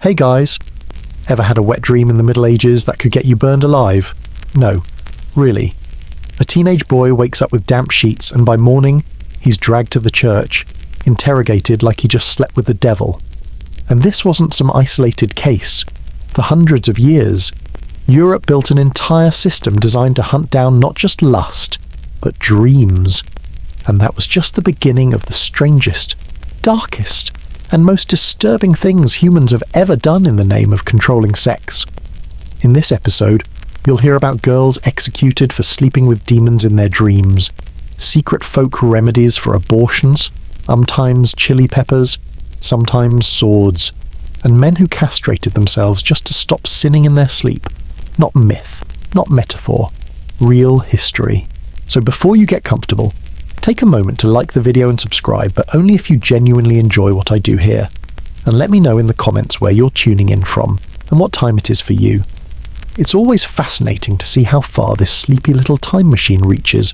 Hey guys, ever had a wet dream in the Middle Ages that could get you burned alive? No, really. A teenage boy wakes up with damp sheets and by morning, he's dragged to the church, interrogated like he just slept with the devil. And this wasn't some isolated case. For hundreds of years, Europe built an entire system designed to hunt down not just lust, but dreams. And that was just the beginning of the strangest, darkest, and most disturbing things humans have ever done in the name of controlling sex. In this episode, you'll hear about girls executed for sleeping with demons in their dreams, secret folk remedies for abortions, sometimes chili peppers, sometimes swords, and men who castrated themselves just to stop sinning in their sleep. Not myth, not metaphor, real history. So before you get comfortable, take a moment to like the video and subscribe, but only if you genuinely enjoy what I do here. And let me know in the comments where you're tuning in from and what time it is for you. It's always fascinating to see how far this sleepy little time machine reaches.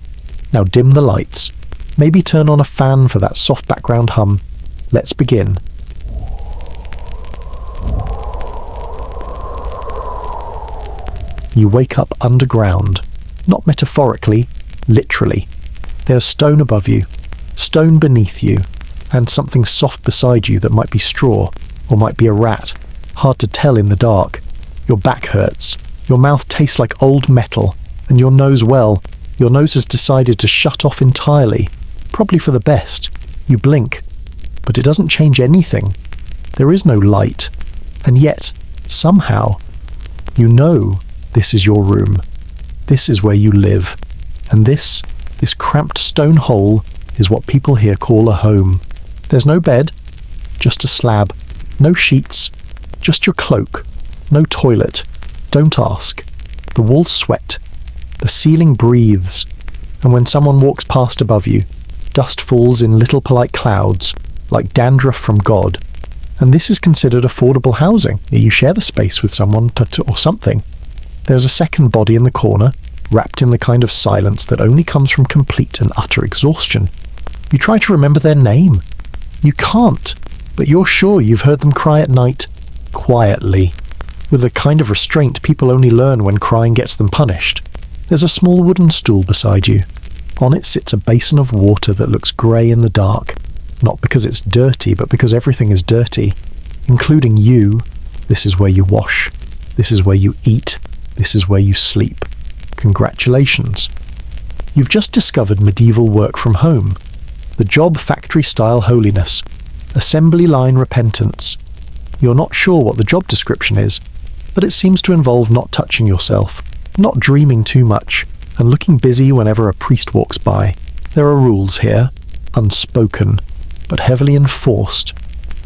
Now dim the lights. Maybe turn on a fan for that soft background hum. Let's begin. You wake up underground. Not metaphorically, literally. There's stone above you, stone beneath you, and something soft beside you that might be straw, or might be a rat. Hard to tell in the dark. Your back hurts. Your mouth tastes like old metal, and your nose has decided to shut off entirely. Probably for the best. You blink, but it doesn't change anything. There is no light, and yet, somehow, you know this is your room. This is where you live, and this cramped stone hole is what people here call a home. There's no bed, just a slab, no sheets, just your cloak, no toilet. Don't ask. The walls sweat, the ceiling breathes, and when someone walks past above you, dust falls in little polite clouds, like dandruff from God. And this is considered affordable housing. You share the space with someone or something. There's a second body in the corner, wrapped in the kind of silence that only comes from complete and utter exhaustion. You try to remember their name. You can't, but you're sure you've heard them cry at night, quietly, with the kind of restraint people only learn when crying gets them punished. There's a small wooden stool beside you. On it sits a basin of water that looks grey in the dark, not because it's dirty, but because everything is dirty, including you. This is where you wash. This is where you eat. This is where you sleep. Congratulations. You've just discovered medieval work from home. The job factory-style holiness. Assembly line repentance. You're not sure what the job description is, but it seems to involve not touching yourself, not dreaming too much, and looking busy whenever a priest walks by. There are rules here, unspoken, but heavily enforced.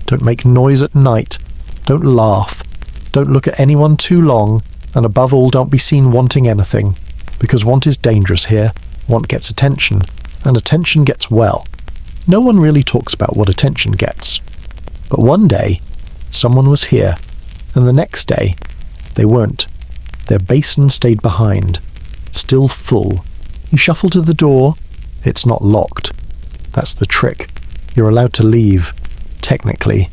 Don't make noise at night. Don't laugh. Don't look at anyone too long, and above all, don't be seen wanting anything. Because want is dangerous here. Want gets attention, and attention gets well. No one really talks about what attention gets. But one day, someone was here, and the next day, they weren't. Their basin stayed behind, still full. You shuffle to the door. It's not locked. That's the trick. You're allowed to leave, technically.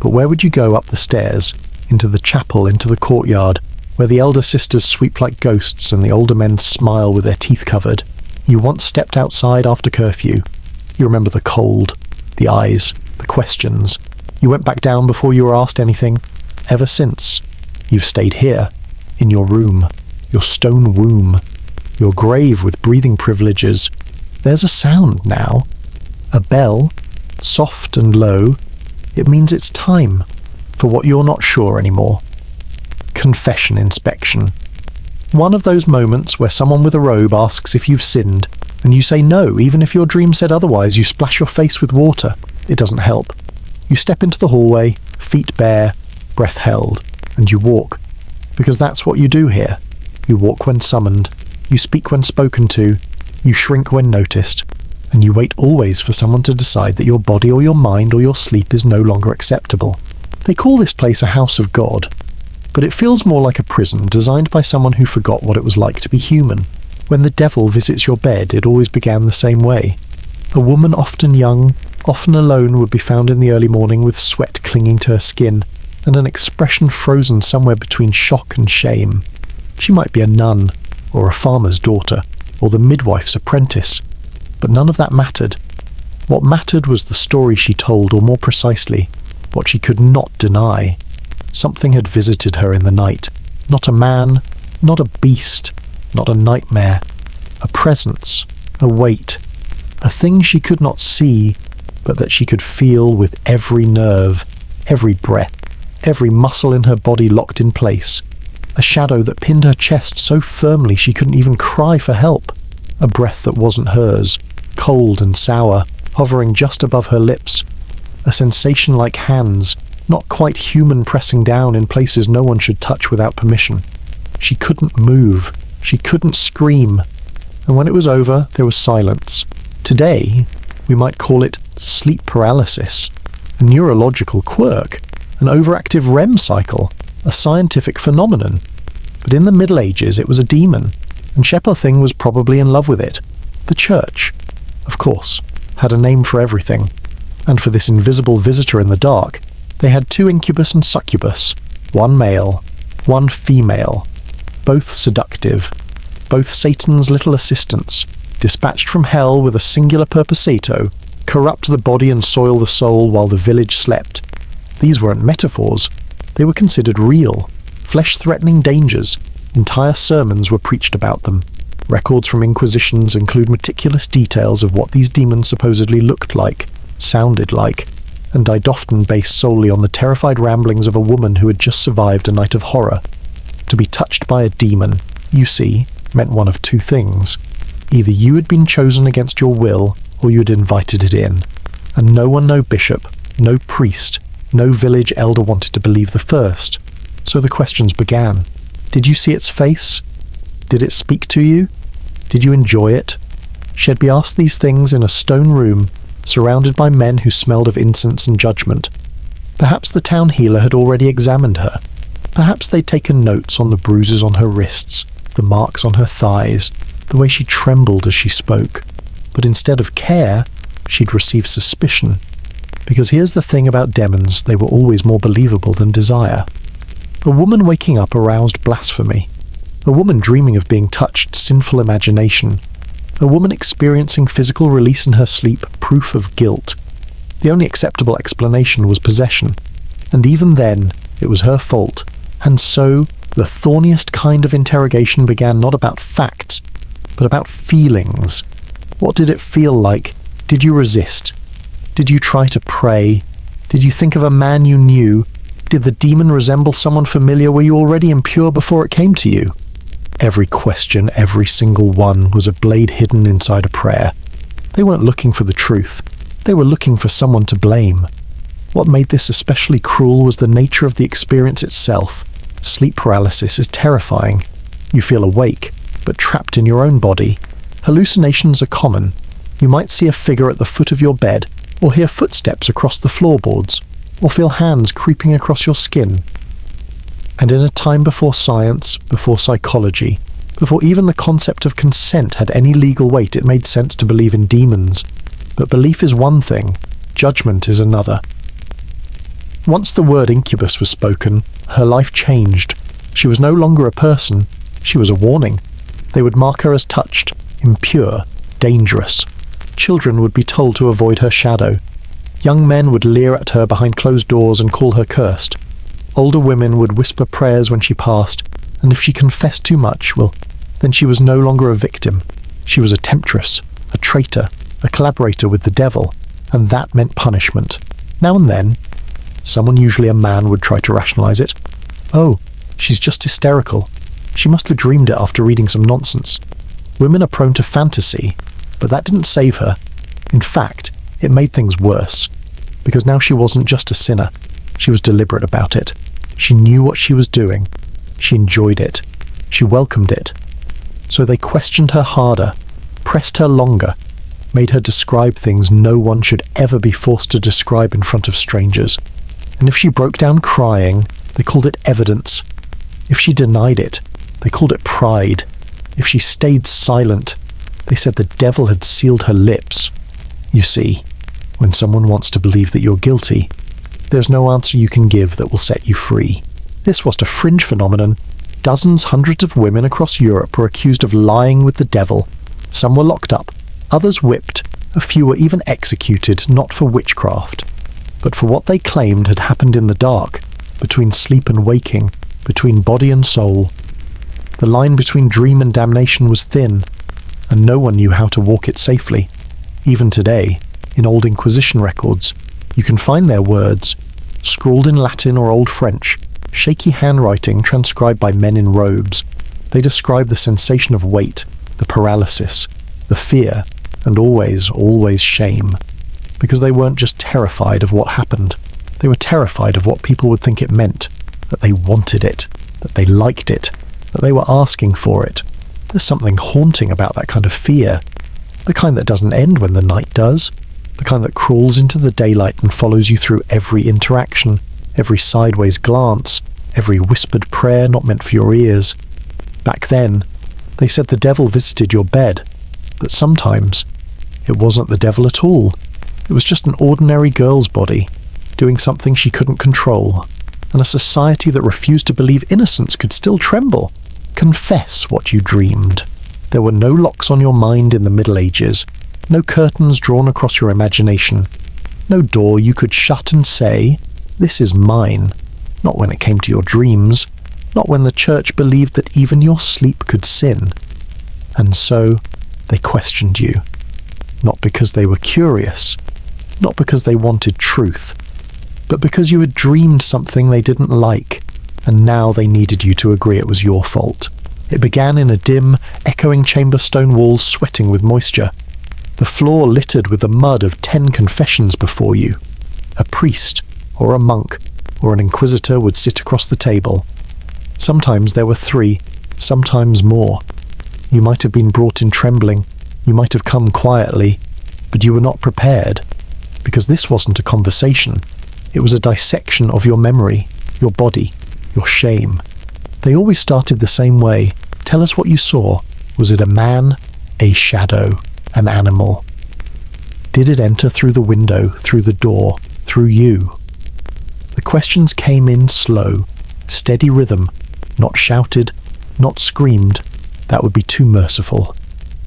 But where would you go up the stairs? Into the chapel, into the courtyard, where the elder sisters sweep like ghosts and the older men smile with their teeth covered. You once stepped outside after curfew. You remember the cold, the eyes, the questions. You went back down before you were asked anything. Ever since, you've stayed here, in your room, your stone womb, your grave with breathing privileges. There's a sound now. A bell, soft and low. It means it's time for what you're not sure anymore. Confession inspection. One of those moments where someone with a robe asks if you've sinned, and you say no, even if your dream said otherwise. You splash your face with water. It doesn't help. You step into the hallway, feet bare, breath held, and you walk. Because that's what you do here. You walk when summoned. You speak when spoken to. You shrink when noticed. And you wait always for someone to decide that your body or your mind or your sleep is no longer acceptable. They call this place a house of God. But it feels more like a prison designed by someone who forgot what it was like to be human. When the devil visits your bed, it always began the same way. A woman often young, often alone, would be found in the early morning with sweat clinging to her skin, and an expression frozen somewhere between shock and shame. She might be a nun, or a farmer's daughter, or the midwife's apprentice, but none of that mattered. What mattered was the story she told, or more precisely, what she could not deny. Something had visited her in the night. Not a man, not a beast, not a nightmare. A presence, a weight, a thing she could not see, but that she could feel with every nerve, every breath, every muscle in her body locked in place. A shadow that pinned her chest so firmly she couldn't even cry for help. A breath that wasn't hers, cold and sour, hovering just above her lips. A sensation like hands, not quite human, pressing down in places no one should touch without permission. She couldn't move. She couldn't scream. And when it was over, there was silence. Today, we might call it sleep paralysis, a neurological quirk, an overactive REM cycle, a scientific phenomenon. But in the Middle Ages, it was a demon, and Shepperthing was probably in love with it. The church, of course, had a name for everything, and for this invisible visitor in the dark, they had 2 incubus and succubus, 1 male, 1 female, both seductive, both Satan's little assistants, dispatched from hell with a singular purposato, corrupt the body and soil the soul while the village slept. These weren't metaphors. They were considered real, flesh-threatening dangers. Entire sermons were preached about them. Records from inquisitions include meticulous details of what these demons supposedly looked like, sounded like, and died often based solely on the terrified ramblings of a woman who had just survived a night of horror. To be touched by a demon, you see, meant one of 2 things. Either you had been chosen against your will, or you had invited it in. And no one, no bishop, no priest, no village elder wanted to believe the first. So the questions began. Did you see its face? Did it speak to you? Did you enjoy it? She had been asked these things in a stone room, surrounded by men who smelled of incense and judgment. Perhaps the town healer had already examined her. Perhaps they'd taken notes on the bruises on her wrists, the marks on her thighs, the way she trembled as she spoke. But instead of care, she'd received suspicion. Because here's the thing about demons, they were always more believable than desire. A woman waking up aroused blasphemy. A woman dreaming of being touched, sinful imagination. A woman experiencing physical release in her sleep, proof of guilt. The only acceptable explanation was possession. And even then, it was her fault. And so, the thorniest kind of interrogation began not about facts, but about feelings. What did it feel like? Did you resist? Did you try to pray? Did you think of a man you knew? Did the demon resemble someone familiar? Were you already impure before it came to you? Every question, every single one, was a blade hidden inside a prayer. They weren't looking for the truth. They were looking for someone to blame. What made this especially cruel was the nature of the experience itself. Sleep paralysis is terrifying. You feel awake, but trapped in your own body. Hallucinations are common. You might see a figure at the foot of your bed, or hear footsteps across the floorboards, or feel hands creeping across your skin. And in a time before science, before psychology, before even the concept of consent had any legal weight, it made sense to believe in demons. But belief is one thing, judgment is another. Once the word incubus was spoken, her life changed. She was no longer a person, she was a warning. They would mark her as touched, impure, dangerous. Children would be told to avoid her shadow. Young men would leer at her behind closed doors and call her cursed. Older women would whisper prayers when she passed, and if she confessed too much, well, then she was no longer a victim. She was a temptress, a traitor, a collaborator with the devil, and that meant punishment. Now and then, someone, usually a man, would try to rationalize it. Oh, she's just hysterical. She must have dreamed it after reading some nonsense. Women are prone to fantasy, but that didn't save her. In fact, it made things worse, because now she wasn't just a sinner. She was deliberate about it. She knew what she was doing. She enjoyed it. She welcomed it. So they questioned her harder, pressed her longer, made her describe things no one should ever be forced to describe in front of strangers. And if she broke down crying, they called it evidence. If she denied it, they called it pride. If she stayed silent, they said the devil had sealed her lips. You see, when someone wants to believe that you're guilty, There's no answer you can give that will set you free. This was a fringe phenomenon. Dozens, hundreds of women across Europe were accused of lying with the devil. Some were locked up, others whipped, a few were even executed, not for witchcraft, but for what they claimed had happened in the dark, between sleep and waking, between body and soul. The line between dream and damnation was thin, and no one knew how to walk it safely. Even today, in old Inquisition records, you can find their words, scrawled in Latin or Old French, shaky handwriting transcribed by men in robes. They describe the sensation of weight, the paralysis, the fear, and always, always shame. Because they weren't just terrified of what happened. They were terrified of what people would think it meant, that they wanted it, that they liked it, that they were asking for it. There's something haunting about that kind of fear. The kind that doesn't end when the night does. The kind that crawls into the daylight and follows you through every interaction, every sideways glance, every whispered prayer not meant for your ears. Back then, they said the devil visited your bed, but sometimes it wasn't the devil at all. It was just an ordinary girl's body, doing something she couldn't control, and a society that refused to believe innocence could still tremble. Confess what you dreamed. There were no locks on your mind in the Middle Ages, no curtains drawn across your imagination, no door you could shut and say, "This is mine," not when it came to your dreams, not when the church believed that even your sleep could sin. And so they questioned you, not because they were curious, not because they wanted truth, but because you had dreamed something they didn't like, and now they needed you to agree it was your fault. It began in a dim, echoing chamber, stone walls sweating with moisture, the floor littered with the mud of 10 confessions before you. A priest, or a monk, or an inquisitor would sit across the table. Sometimes there were 3, sometimes more. You might have been brought in trembling, you might have come quietly, but you were not prepared, because this wasn't a conversation. It was a dissection of your memory, your body, your shame. They always started the same way. Tell us what you saw. Was it a man, a shadow, an animal? Did it enter through the window, through the door, through you? The questions came in slow, steady rhythm, not shouted, not screamed. That would be too merciful.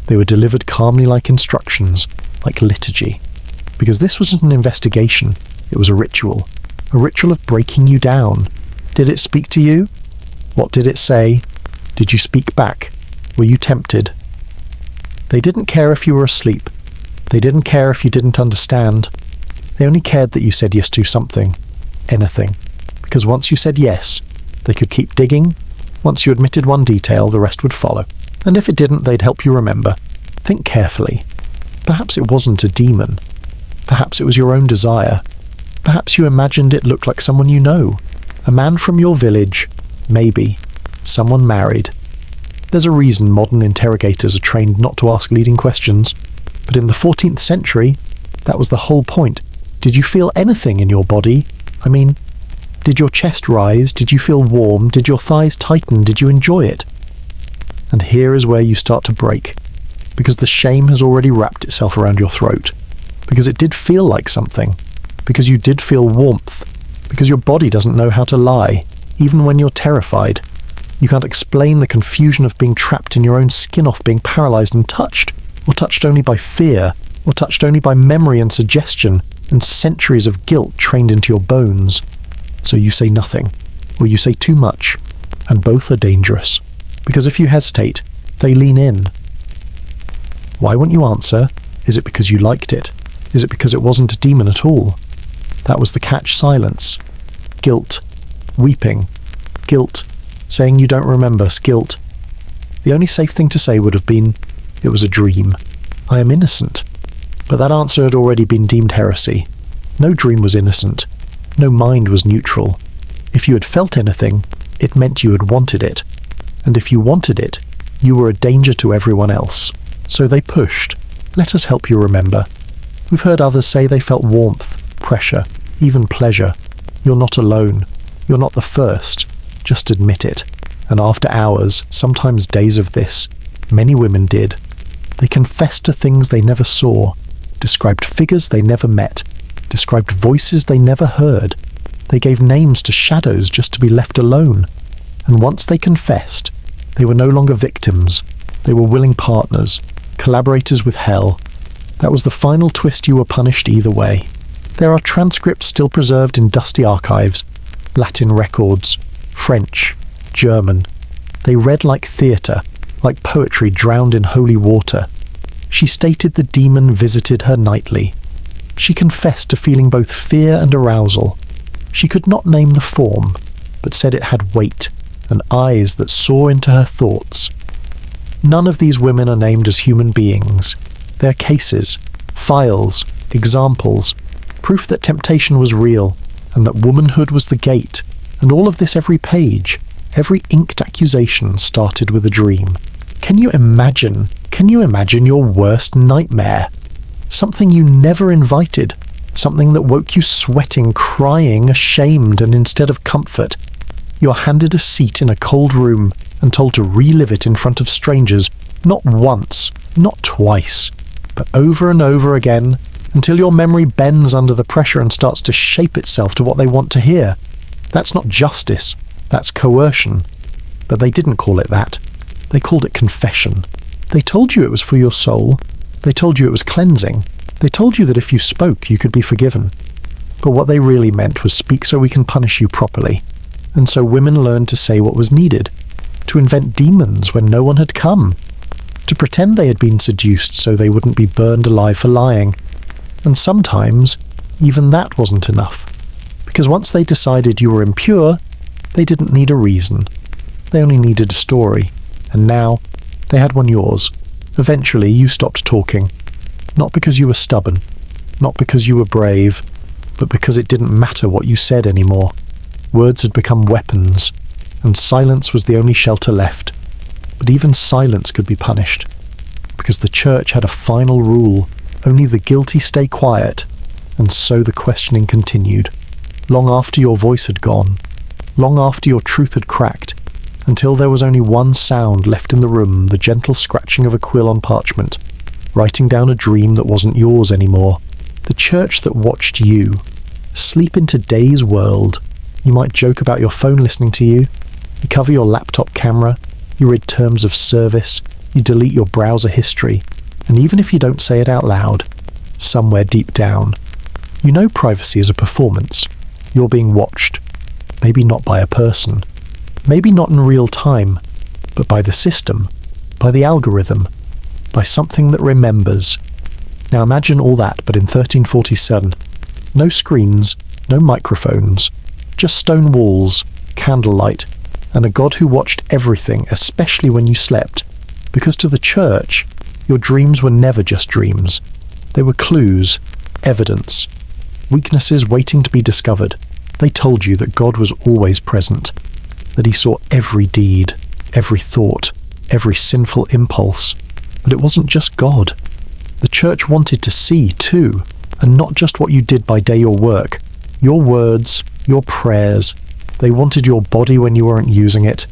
They were delivered calmly like instructions, like liturgy. Because this wasn't an investigation, it was a ritual of breaking you down. Did it speak to you? What did it say? Did you speak back? Were you tempted? They didn't care if you were asleep. They didn't care if you didn't understand. They only cared that you said yes to something, anything. Because once you said yes, they could keep digging. Once you admitted one detail, the rest would follow. And if it didn't, they'd help you remember. Think carefully. Perhaps it wasn't a demon. Perhaps it was your own desire. Perhaps you imagined it looked like someone you know. A man from your village. Maybe. Someone married. There's a reason modern interrogators are trained not to ask leading questions. But in the 14th century, that was the whole point. Did you feel anything in your body? I mean, did your chest rise? Did you feel warm? Did your thighs tighten? Did you enjoy it? And here is where you start to break. Because the shame has already wrapped itself around your throat. Because it did feel like something. Because you did feel warmth. Because your body doesn't know how to lie, even when you're terrified. You can't explain the confusion of being trapped in your own skin, off being paralyzed and touched, or touched only by fear, or touched only by memory and suggestion, and centuries of guilt trained into your bones. So you say nothing, or you say too much, and both are dangerous. Because if you hesitate, they lean in. Why won't you answer? Is it because you liked it? Is it because it wasn't a demon at all? That was the catch. Silence. Guilt. Weeping. Guilt. Saying you don't remember. Guilt. The only safe thing to say would have been, it was a dream. I am innocent. But that answer had already been deemed heresy. No dream was innocent. No mind was neutral. If you had felt anything, it meant you had wanted it. And if you wanted it, you were a danger to everyone else. So they pushed. Let us help you remember. We've heard others say they felt warmth, pressure, even pleasure. You're not alone. You're not the first. Just admit it. And after hours, sometimes days of this, many women did. They confessed to things they never saw, described figures they never met, described voices they never heard, They gave names to shadows just to be left alone. And once they confessed, they were no longer victims. They were willing partners, collaborators with hell. That was the final twist. You were punished either way. There are transcripts still preserved in dusty archives, Latin records, French, German. They read like theatre, like poetry drowned in holy water. She stated the demon visited her nightly. She confessed to feeling both fear and arousal. She could not name the form, but said it had weight and eyes that saw into her thoughts. None of these women are named as human beings. They are cases, files, examples, proof that temptation was real and that womanhood was the gate. And all of this, every page, every inked accusation started with a dream. Can you imagine your worst nightmare? Something you never invited, something that woke you sweating, crying, ashamed, and instead of comfort, you're handed a seat in a cold room and told to relive it in front of strangers, not once, not twice, but over and over again, until your memory bends under the pressure and starts to shape itself to what they want to hear. That's not justice, that's coercion. But they didn't call it that. They called it confession. They told you it was for your soul. They told you it was cleansing. They told you that if you spoke, you could be forgiven. But what they really meant was speak so we can punish you properly. And so women learned to say what was needed, to invent demons when no one had come, to pretend they had been seduced so they wouldn't be burned alive for lying. And sometimes, even that wasn't enough. Because once they decided you were impure, they didn't need a reason. They only needed a story. And now, they had one yours. Eventually, you stopped talking. Not because you were stubborn, not because you were brave, but because it didn't matter what you said anymore. Words had become weapons, and silence was the only shelter left. But even silence could be punished, because the church had a final rule: only the guilty stay quiet. And so the questioning continued, long after your voice had gone, long after your truth had cracked, until there was only one sound left in the room, the gentle scratching of a quill on parchment, writing down a dream that wasn't yours anymore. The church that watched you sleep into day's world. You might joke about your phone listening to you. You cover your laptop camera. You read terms of service. You delete your browser history. And even if you don't say it out loud, somewhere deep down, you know privacy is a performance. You're being watched. Maybe not by a person. Maybe not in real time, but by the system, by the algorithm, by something that remembers. Now imagine all that, but in 1347. No screens, no microphones, just stone walls, candlelight, and a God who watched everything, especially when you slept. Because to the church, your dreams were never just dreams. They were clues, evidence, weaknesses waiting to be discovered. They told you that God was always present, that he saw every deed, every thought, every sinful impulse. But it wasn't just God. The church wanted to see too, and not just what you did by day or work. Your words, your prayers. They wanted your body when you weren't using it.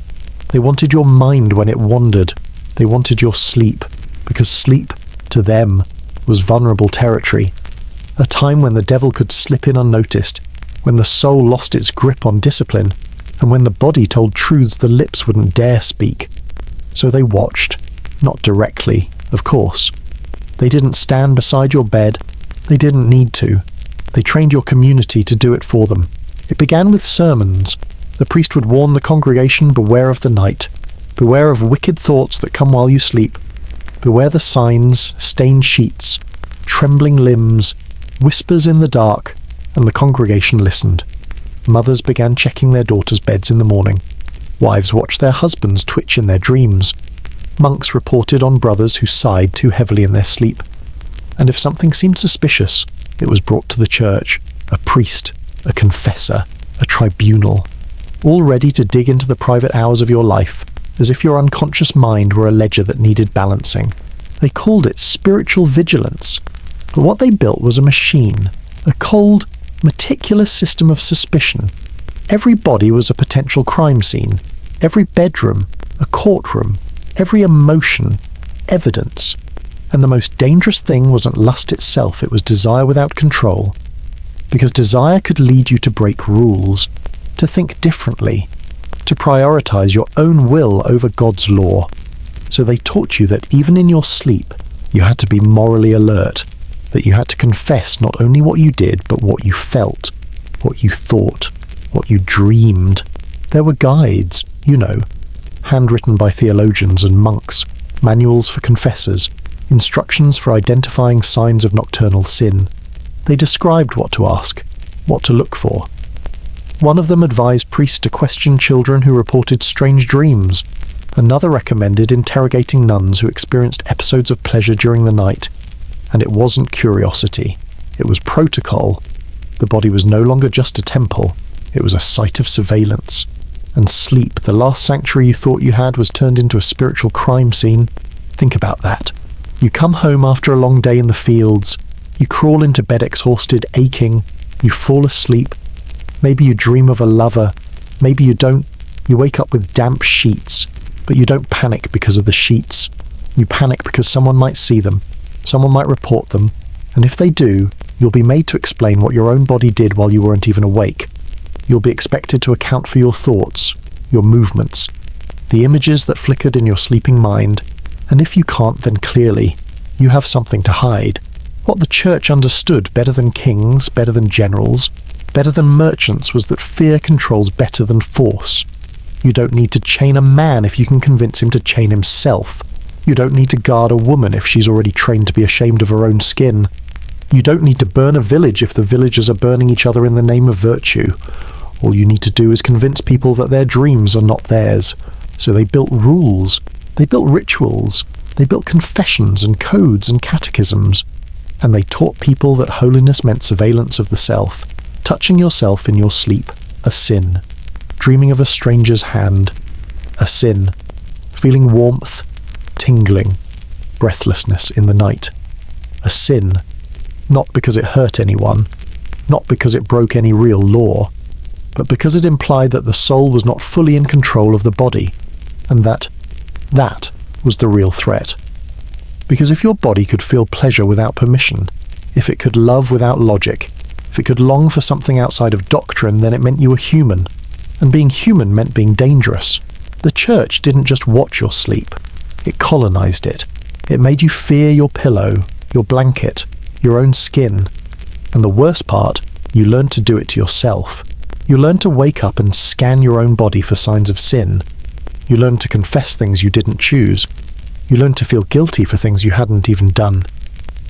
They wanted your mind when it wandered. They wanted your sleep, because sleep, to them, was vulnerable territory. A time when the devil could slip in unnoticed, when the soul lost its grip on discipline, and when the body told truths the lips wouldn't dare speak. So they watched, not directly, of course. They didn't stand beside your bed. They didn't need to. They trained your community to do it for them. It began with sermons. The priest would warn the congregation, beware of the night. Beware of wicked thoughts that come while you sleep. Beware the signs, stained sheets, trembling limbs, whispers in the dark, and the congregation listened. Mothers began checking their daughters' beds in the morning. Wives watched their husbands twitch in their dreams. Monks reported on brothers who sighed too heavily in their sleep. And if something seemed suspicious, it was brought to the church, a priest, a confessor, a tribunal, all ready to dig into the private hours of your life, as if your unconscious mind were a ledger that needed balancing. They called it spiritual vigilance. But what they built was a machine, a cold, meticulous system of suspicion. Every body was a potential crime scene. Every bedroom, a courtroom. Every emotion, evidence. And the most dangerous thing wasn't lust itself, it was desire without control. because desire could lead you to break rules, to think differently, to prioritize your own will over God's law. So they taught you that even in your sleep, you had to be morally alert, that you had to confess not only what you did, but what you felt, what you thought, what you dreamed. There were guides, handwritten by theologians and monks, manuals for confessors, instructions for identifying signs of nocturnal sin. They described what to ask, what to look for. One of them advised priests to question children who reported strange dreams. Another recommended interrogating nuns who experienced episodes of pleasure during the night. And it wasn't curiosity. It was protocol. The body was no longer just a temple. It was a site of surveillance. And sleep, the last sanctuary you thought you had, was turned into a spiritual crime scene. Think about that. You come home after a long day in the fields. You crawl into bed exhausted, aching. You fall asleep. Maybe you dream of a lover. Maybe you don't. You wake up with damp sheets. But you don't panic because of the sheets. You panic because someone might see them. Someone might report them. And if they do, you'll be made to explain what your own body did while you weren't even awake. You'll be expected to account for your thoughts, your movements, the images that flickered in your sleeping mind. And if you can't, then clearly, you have something to hide. What the church understood better than kings, better than generals, better than merchants was that fear controls better than force. You don't need to chain a man if you can convince him to chain himself. You don't need to guard a woman if she's already trained to be ashamed of her own skin. You don't need to burn a village if the villagers are burning each other in the name of virtue. All you need to do is convince people that their dreams are not theirs. So they built rules. They built rituals. They built confessions and codes and catechisms. And they taught people that holiness meant surveillance of the self, touching yourself in your sleep, a sin. Dreaming of a stranger's hand, a sin. Feeling warmth, tingling, breathlessness in the night, a sin. Not because it hurt anyone, not because it broke any real law, but because it implied that the soul was not fully in control of the body, and that was the real threat. Because if your body could feel pleasure without permission, if it could love without logic, if it could long for something outside of doctrine, then it meant you were human. And being human meant being dangerous. The church didn't just watch your sleep. It colonized it. It made you fear your pillow, your blanket, your own skin. And the worst part, you learned to do it to yourself. You learned to wake up and scan your own body for signs of sin. You learned to confess things you didn't choose. You learned to feel guilty for things you hadn't even done.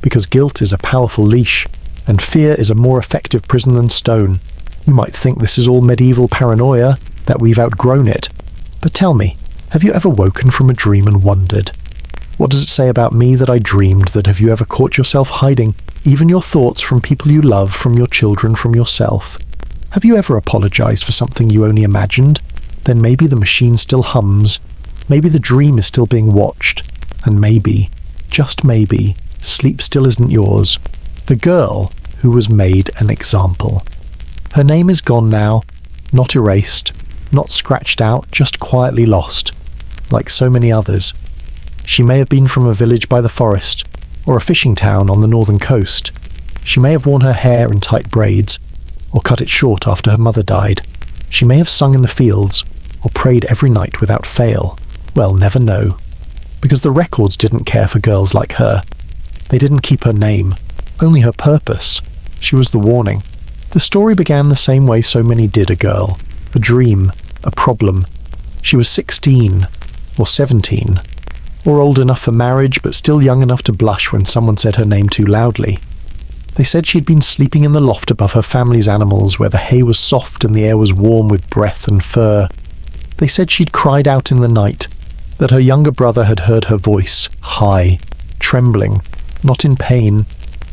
Because guilt is a powerful leash, and fear is a more effective prison than stone. You might think this is all medieval paranoia, that we've outgrown it. But tell me, have you ever woken from a dream and wondered, what does it say about me that I dreamed? That have you ever caught yourself hiding, even your thoughts, from people you love, from your children, from yourself? Have you ever apologized for something you only imagined? Then maybe the machine still hums, maybe the dream is still being watched, and maybe, just maybe, sleep still isn't yours. The girl who was made an example. Her name is gone now, not erased, not scratched out, just quietly lost, like so many others. She may have been from a village by the forest, or a fishing town on the northern coast. She may have worn her hair in tight braids, or cut it short after her mother died. She may have sung in the fields, or prayed every night without fail. We'll never know. Because the records didn't care for girls like her. They didn't keep her name, only her purpose. She was the warning. The story began the same way so many did a girl. A dream, a problem. She was 16, or 17, or old enough for marriage but still young enough to blush when someone said her name too loudly. They said she'd been sleeping in the loft above her family's animals where the hay was soft and the air was warm with breath and fur. They said she'd cried out in the night, that her younger brother had heard her voice, high, trembling, not in pain,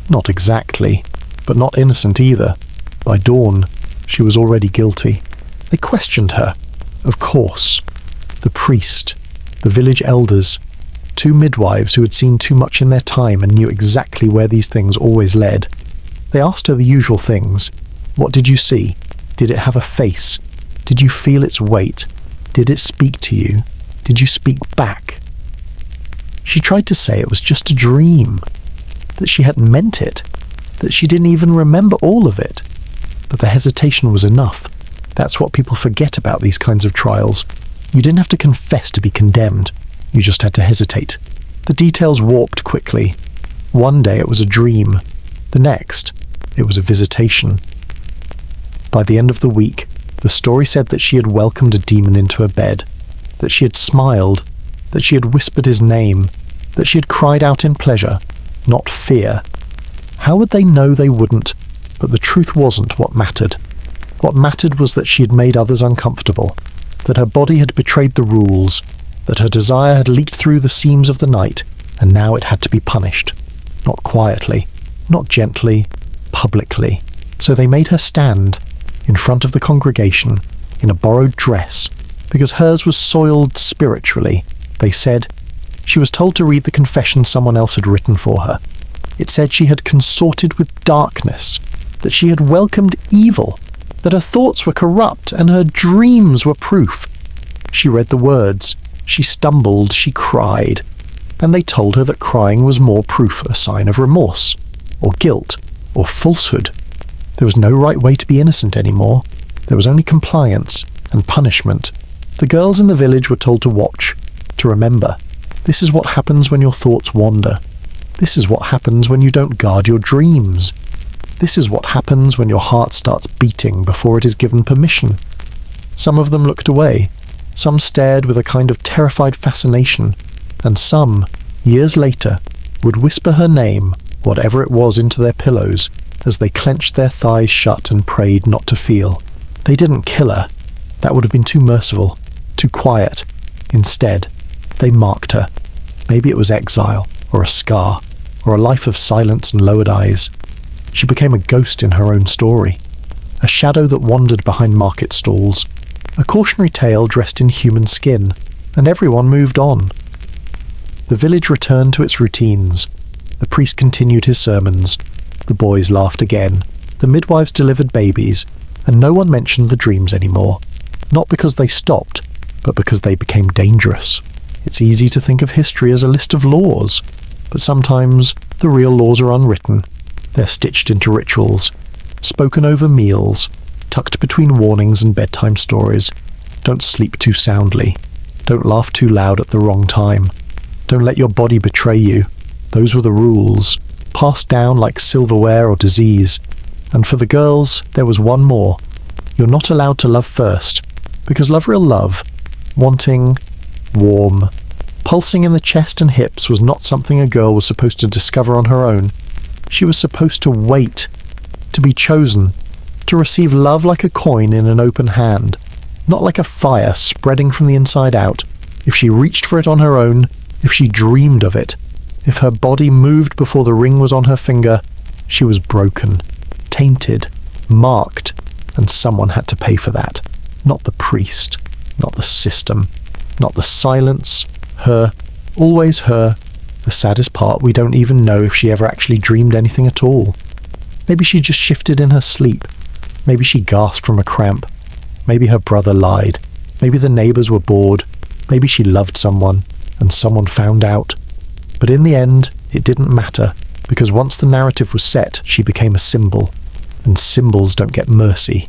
not exactly, but not innocent either. By dawn, she was already guilty. They questioned her, of course. The priest, the village elders, 2 midwives who had seen too much in their time and knew exactly where these things always led. They asked her the usual things. What did you see? Did it have a face? Did you feel its weight? Did it speak to you? Did you speak back? She tried to say it was just a dream, that she hadn't meant it, that she didn't even remember all of it. but the hesitation was enough. That's what people forget about these kinds of trials. You didn't have to confess to be condemned. You just had to hesitate. The details warped quickly. One day it was a dream. The next, it was a visitation. By the end of the week, the story said that she had welcomed a demon into her bed, that she had smiled, that she had whispered his name, that she had cried out in pleasure, not fear. How would they know they wouldn't? But the truth wasn't what mattered. What mattered was that she had made others uncomfortable, that her body had betrayed the rules, that her desire had leaked through the seams of the night, and now it had to be punished. Not quietly, not gently, publicly. So they made her stand, in front of the congregation, in a borrowed dress, because hers was soiled spiritually. They said she was told to read the confession someone else had written for her. It said she had consorted with darkness, that she had welcomed evil, that her thoughts were corrupt and her dreams were proof. She read the words, she stumbled, she cried, and they told her that crying was more proof a sign of remorse, or guilt, or falsehood. There was no right way to be innocent anymore. There was only compliance and punishment. The girls in the village were told to watch, to remember. This is what happens when your thoughts wander. This is what happens when you don't guard your dreams. This is what happens when your heart starts beating before it is given permission. Some of them looked away. Some stared with a kind of terrified fascination. And some, years later, would whisper her name, whatever it was, into their pillows as they clenched their thighs shut and prayed not to feel. They didn't kill her. That would have been too merciful, too quiet. Instead, they marked her. Maybe it was exile, or a scar, or a life of silence and lowered eyes. She became a ghost in her own story, a shadow that wandered behind market stalls, a cautionary tale dressed in human skin, and everyone moved on. The village returned to its routines. The priest continued his sermons. The boys laughed again. The midwives delivered babies, and no one mentioned the dreams anymore. Not because they stopped, but because they became dangerous. It's easy to think of history as a list of laws, but sometimes the real laws are unwritten. They're stitched into rituals, spoken over meals, tucked between warnings and bedtime stories. Don't sleep too soundly. Don't laugh too loud at the wrong time. Don't let your body betray you. Those were the rules, passed down like silverware or disease. And for the girls, there was one more. You're not allowed to love first, because love real love, wanting, warm, pulsing in the chest and hips was not something a girl was supposed to discover on her own. She was supposed to wait, to be chosen, to receive love like a coin in an open hand, not like a fire spreading from the inside out. If she reached for it on her own, if she dreamed of it, if her body moved before the ring was on her finger, she was broken, tainted, marked, and someone had to pay for that. Not the priest, not the system, not the silence, her, always her. The saddest part, we don't even know if she ever actually dreamed anything at all. Maybe she just shifted in her sleep. Maybe she gasped from a cramp. Maybe her brother lied. Maybe the neighbours were bored. Maybe she loved someone, and someone found out. But in the end, it didn't matter, because once the narrative was set, she became a symbol. And symbols don't get mercy.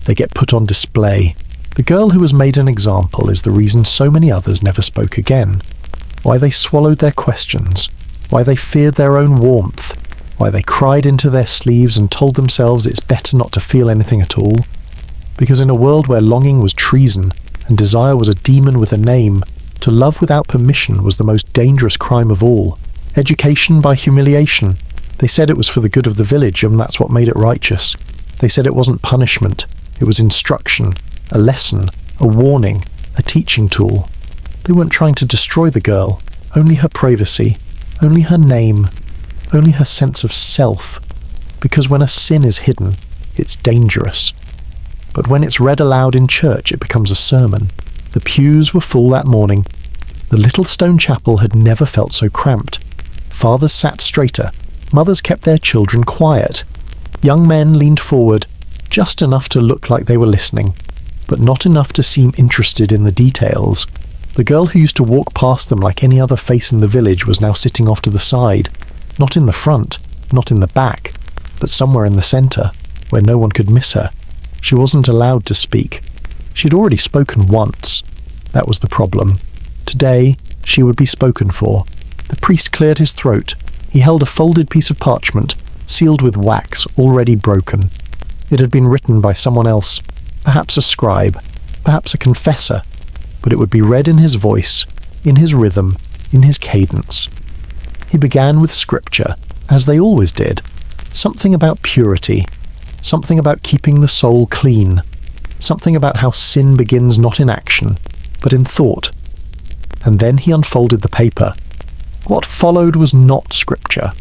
They get put on display. The girl who was made an example is the reason so many others never spoke again. Why they swallowed their questions. Why they feared their own warmth. Why they cried into their sleeves and told themselves it's better not to feel anything at all. Because in a world where longing was treason and desire was a demon with a name, to love without permission was the most dangerous crime of all. Education by humiliation. They said it was for the good of the village, and that's what made it righteous. They said it wasn't punishment. It was instruction, a lesson, a warning, a teaching tool. They weren't trying to destroy the girl, only her privacy, only her name, only her sense of self. Because when a sin is hidden, it's dangerous. But when it's read aloud in church, it becomes a sermon. The pews were full that morning. The little stone chapel had never felt so cramped. Fathers sat straighter. Mothers kept their children quiet. Young men leaned forward, just enough to look like they were listening, but not enough to seem interested in the details. The girl who used to walk past them like any other face in the village was now sitting off to the side, not in the front, not in the back, but somewhere in the centre. where no one could miss her. She wasn't allowed to speak. She'd already spoken once. That was the problem. Today, she would be spoken for. The priest cleared his throat. He held a folded piece of parchment, sealed with wax already broken. It had been written by someone else, perhaps a scribe, perhaps a confessor, but it would be read in his voice, in his rhythm, in his cadence. He began with scripture, as they always did. Something about purity, something about keeping the soul clean, something about how sin begins not in action, but in thought. And then he unfolded the paper. What followed was not scripture.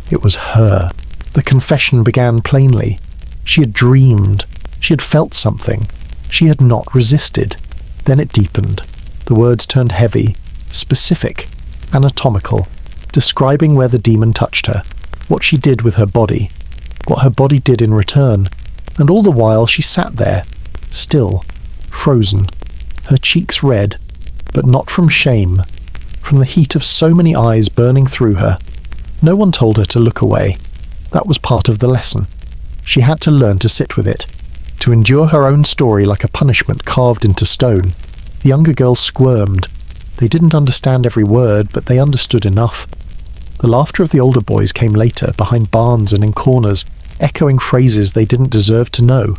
It was her. The confession began plainly. She had dreamed. She had felt something. She had not resisted. Then it deepened. The words turned heavy, specific, anatomical, describing where the demon touched her, what she did with her body, what her body did in return, and all the while she sat there, still, frozen, her cheeks red, but not from shame, from the heat of so many eyes burning through her. No one told her to look away. That was part of the lesson. She had to learn to sit with it, to endure her own story like a punishment carved into stone. The younger girls squirmed. They didn't understand every word, but they understood enough. The laughter of the older boys came later, behind barns and in corners, echoing phrases they didn't deserve to know.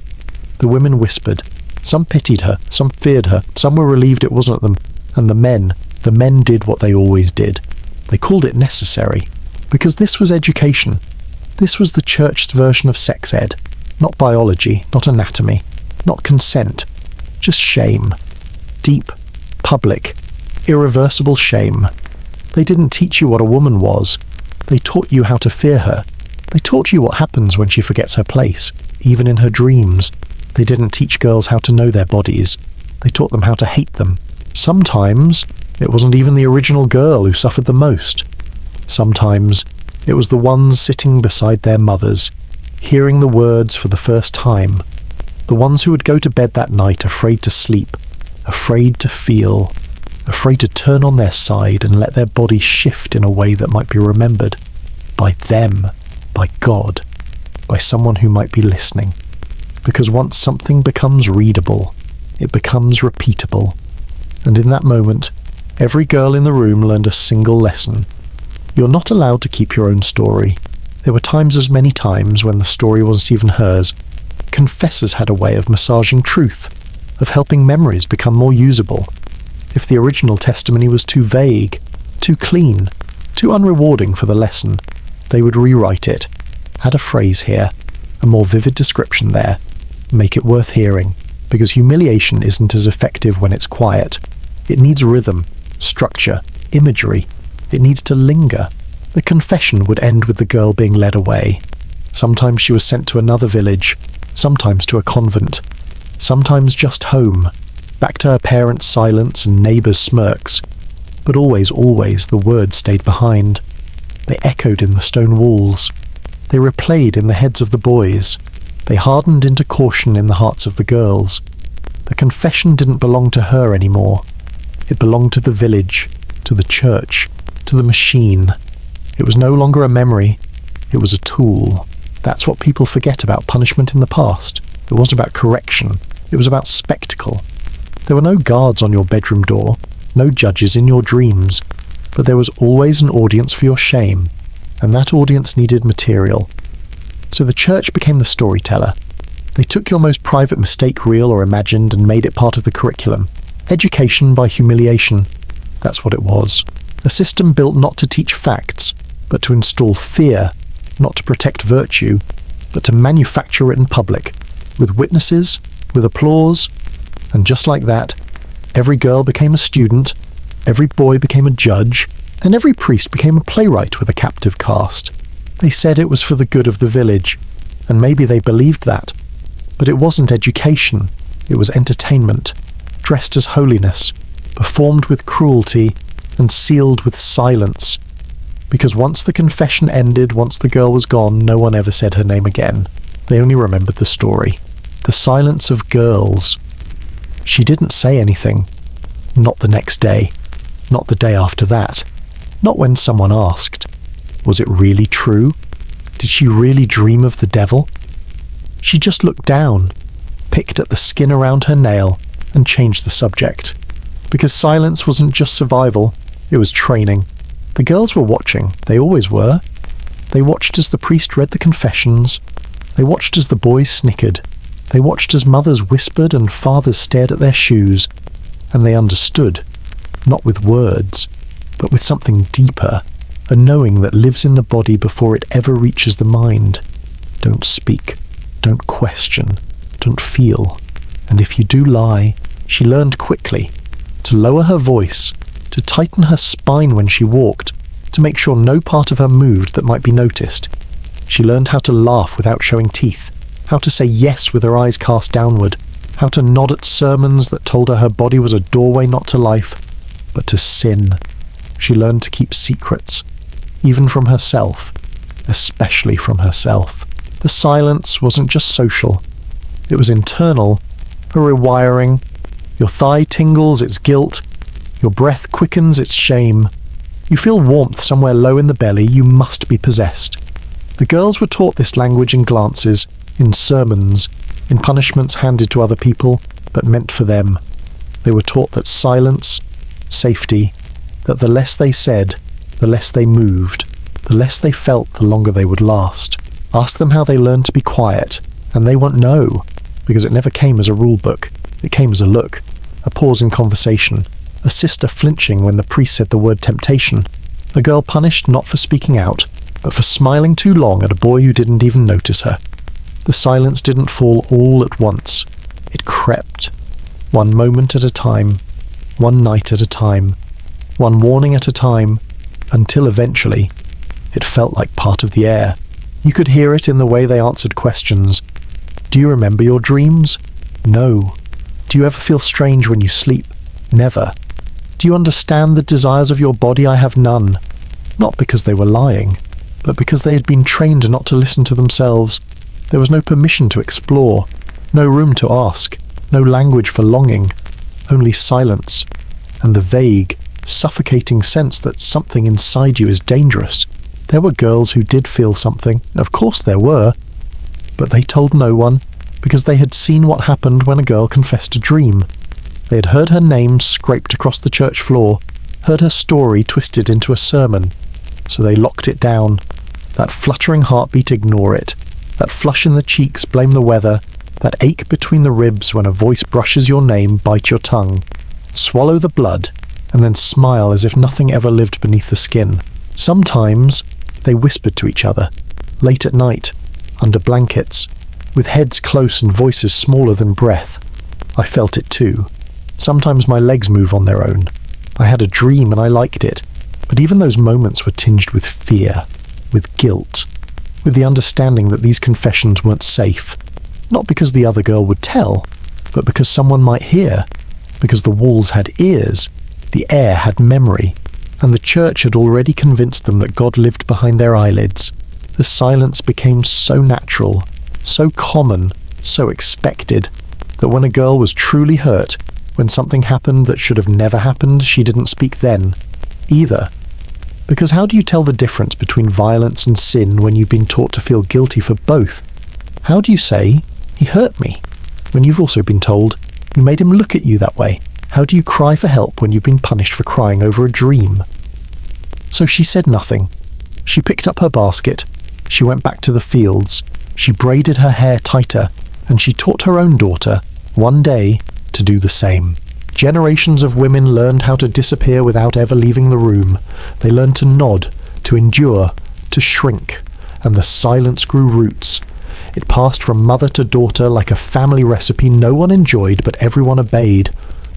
The women whispered. Some pitied her, some feared her, some were relieved it wasn't them. And the men did what they always did. They called it necessary. Because this was education. This was the church's version of sex ed. Not biology, not anatomy, not consent. Just shame. Deep, public, irreversible shame. They didn't teach you what a woman was. They taught you how to fear her. They taught you what happens when she forgets her place, even in her dreams. They didn't teach girls how to know their bodies. They taught them how to hate them. Sometimes it wasn't even the original girl who suffered the most. Sometimes it was the ones sitting beside their mothers, hearing the words for the first time. The ones who would go to bed that night afraid to sleep, afraid to feel, afraid to turn on their side and let their bodies shift in a way that might be remembered. By them, by God, by someone who might be listening. Because once something becomes readable, it becomes repeatable. And in that moment, every girl in the room learned a single lesson. You're not allowed to keep your own story. There were times, as many times, when the story wasn't even hers. Confessors had a way of massaging truth, of helping memories become more usable. If the original testimony was too vague, too clean, too unrewarding for the lesson, they would rewrite it, add a phrase here, a more vivid description there, make it worth hearing, because humiliation isn't as effective when it's quiet. It needs rhythm, structure, imagery. It needs to linger. The confession would end with the girl being led away. Sometimes she was sent to another village, sometimes to a convent, sometimes just home, back to her parents' silence and neighbours' smirks. But always, always, the words stayed behind. They echoed in the stone walls. They replayed in the heads of the boys. They hardened into caution in the hearts of the girls. The confession didn't belong to her anymore. It belonged to the village, to the church, to the machine. It was no longer a memory. It was a tool. That's what people forget about punishment in the past. It wasn't about correction. It was about spectacle. There were no guards on your bedroom door, no judges in your dreams, but there was always an audience for your shame, and that audience needed material. So the church became the storyteller. They took your most private mistake, real or imagined, and made it part of the curriculum. Education by humiliation. That's what it was. A system built not to teach facts, but to install fear, not to protect virtue, but to manufacture it in public, with witnesses, with applause, and just like that, every girl became a student, every boy became a judge, and every priest became a playwright with a captive cast. They said it was for the good of the village, and maybe they believed that. But it wasn't education, it was entertainment, dressed as holiness, performed with cruelty, and sealed with silence. Because once the confession ended, once the girl was gone, no one ever said her name again. They only remembered the story. The silence of girls. She didn't say anything. Not the next day. Not the day after that. Not when someone asked. Was it really true? Did she really dream of the devil? She just looked down, picked at the skin around her nail, and changed the subject. Because silence wasn't just survival, it was training. The girls were watching, they always were. They watched as the priest read the confessions. They watched as the boys snickered. They watched as mothers whispered and fathers stared at their shoes. And they understood, not with words, but with something deeper, a knowing that lives in the body before it ever reaches the mind. Don't speak, don't question, don't feel. And if you do lie, she learned quickly to lower her voice, to tighten her spine when she walked, to make sure no part of her moved that might be noticed. She learned how to laugh without showing teeth, how to say yes with her eyes cast downward, how to nod at sermons that told her body was a doorway not to life, but to sin. She learned to keep secrets, even from herself, especially from herself. The silence wasn't just social, it was internal, a rewiring. Your thigh tingles, it's guilt. Your breath quickens, it's shame. You feel warmth somewhere low in the belly, you must be possessed. The girls were taught this language in glances, in sermons, in punishments handed to other people, but meant for them. They were taught that silence, safety, that the less they said, the less they moved, the less they felt, the longer they would last. Ask them how they learned to be quiet, and they won't know, because it never came as a rule book. It came as a look, a pause in conversation, a sister flinching when the priest said the word temptation, a girl punished not for speaking out, but for smiling too long at a boy who didn't even notice her. The silence didn't fall all at once. It crept, one moment at a time, one night at a time, one warning at a time, until eventually it felt like part of the air. You could hear it in the way they answered questions. Do you remember your dreams? No. Do you ever feel strange when you sleep? Never. Do you understand the desires of your body? I have none. Not because they were lying, but because they had been trained not to listen to themselves. There was no permission to explore, no room to ask, no language for longing, only silence, and the vague, suffocating sense that something inside you is dangerous. There were girls who did feel something, of course there were, but they told no one, because they had seen what happened when a girl confessed a dream. They had heard her name scraped across the church floor, heard her story twisted into a sermon, so they locked it down. That fluttering heartbeat, ignore it. That flush in the cheeks, blame the weather. That ache between the ribs when a voice brushes your name, bite your tongue. Swallow the blood, and then smile as if nothing ever lived beneath the skin. Sometimes they whispered to each other, late at night, under blankets, with heads close and voices smaller than breath. I felt it too. Sometimes my legs move on their own. I had a dream and I liked it, but even those moments were tinged with fear, with guilt, with the understanding that these confessions weren't safe. Not because the other girl would tell, but because someone might hear, because the walls had ears, the air had memory, and the church had already convinced them that God lived behind their eyelids. The silence became so natural, so common, so expected, that when a girl was truly hurt, when something happened that should have never happened, she didn't speak then, either. Because how do you tell the difference between violence and sin when you've been taught to feel guilty for both? How do you say, he hurt me, when you've also been told, you made him look at you that way? How do you cry for help when you've been punished for crying over a dream? So she said nothing. She picked up her basket. She went back to the fields. She braided her hair tighter, and she taught her own daughter, one day, to do the same. Generations of women learned how to disappear without ever leaving the room. They learned to nod, to endure, to shrink, and the silence grew roots. It passed from mother to daughter like a family recipe no one enjoyed but everyone obeyed,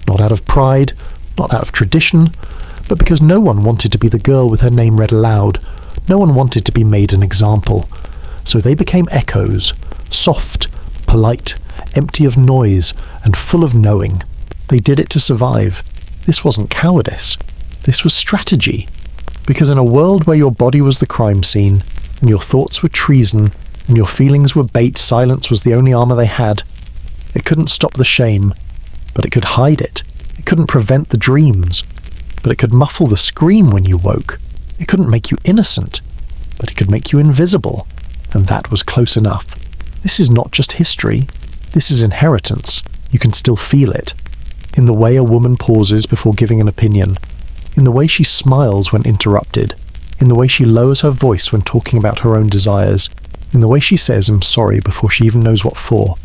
not out of pride, not out of tradition, but because no one wanted to be the girl with her name read aloud. No one wanted to be made an example. So they became echoes, soft, polite, empty of noise, and full of knowing. They did it to survive. This wasn't cowardice. This was strategy. Because in a world where your body was the crime scene, and your thoughts were treason, and your feelings were bait, silence was the only armor they had. It couldn't stop the shame, but it could hide it. It couldn't prevent the dreams, but it could muffle the scream when you woke. It couldn't make you innocent, but it could make you invisible, and that was close enough. This is not just history. This is inheritance. You can still feel it. In the way a woman pauses before giving an opinion. In the way she smiles when interrupted. In the way she lowers her voice when talking about her own desires. In the way she says, "I'm sorry," before she even knows what for.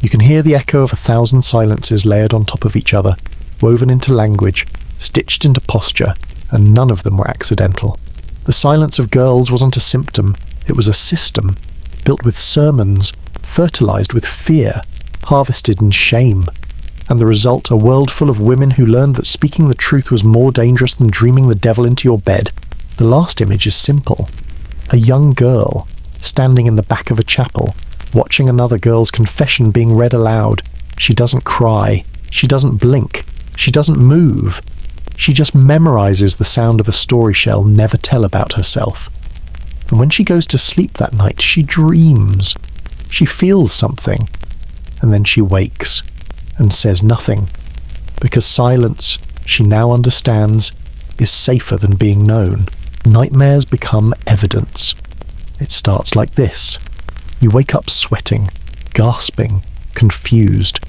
You can hear the echo of 1,000 silences layered on top of each other, woven into language, stitched into posture, and none of them were accidental. The silence of girls wasn't a symptom, it was a system, built with sermons, fertilized with fear, harvested in shame. And the result, a world full of women who learned that speaking the truth was more dangerous than dreaming the devil into your bed. The last image is simple. A young girl, standing in the back of a chapel, watching another girl's confession being read aloud. She doesn't cry. She doesn't blink. She doesn't move. She just memorizes the sound of a story she'll never tell about herself. And when she goes to sleep that night, she dreams. She feels something. And then she wakes and says nothing. Because silence, she now understands, is safer than being known. Nightmares become evidence. It starts like this. You wake up sweating, gasping, confused.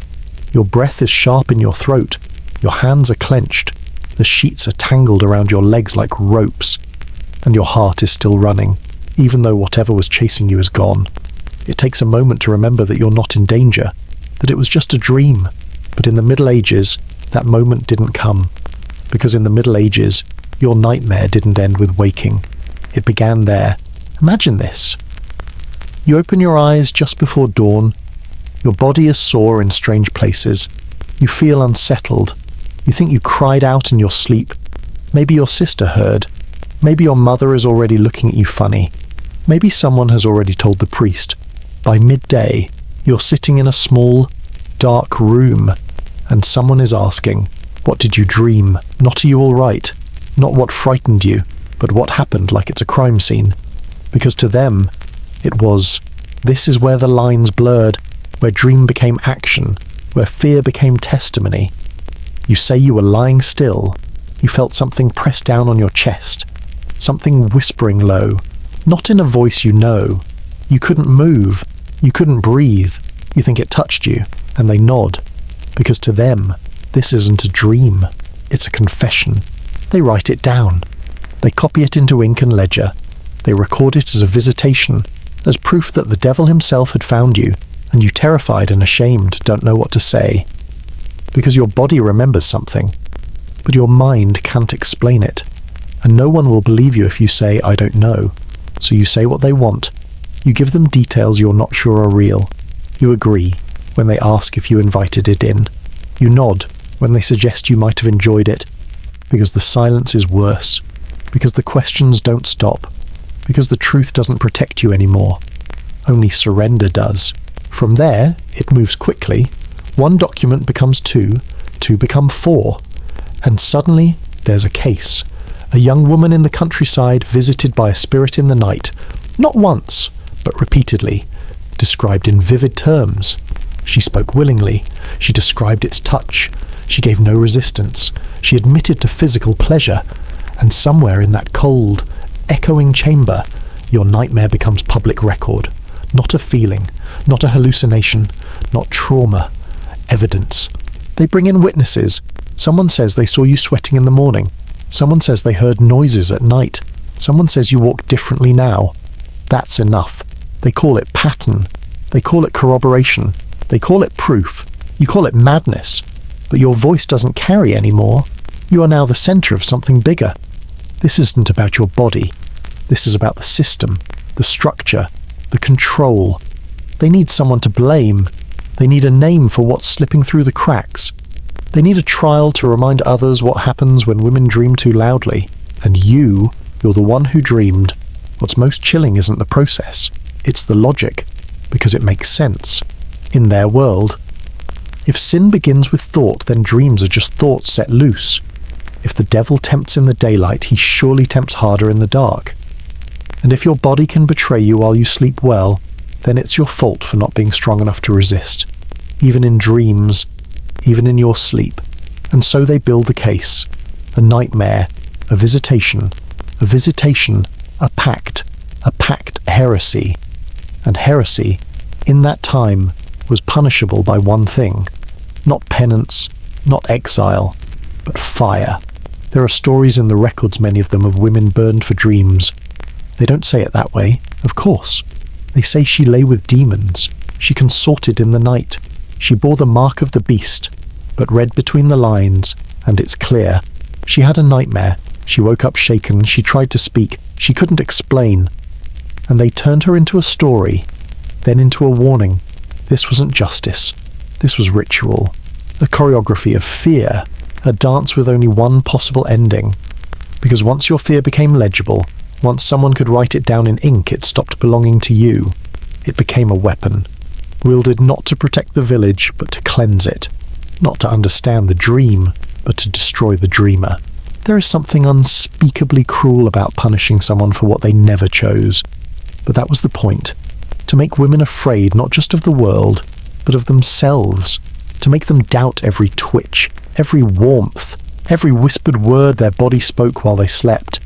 Your breath is sharp in your throat. Your hands are clenched. The sheets are tangled around your legs like ropes. And your heart is still running, even though whatever was chasing you is gone. It takes a moment to remember that you're not in danger, that it was just a dream. But in the Middle Ages, that moment didn't come. Because in the Middle Ages, your nightmare didn't end with waking. It began there. Imagine this. You open your eyes just before dawn. Your body is sore in strange places. You feel unsettled. You think you cried out in your sleep. Maybe your sister heard. Maybe your mother is already looking at you funny. Maybe someone has already told the priest. By midday, you're sitting in a small, dark room, and someone is asking, "What did you dream? Not are you all right? Not what frightened you, but what happened, like it's a crime scene." Because to them, it was, this is where the lines blurred, where dream became action, where fear became testimony. You say you were lying still. You felt something press down on your chest, something whispering low, not in a voice you know. You couldn't move. You couldn't breathe. You think it touched you, and they nod. Because to them, this isn't a dream. It's a confession. They write it down. They copy it into ink and ledger. They record it as a visitation, as proof that the devil himself had found you, and you, terrified and ashamed, don't know what to say. Because your body remembers something, but your mind can't explain it. And no one will believe you if you say, "I don't know." So you say what they want. You give them details you're not sure are real. You agree when they ask if you invited it in. You nod when they suggest you might have enjoyed it. Because the silence is worse. Because the questions don't stop. Because the truth doesn't protect you anymore. Only surrender does. From there, it moves quickly. One document becomes two become four. And suddenly, there's a case. A young woman in the countryside visited by a spirit in the night. Not once, but repeatedly. Described in vivid terms. She spoke willingly. She described its touch. She gave no resistance. She admitted to physical pleasure. And somewhere in that cold, echoing chamber, your nightmare becomes public record. Not a feeling, not a hallucination, not trauma. Evidence. They bring in witnesses. Someone says they saw you sweating in the morning. Someone says they heard noises at night. Someone says you walk differently now. That's enough. They call it pattern. They call it corroboration. They call it proof. You call it madness. But your voice doesn't carry anymore. You are now the center of something bigger. This isn't about your body. This is about the system, the structure, the control. They need someone to blame. They need a name for what's slipping through the cracks. They need a trial to remind others what happens when women dream too loudly. And you're the one who dreamed. What's most chilling isn't the process. It's the logic, because it makes sense. In their world. If sin begins with thought, then dreams are just thoughts set loose. If the devil tempts in the daylight, he surely tempts harder in the dark. And if your body can betray you while you sleep well, then it's your fault for not being strong enough to resist. Even in dreams, even in your sleep. And so they build the case. A nightmare, a visitation, a pact heresy. And heresy in that time was punishable by one thing. Not penance, not exile, but fire. There are stories in the records, many of them, of women burned for dreams. They don't say it that way, of course. They say she lay with demons. She consorted in the night. She bore the mark of the beast, but read between the lines, and it's clear. She had a nightmare. She woke up shaken. She tried to speak. She couldn't explain. And they turned her into a story, then into a warning. This wasn't justice. This was ritual. A choreography of fear. A dance with only one possible ending. Because once your fear became legible, once someone could write it down in ink, it stopped belonging to you. It became a weapon. Wielded not to protect the village, but to cleanse it. Not to understand the dream, but to destroy the dreamer. There is something unspeakably cruel about punishing someone for what they never chose. But that was the point. To make women afraid not just of the world, but of themselves. To make them doubt every twitch, every warmth, every whispered word their body spoke while they slept.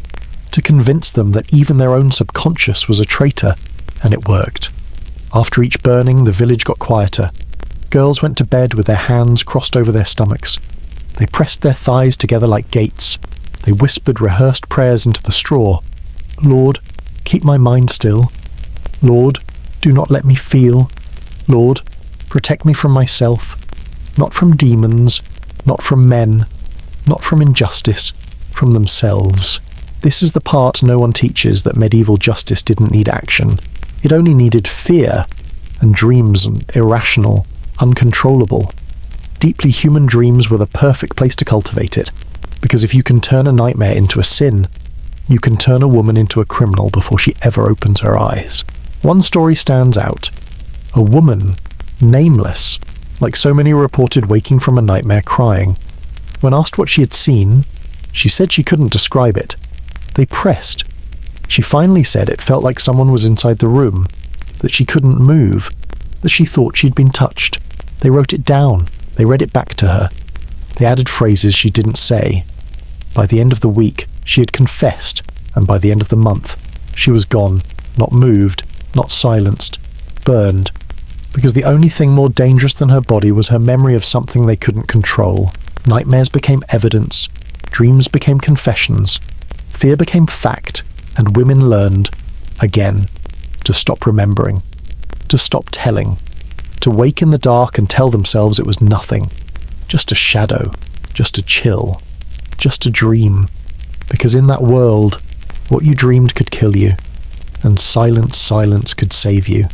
To convince them that even their own subconscious was a traitor, and it worked. After each burning, the village got quieter. Girls went to bed with their hands crossed over their stomachs. They pressed their thighs together like gates. They whispered rehearsed prayers into the straw. Lord, keep my mind still. Lord, do not let me feel. Lord, protect me from myself. Not from demons, not from men, not from injustice, from themselves. This is the part no one teaches, that medieval justice didn't need action. It only needed fear, and dreams irrational, uncontrollable. Deeply human dreams were the perfect place to cultivate it, because if you can turn a nightmare into a sin, you can turn a woman into a criminal before she ever opens her eyes. One story stands out. A woman, nameless, like so many reported waking from a nightmare crying. When asked what she had seen, she said she couldn't describe it. They pressed. She finally said it felt like someone was inside the room, that she couldn't move, that she thought she'd been touched. They wrote it down. They read it back to her. They added phrases she didn't say. By the end of the week, she had confessed, and by the end of the month, she was gone, not moved, not silenced, burned, because the only thing more dangerous than her body was her memory of something they couldn't control. Nightmares became evidence, dreams became confessions, fear became fact, and women learned, again, to stop remembering, to stop telling, to wake in the dark and tell themselves it was nothing, just a shadow, just a chill, just a dream, because in that world, what you dreamed could kill you, and silence could save you.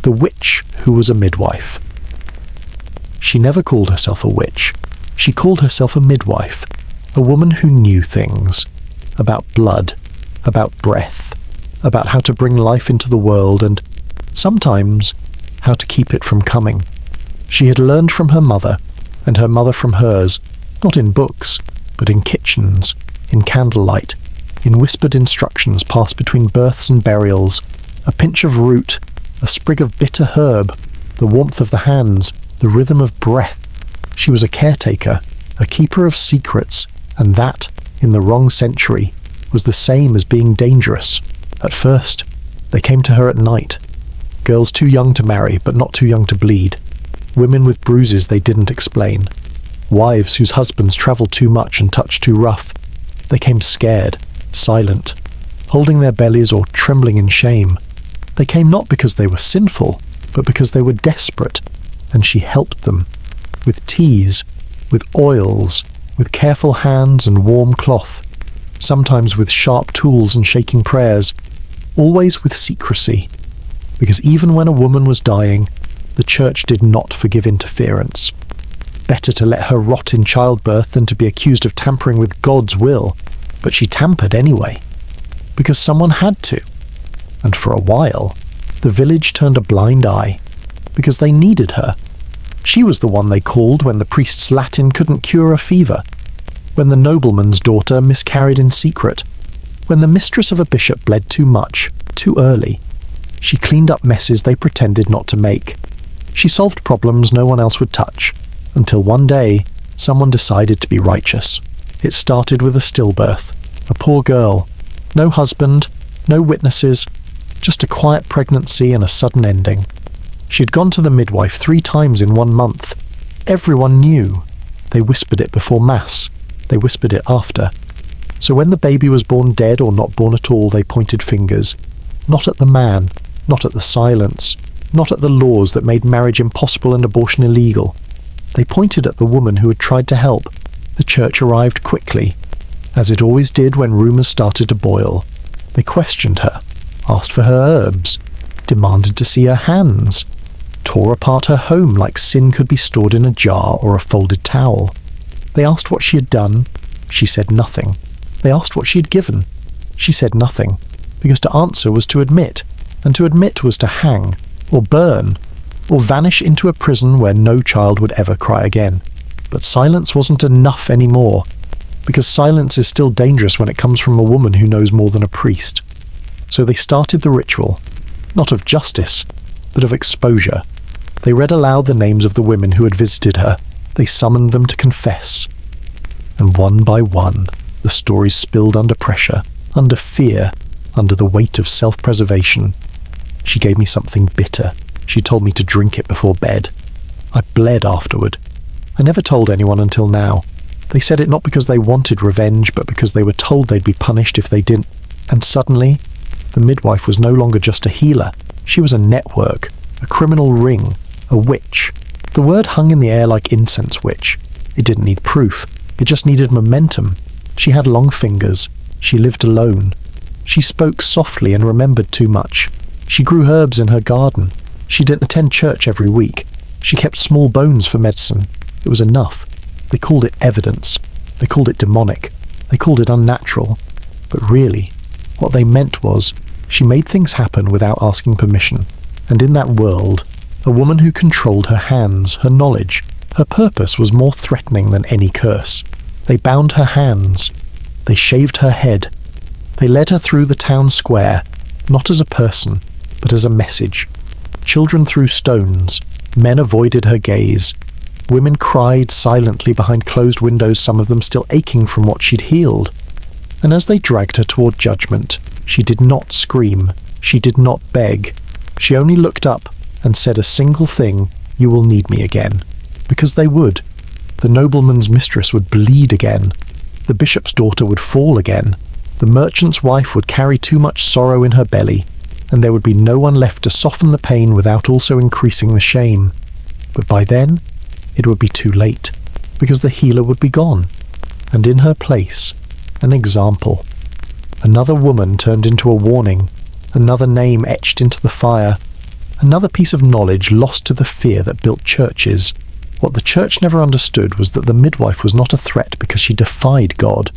The witch who was a midwife. She never called herself a witch. She called herself a midwife, a woman who knew things about blood, about breath, about how to bring life into the world, and sometimes how to keep it from coming. She had learned from her mother, and her mother from hers, not in books, but in kitchens, in candlelight, in whispered instructions passed between births and burials, a pinch of root, a sprig of bitter herb, the warmth of the hands, the rhythm of breath. She was a caretaker, a keeper of secrets, and that, in the wrong century, was the same as being dangerous. At first, they came to her at night. Girls too young to marry, but not too young to bleed. Women with bruises they didn't explain. Wives whose husbands travelled too much and touched too rough. They came scared, silent, holding their bellies or trembling in shame. They came not because they were sinful, but because they were desperate, and she helped them, with teas, with oils, with careful hands and warm cloth, sometimes with sharp tools and shaking prayers, always with secrecy, because even when a woman was dying, the church did not forgive interference. Better to let her rot in childbirth than to be accused of tampering with God's will, but she tampered anyway, because someone had to. And for a while, the village turned a blind eye, because they needed her. She was the one they called when the priest's Latin couldn't cure a fever, when the nobleman's daughter miscarried in secret, when the mistress of a bishop bled too much, too early. She cleaned up messes they pretended not to make. She solved problems no one else would touch, until one day, someone decided to be righteous. It started with a stillbirth, a poor girl, no husband, no witnesses, just a quiet pregnancy and a sudden ending. She had gone to the midwife 3 times in 1 month. Everyone knew. They whispered it before Mass. They whispered it after. So when the baby was born dead or not born at all, they pointed fingers. Not at the man, not at the silence, not at the laws that made marriage impossible and abortion illegal. They pointed at the woman who had tried to help. The church arrived quickly, as it always did when rumours started to boil. They questioned her, asked for her herbs, demanded to see her hands, tore apart her home like sin could be stored in a jar or a folded towel. They asked what she had done. She said nothing. They asked what she had given. She said nothing, because to answer was to admit, and to admit was to hang, or burn, or vanish into a prison where no child would ever cry again. But silence wasn't enough anymore, because silence is still dangerous when it comes from a woman who knows more than a priest. So they started the ritual, not of justice, but of exposure. They read aloud the names of the women who had visited her. They summoned them to confess. And one by one, the stories spilled under pressure, under fear, under the weight of self-preservation. She gave me something bitter. She told me to drink it before bed. I bled afterward. I never told anyone until now. They said it not because they wanted revenge, but because they were told they'd be punished if they didn't. And suddenly, the midwife was no longer just a healer. She was a network, a criminal ring, a witch. The word hung in the air like incense witch. It didn't need proof. It just needed momentum. She had long fingers. She lived alone. She spoke softly and remembered too much. She grew herbs in her garden. She didn't attend church every week. She kept small bones for medicine. It was enough. They called it evidence. They called it demonic. They called it unnatural. But really, what they meant was, she made things happen without asking permission. And in that world, a woman who controlled her hands, her knowledge, her purpose was more threatening than any curse. They bound her hands. They shaved her head. They led her through the town square, not as a person, but as a message. Children threw stones. Men avoided her gaze. Women cried silently behind closed windows, some of them still aching from what she'd healed. And as they dragged her toward judgment, she did not scream. She did not beg. She only looked up and said a single thing, "You will need me again." Because they would. The nobleman's mistress would bleed again. The bishop's daughter would fall again. The merchant's wife would carry too much sorrow in her belly, and there would be no one left to soften the pain without also increasing the shame. But by then, it would be too late, because the healer would be gone, and in her place, an example. Another woman turned into a warning, another name etched into the fire, another piece of knowledge lost to the fear that built churches. What the church never understood was that the midwife was not a threat because she defied God.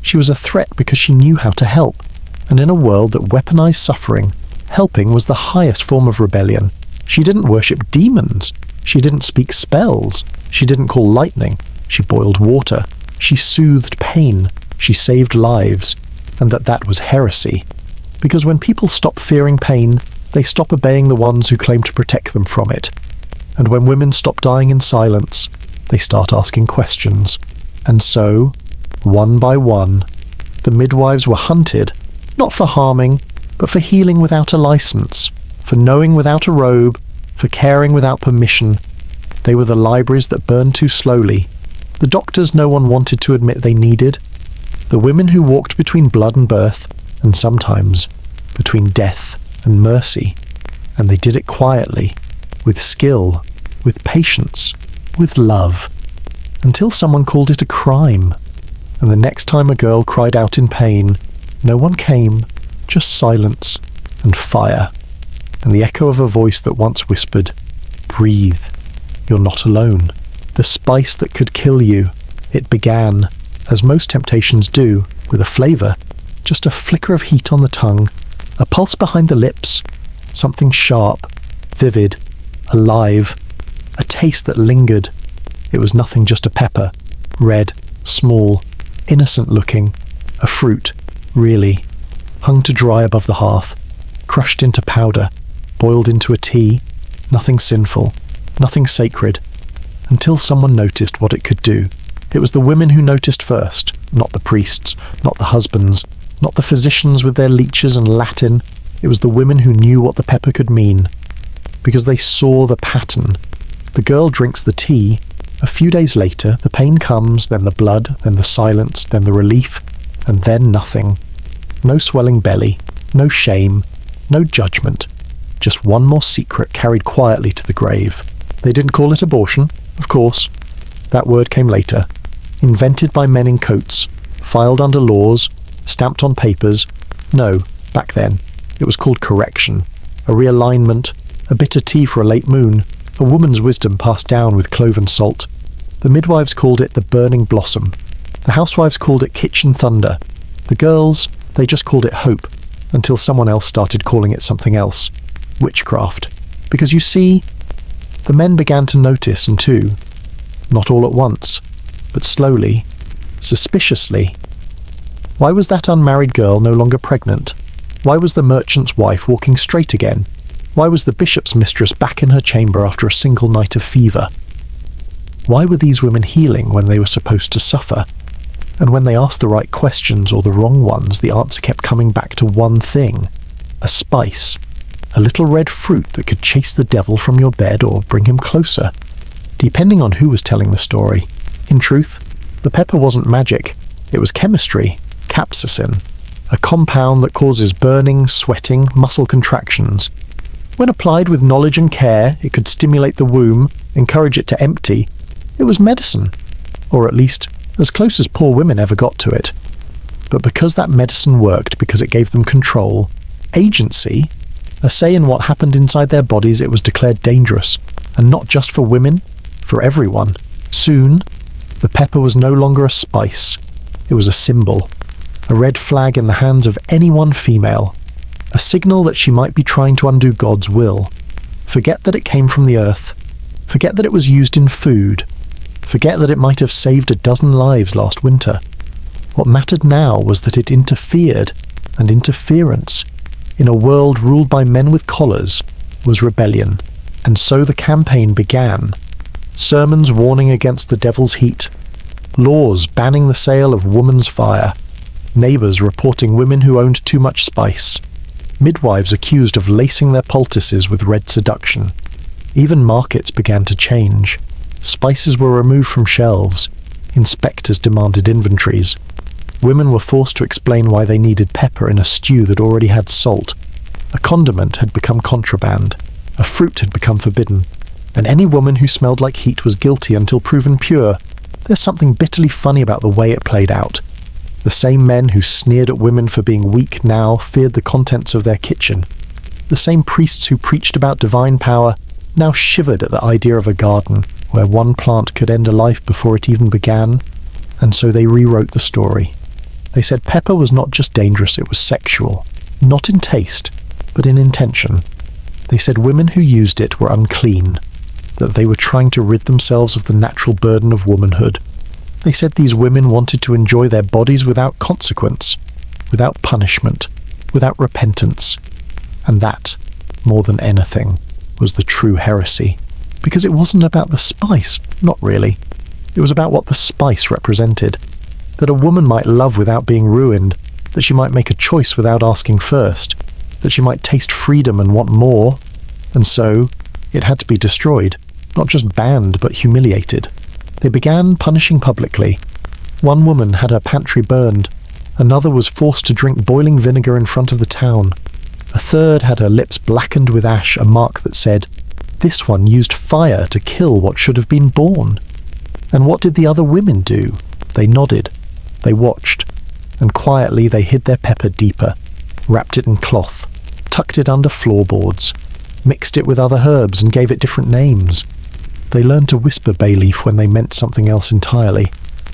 She was a threat because she knew how to help, and in a world that weaponized suffering, helping was the highest form of rebellion. She didn't worship demons. She didn't speak spells. She didn't call lightning. She boiled water. She soothed pain. She saved lives. And that was heresy. Because when people stop fearing pain, they stop obeying the ones who claim to protect them from it. And when women stop dying in silence, they start asking questions. And so, one by one, the midwives were hunted, not for harming, but for healing without a license, for knowing without a robe, for caring without permission. They were the libraries that burned too slowly, the doctors no one wanted to admit they needed, the women who walked between blood and birth, and sometimes between death and mercy. And they did it quietly, with skill, with patience, with love, until someone called it a crime. And the next time a girl cried out in pain, no one came, just silence and fire, and the echo of a voice that once whispered, "Breathe, you're not alone." The spice that could kill you, it began, as most temptations do, with a flavour, just a flicker of heat on the tongue, a pulse behind the lips, something sharp, vivid, alive, a taste that lingered. It was nothing, just a pepper, red, small, innocent-looking, a fruit, really, hung to dry above the hearth, crushed into powder, boiled into a tea, nothing sinful, nothing sacred, until someone noticed what it could do. It was the women who noticed first, not the priests, not the husbands, not the physicians with their leeches and Latin. It was the women who knew what the pepper could mean. because they saw the pattern. The girl drinks the tea. A few days later, the pain comes, then the blood, then the silence, then the relief, and then nothing. No swelling belly, no shame, no judgment. Just one more secret carried quietly to the grave. They didn't call it abortion, of course. That word came later. Invented by men in coats, filed under laws, stamped on papers. No, back then, it was called correction. A realignment, a bitter tea for a late moon, a woman's wisdom passed down with cloven salt. The midwives called it the burning blossom. The housewives called it kitchen thunder. The girls, they just called it hope, until someone else started calling it something else. Witchcraft. Because you see, the men began to notice and too. Not all at once, but slowly, suspiciously. Why was that unmarried girl no longer pregnant? Why was the merchant's wife walking straight again? Why was the bishop's mistress back in her chamber after a single night of fever? Why were these women healing when they were supposed to suffer? And when they asked the right questions or the wrong ones, the answer kept coming back to one thing: a spice. A little red fruit that could chase the devil from your bed or bring him closer, depending on who was telling the story. In truth, the pepper wasn't magic. It was chemistry, capsaicin, a compound that causes burning, sweating, muscle contractions. When applied with knowledge and care, it could stimulate the womb, encourage it to empty. It was medicine, or at least as close as poor women ever got to it. But because that medicine worked, because it gave them control, agency, a say in what happened inside their bodies, it was declared dangerous, and not just for women, for everyone. Soon, the pepper was no longer a spice. It was a symbol, a red flag in the hands of any one female, a signal that she might be trying to undo God's will. Forget that it came from the earth. Forget that it was used in food. Forget that it might have saved a dozen lives last winter. What mattered now was that it interfered, and interference, in a world ruled by men with collars, was rebellion. And so the campaign began. Sermons warning against the devil's heat, laws banning the sale of woman's fire, neighbours reporting women who owned too much spice, midwives accused of lacing their poultices with red seduction. Even markets began to change. Spices were removed from shelves. Inspectors demanded inventories. Women were forced to explain why they needed pepper in a stew that already had salt. A condiment had become contraband. A fruit had become forbidden. And any woman who smelled like heat was guilty until proven pure. There's something bitterly funny about the way it played out. The same men who sneered at women for being weak now feared the contents of their kitchen. The same priests who preached about divine power now shivered at the idea of a garden where one plant could end a life before it even began. And so they rewrote the story. They said pepper was not just dangerous, it was sexual. Not in taste, but in intention. They said women who used it were unclean, that they were trying to rid themselves of the natural burden of womanhood. They said these women wanted to enjoy their bodies without consequence, without punishment, without repentance. And that, more than anything, was the true heresy. Because it wasn't about the spice, not really. It was about what the spice represented. That a woman might love without being ruined, that she might make a choice without asking first, that she might taste freedom and want more. And so, it had to be destroyed, not just banned but humiliated. They began punishing publicly. One woman had her pantry burned. Another was forced to drink boiling vinegar in front of the town. A third had her lips blackened with ash, a mark that said, "This one used fire to kill what should have been born." And what did the other women do? They nodded. They watched. And quietly they hid their pepper deeper, wrapped it in cloth, tucked it under floorboards, mixed it with other herbs and gave it different names. They learned to whisper bay leaf when they meant something else entirely,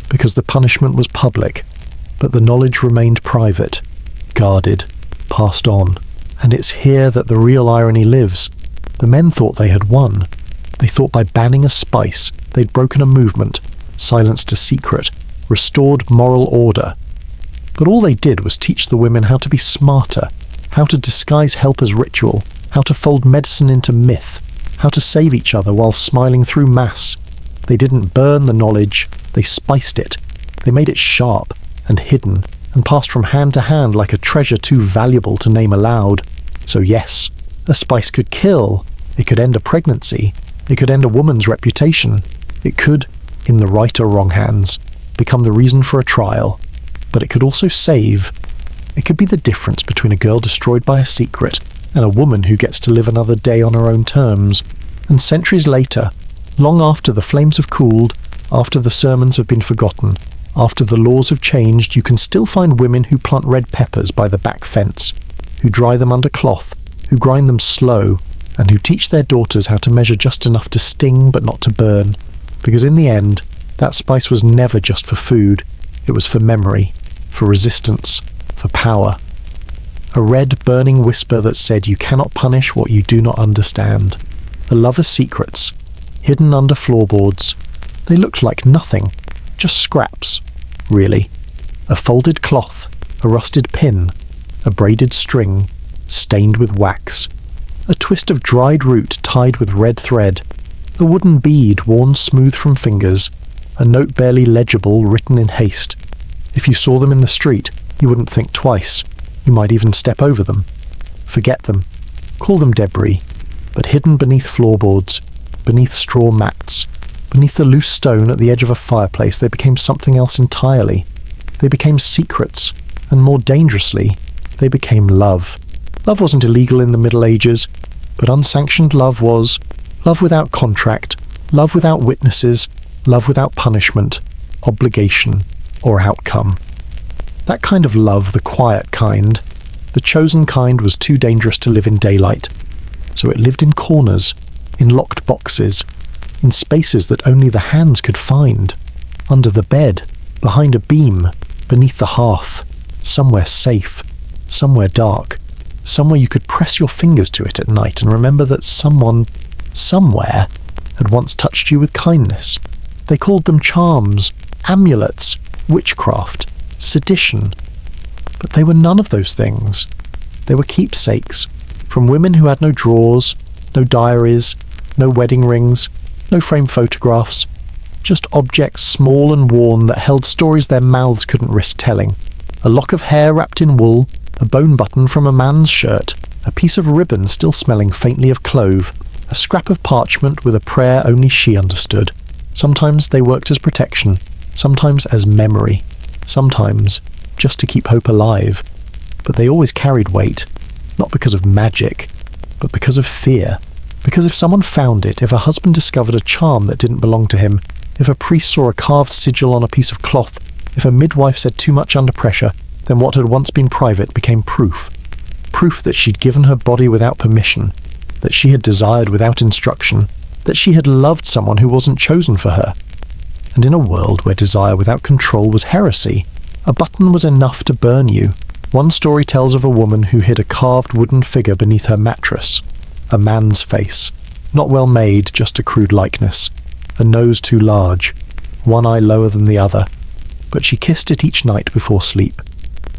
because the punishment was public, but the knowledge remained private, guarded, passed on. And it's here that the real irony lives. The men thought they had won. They thought by banning a spice, they'd broken a movement, silenced a secret, restored moral order. But all they did was teach the women how to be smarter, how to disguise help as ritual, how to fold medicine into myth, how to save each other while smiling through mass. They didn't burn the knowledge, they spiced it. They made it sharp and hidden and passed from hand to hand like a treasure too valuable to name aloud. So yes, a spice could kill, It could end a pregnancy. It could end a woman's reputation. It could, in the right or wrong hands, become the reason for a trial. But it could also save. It could be the difference between a girl destroyed by a secret and a woman who gets to live another day on her own terms. And centuries later, long after the flames have cooled, after the sermons have been forgotten, after the laws have changed, you can still find women who plant red peppers by the back fence, who dry them under cloth, who grind them slow, and who teach their daughters how to measure just enough to sting but not to burn. Because in the end, that spice was never just for food, it was for memory, for resistance, for power. A red burning whisper that said you cannot punish what you do not understand. The lover's secrets, hidden under floorboards. They looked like nothing, just scraps, really. A folded cloth, a rusted pin, a braided string, stained with wax, a twist of dried root tied with red thread, a wooden bead worn smooth from fingers, a note barely legible written in haste. If you saw them in the street, you wouldn't think twice. You might even step over them, forget them, call them debris, but hidden beneath floorboards, beneath straw mats, beneath the loose stone at the edge of a fireplace, they became something else entirely. They became secrets, and more dangerously, they became love. Love wasn't illegal in the Middle Ages, but unsanctioned love was. Love without contract, love without witnesses, love without punishment, obligation, or outcome. That kind of love, the quiet kind, the chosen kind, was too dangerous to live in daylight. So it lived in corners, in locked boxes, in spaces that only the hands could find, under the bed, behind a beam, beneath the hearth, somewhere safe, somewhere dark, somewhere you could press your fingers to it at night and remember that someone, somewhere, had once touched you with kindness. They called them charms, amulets, witchcraft, sedition. But they were none of those things. They were keepsakes, from women who had no drawers, no diaries, no wedding rings, no framed photographs, just objects small and worn that held stories their mouths couldn't risk telling. A lock of hair wrapped in wool, a bone button from a man's shirt, a piece of ribbon still smelling faintly of clove, a scrap of parchment with a prayer only she understood. Sometimes they worked as protection, sometimes as memory, sometimes just to keep hope alive. But they always carried weight, not because of magic, but because of fear. Because if someone found it, if a husband discovered a charm that didn't belong to him, if a priest saw a carved sigil on a piece of cloth, if a midwife said too much under pressure, then what had once been private became proof. Proof that she'd given her body without permission, that she had desired without instruction, that she had loved someone who wasn't chosen for her. And in a world where desire without control was heresy, a button was enough to burn you. One story tells of a woman who hid a carved wooden figure beneath her mattress. A man's face. Not well made, just a crude likeness. A nose too large. One eye lower than the other. But she kissed it each night before sleep.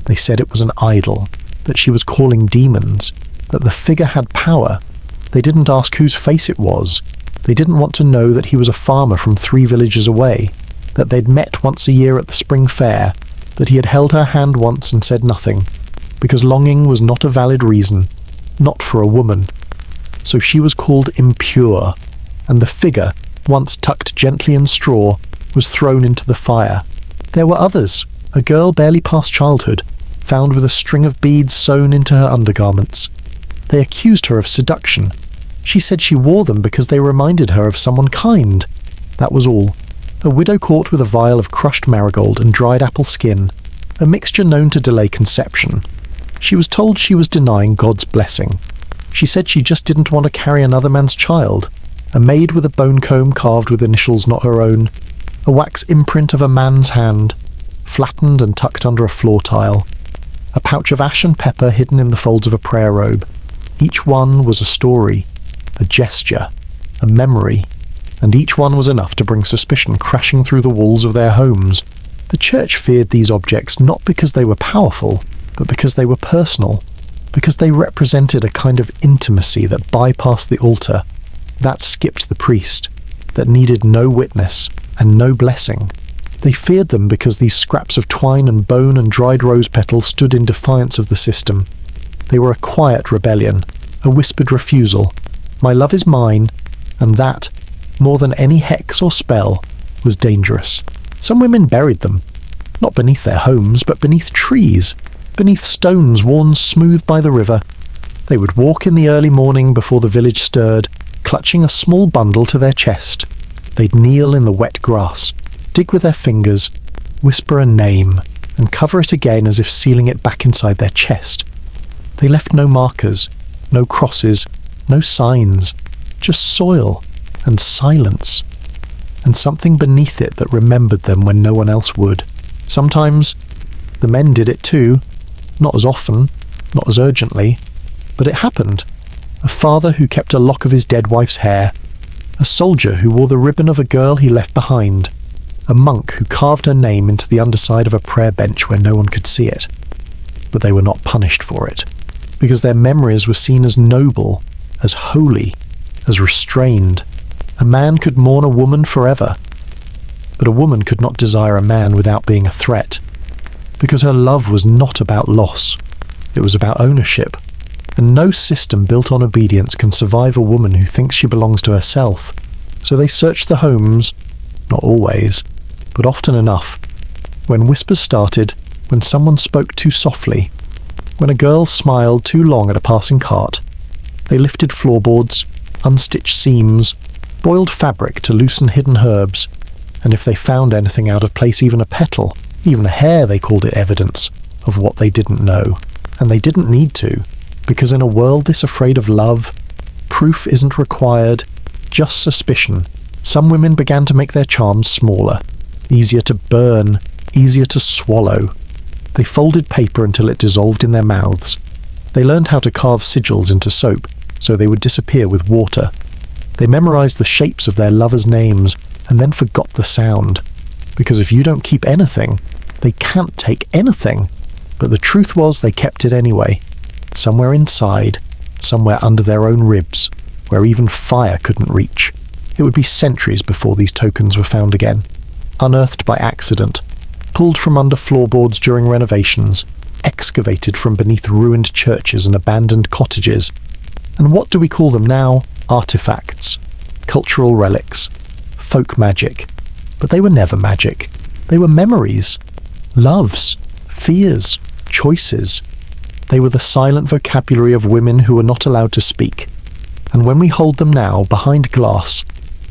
They said it was an idol, that she was calling demons, that the figure had power. They didn't ask whose face it was. They didn't want to know that he was a farmer from 3 villages away, that they'd met once a year at the spring fair, that he had held her hand once and said nothing, because longing was not a valid reason, not for a woman. So she was called impure, and the figure, once tucked gently in straw, was thrown into the fire. There were others, a girl barely past childhood, found with a string of beads sewn into her undergarments. They accused her of seduction. She said she wore them because they reminded her of someone kind. That was all. A widow caught with a vial of crushed marigold and dried apple skin, a mixture known to delay conception. She was told she was denying God's blessing. She said she just didn't want to carry another man's child. A maid with a bone comb carved with initials not her own. A wax imprint of a man's hand, flattened and tucked under a floor tile. A pouch of ash and pepper hidden in the folds of a prayer robe. Each one was a story, a gesture, a memory, and each one was enough to bring suspicion crashing through the walls of their homes. The church feared these objects not because they were powerful, but because they were personal, because they represented a kind of intimacy that bypassed the altar, that skipped the priest, that needed no witness and no blessing. They feared them because these scraps of twine and bone and dried rose petals stood in defiance of the system. They were a quiet rebellion, a whispered refusal, My love is mine, and that, more than any hex or spell, was dangerous. Some women buried them, not beneath their homes, but beneath trees, beneath stones worn smooth by the river. They would walk in the early morning before the village stirred, clutching a small bundle to their chest. They'd kneel in the wet grass, dig with their fingers, whisper a name, and cover it again as if sealing it back inside their chest. They left no markers, no crosses, no signs, just soil and silence, and something beneath it that remembered them when no one else would. Sometimes the men did it too, not as often, not as urgently, but it happened. A father who kept a lock of his dead wife's hair, a soldier who wore the ribbon of a girl he left behind, a monk who carved her name into the underside of a prayer bench where no one could see it. But they were not punished for it, because their memories were seen as noble, as holy, as restrained. A man could mourn a woman forever, but a woman could not desire a man without being a threat, because her love was not about loss, it was about ownership, and no system built on obedience can survive a woman who thinks she belongs to herself. So they searched the homes, not always, but often enough, when whispers started, when someone spoke too softly, when a girl smiled too long at a passing cart. They lifted floorboards, unstitched seams, boiled fabric to loosen hidden herbs, and if they found anything out of place, even a petal, even a hair, they called it evidence of what they didn't know. And they didn't need to, because in a world this afraid of love, proof isn't required, just suspicion. Some women began to make their charms smaller, easier to burn, easier to swallow. They folded paper until it dissolved in their mouths. They learned how to carve sigils into soap, so they would disappear with water. They memorized the shapes of their lovers' names, and then forgot the sound. Because if you don't keep anything, they can't take anything. But the truth was they kept it anyway. Somewhere inside, somewhere under their own ribs, where even fire couldn't reach. It would be centuries before these tokens were found again. Unearthed by accident, pulled from under floorboards during renovations, excavated from beneath ruined churches and abandoned cottages. And what do we call them now? Artifacts, cultural relics, folk magic. But they were never magic. They were memories, loves, fears, choices. They were the silent vocabulary of women who were not allowed to speak. And when we hold them now behind glass,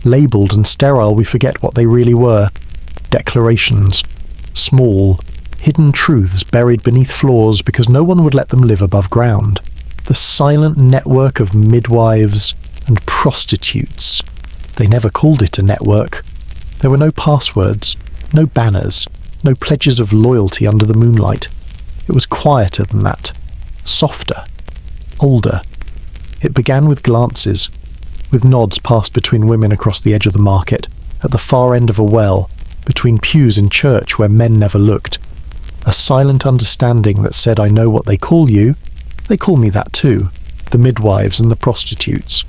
labelled and sterile, we forget what they really were. Declarations, small, hidden truths buried beneath floors because no one would let them live above ground. The silent network of midwives and prostitutes. They never called it a network. There were no passwords, no banners, no pledges of loyalty under the moonlight. It was quieter than that, softer, older. It began with glances, with nods passed between women across the edge of the market, at the far end of a well, between pews in church where men never looked. A silent understanding that said, I know what they call you, they call me that too, the midwives and the prostitutes.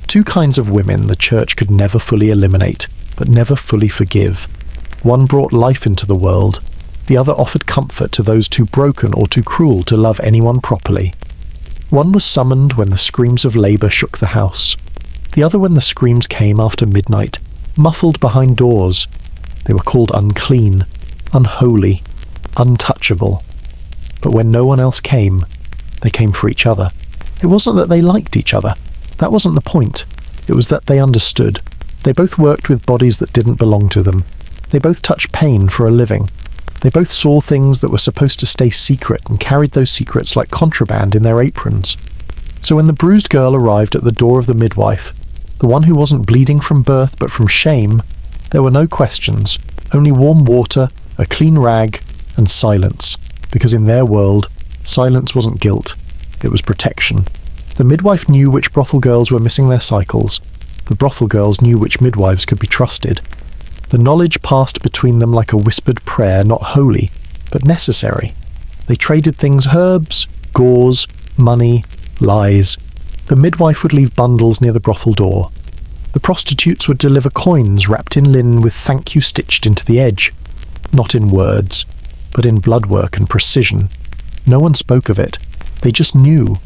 Two kinds of women the church could never fully eliminate, but never fully forgive. One brought life into the world, the other offered comfort to those too broken or too cruel to love anyone properly. One was summoned when the screams of labour shook the house, the other when the screams came after midnight, muffled behind doors. They were called unclean, unholy, untouchable. But when no one else came, they came for each other. It wasn't that they liked each other. That wasn't the point. It was that they understood. They both worked with bodies that didn't belong to them. They both touched pain for a living. They both saw things that were supposed to stay secret and carried those secrets like contraband in their aprons. So when the bruised girl arrived at the door of the midwife, the one who wasn't bleeding from birth but from shame, there were no questions, only warm water, a clean rag, and silence. Because in their world, silence wasn't guilt, it was protection. The midwife knew which brothel girls were missing their cycles. The brothel girls knew which midwives could be trusted. The knowledge passed between them like a whispered prayer, not holy, but necessary. They traded things: herbs, gauze, money, lies. The midwife would leave bundles near the brothel door. The prostitutes would deliver coins wrapped in linen with thank you stitched into the edge. Not in words, but in bloodwork and precision. No one spoke of it. They just knew.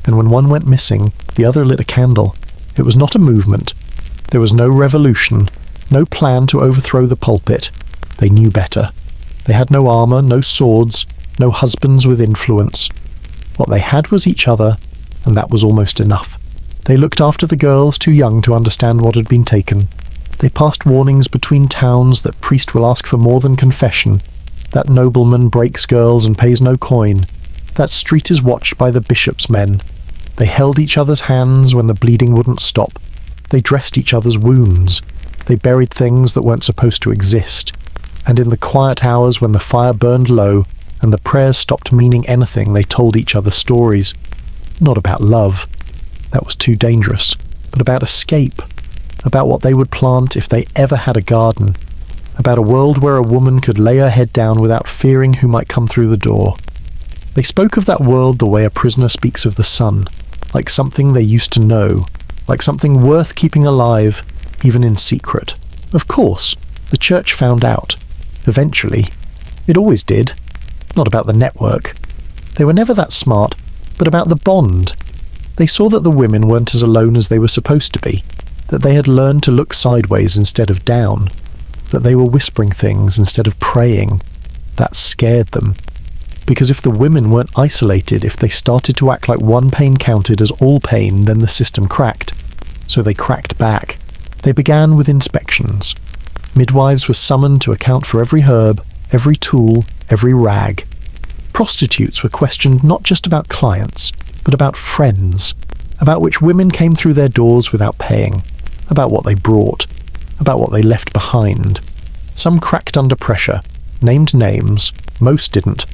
And when one went missing, the other lit a candle. It was not a movement. There was no revolution, no plan to overthrow the pulpit. They knew better. They had no armour, no swords, no husbands with influence. What they had was each other, and that was almost enough. They looked after the girls too young to understand what had been taken. They passed warnings between towns that priest will ask for more than confession, that nobleman breaks girls and pays no coin, that street is watched by the bishop's men. They held each other's hands when the bleeding wouldn't stop. They dressed each other's wounds. They buried things that weren't supposed to exist. And in the quiet hours when the fire burned low and the prayers stopped meaning anything, they told each other stories. Not about love. That was too dangerous. But about escape. About what they would plant if they ever had a garden. About a world where a woman could lay her head down without fearing who might come through the door. They spoke of that world the way a prisoner speaks of the sun, like something they used to know, like something worth keeping alive, even in secret. Of course, the church found out. Eventually. It always did. Not about the network. They were never that smart, but about the bond. They saw that the women weren't as alone as they were supposed to be, that they had learned to look sideways instead of down, that they were whispering things instead of praying. That scared them. Because if the women weren't isolated, if they started to act like one pain counted as all pain, then the system cracked. So they cracked back. They began with inspections. Midwives were summoned to account for every herb, every tool, every rag. Prostitutes were questioned not just about clients, but about friends, about which women came through their doors without paying, about what they brought, about what they left behind. Some cracked under pressure, named names, most didn't.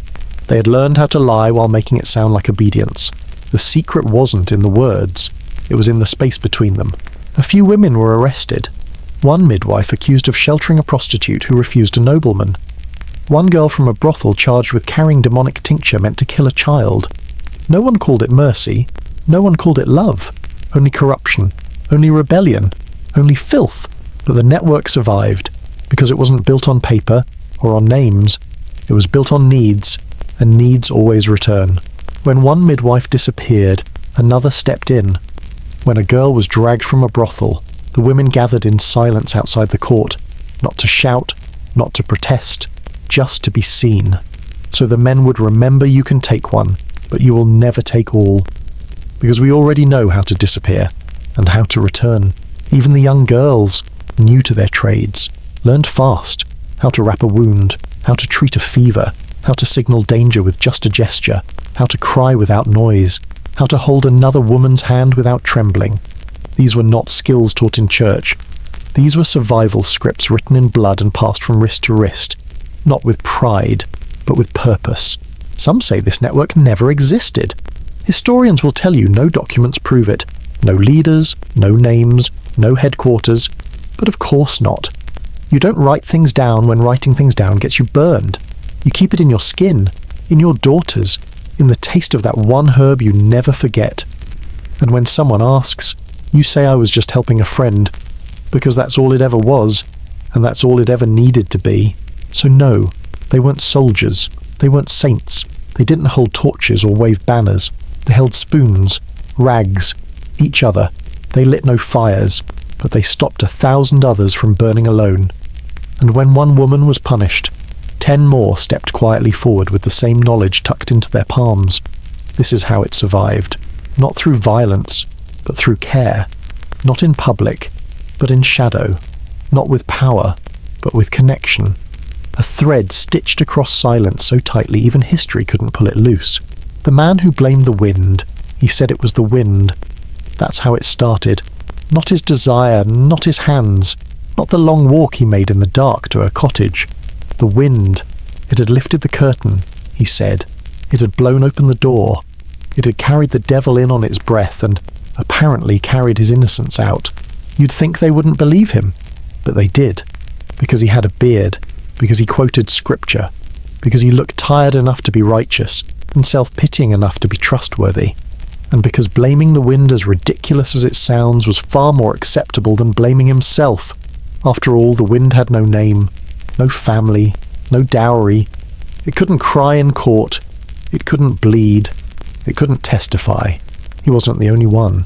They had learned how to lie while making it sound like obedience. The secret wasn't in the words, it was in the space between them. A few women were arrested. One midwife accused of sheltering a prostitute who refused a nobleman. One girl from a brothel charged with carrying demonic tincture meant to kill a child. No one called it mercy, no one called it love. Only corruption, only rebellion, only filth. But the network survived, because it wasn't built on paper or on names. It was built on needs, and needs always return. When one midwife disappeared, another stepped in. When a girl was dragged from a brothel, the women gathered in silence outside the court, not to shout, not to protest, just to be seen. So the men would remember you can take one, but you will never take all. Because we already know how to disappear, and how to return. Even the young girls, new to their trades, learned fast how to wrap a wound, how to treat a fever, how to signal danger with just a gesture, how to cry without noise, how to hold another woman's hand without trembling. These were not skills taught in church. These were survival scripts written in blood and passed from wrist to wrist, not with pride, but with purpose. Some say this network never existed. Historians will tell you no documents prove it. No leaders, no names, no headquarters. But of course not. You don't write things down when writing things down gets you burned. You keep it in your skin, in your daughters, in the taste of that one herb you never forget. And when someone asks, you say I was just helping a friend, because that's all it ever was, and that's all it ever needed to be. So no, they weren't soldiers, they weren't saints, they didn't hold torches or wave banners, they held spoons, rags, each other. They lit no fires, but they stopped 1,000 others from burning alone. And when one woman was punished, 10 more stepped quietly forward with the same knowledge tucked into their palms. This is how it survived. Not through violence, but through care. Not in public, but in shadow. Not with power, but with connection. A thread stitched across silence so tightly even history couldn't pull it loose. The man who blamed the wind, he said it was the wind. That's how it started. Not his desire, not his hands, not the long walk he made in the dark to her cottage. The wind. It had lifted the curtain, he said. It had blown open the door. It had carried the devil in on its breath and apparently carried his innocence out. You'd think they wouldn't believe him, but they did. Because he had a beard, because he quoted scripture, because he looked tired enough to be righteous and self-pitying enough to be trustworthy, and because blaming the wind, as ridiculous as it sounds, was far more acceptable than blaming himself. After all, the wind had no name, no family, no dowry. It couldn't cry in court. It couldn't bleed. It couldn't testify. He wasn't the only one.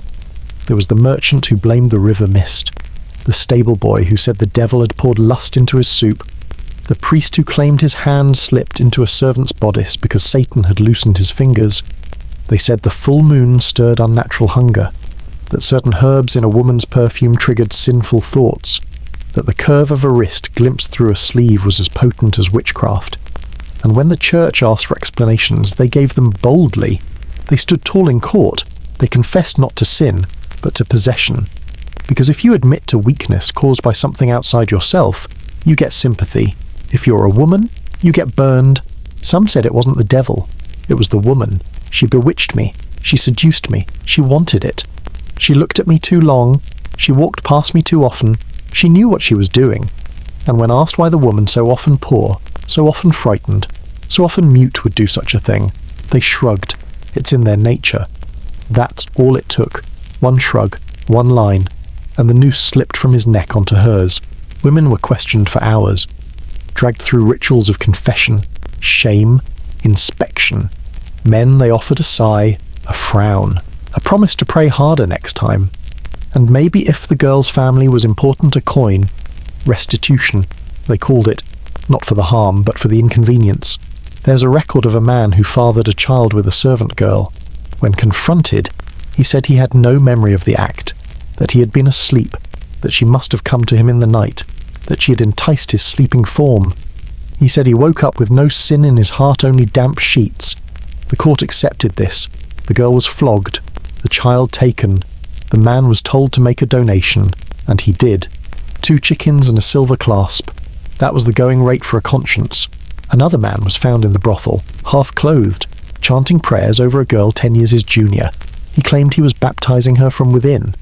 There was the merchant who blamed the river mist, the stable boy who said the devil had poured lust into his soup, the priest who claimed his hand slipped into a servant's bodice because Satan had loosened his fingers. They said the full moon stirred unnatural hunger, that certain herbs in a woman's perfume triggered sinful thoughts, that the curve of a wrist glimpsed through a sleeve was as potent as witchcraft. And when the church asked for explanations, they gave them boldly. They stood tall in court. They confessed not to sin, but to possession. Because if you admit to weakness caused by something outside yourself, you get sympathy. If you're a woman, you get burned. Some said it wasn't the devil. It was the woman. She bewitched me. She seduced me. She wanted it. She looked at me too long. She walked past me too often. She knew what she was doing. And when asked why the woman, so often poor, so often frightened, so often mute, would do such a thing, they shrugged. It's in their nature. That's all it took. One shrug, one line, and the noose slipped from his neck onto hers. Women were questioned for hours, dragged through rituals of confession, shame, inspection. Men, they offered a sigh, a frown, a promise to pray harder next time. And maybe if the girl's family was important, a coin, restitution, they called it, not for the harm, but for the inconvenience. There's a record of a man who fathered a child with a servant girl. When confronted, he said he had no memory of the act, that he had been asleep, that she must have come to him in the night, that she had enticed his sleeping form. He said he woke up with no sin in his heart, only damp sheets. The court accepted this. The girl was flogged, the child taken. The man was told to make a donation, and he did. 2 chickens and a silver clasp. That was the going rate for a conscience. Another man was found in the brothel, half-clothed, chanting prayers over a girl 10 years his junior. He claimed he was baptizing her from within,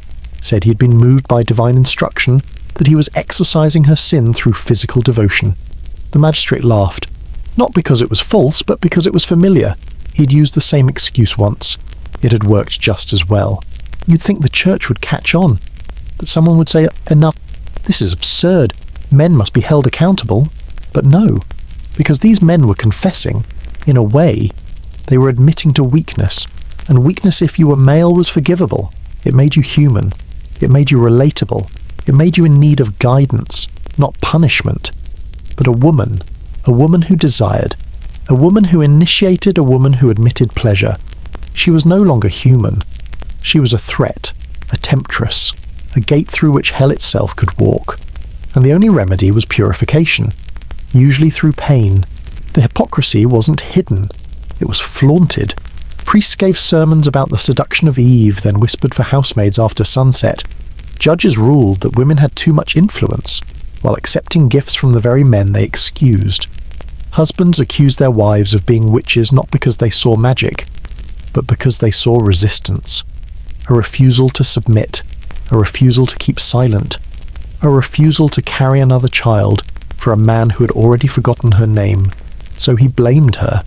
said he had been moved by divine instruction, that he was exorcising her sin through physical devotion. The magistrate laughed, not because it was false, but because it was familiar. He'd used the same excuse once. It had worked just as well. You'd think the church would catch on, that someone would say, enough, this is absurd, men must be held accountable. But no, because these men were confessing, in a way, they were admitting to weakness, and weakness, if you were male, was forgivable. It made you human. It made you relatable. It made you in need of guidance, not punishment. But a woman who desired, a woman who initiated, a woman who admitted pleasure. She was no longer human. She was a threat, a temptress, a gate through which hell itself could walk. And the only remedy was purification, usually through pain. The hypocrisy wasn't hidden. It was flaunted. Priests gave sermons about the seduction of Eve, then whispered for housemaids after sunset. Judges ruled that women had too much influence, while accepting gifts from the very men they excused. Husbands accused their wives of being witches not because they saw magic, but because they saw resistance. A refusal to submit, a refusal to keep silent, a refusal to carry another child for a man who had already forgotten her name. So he blamed her,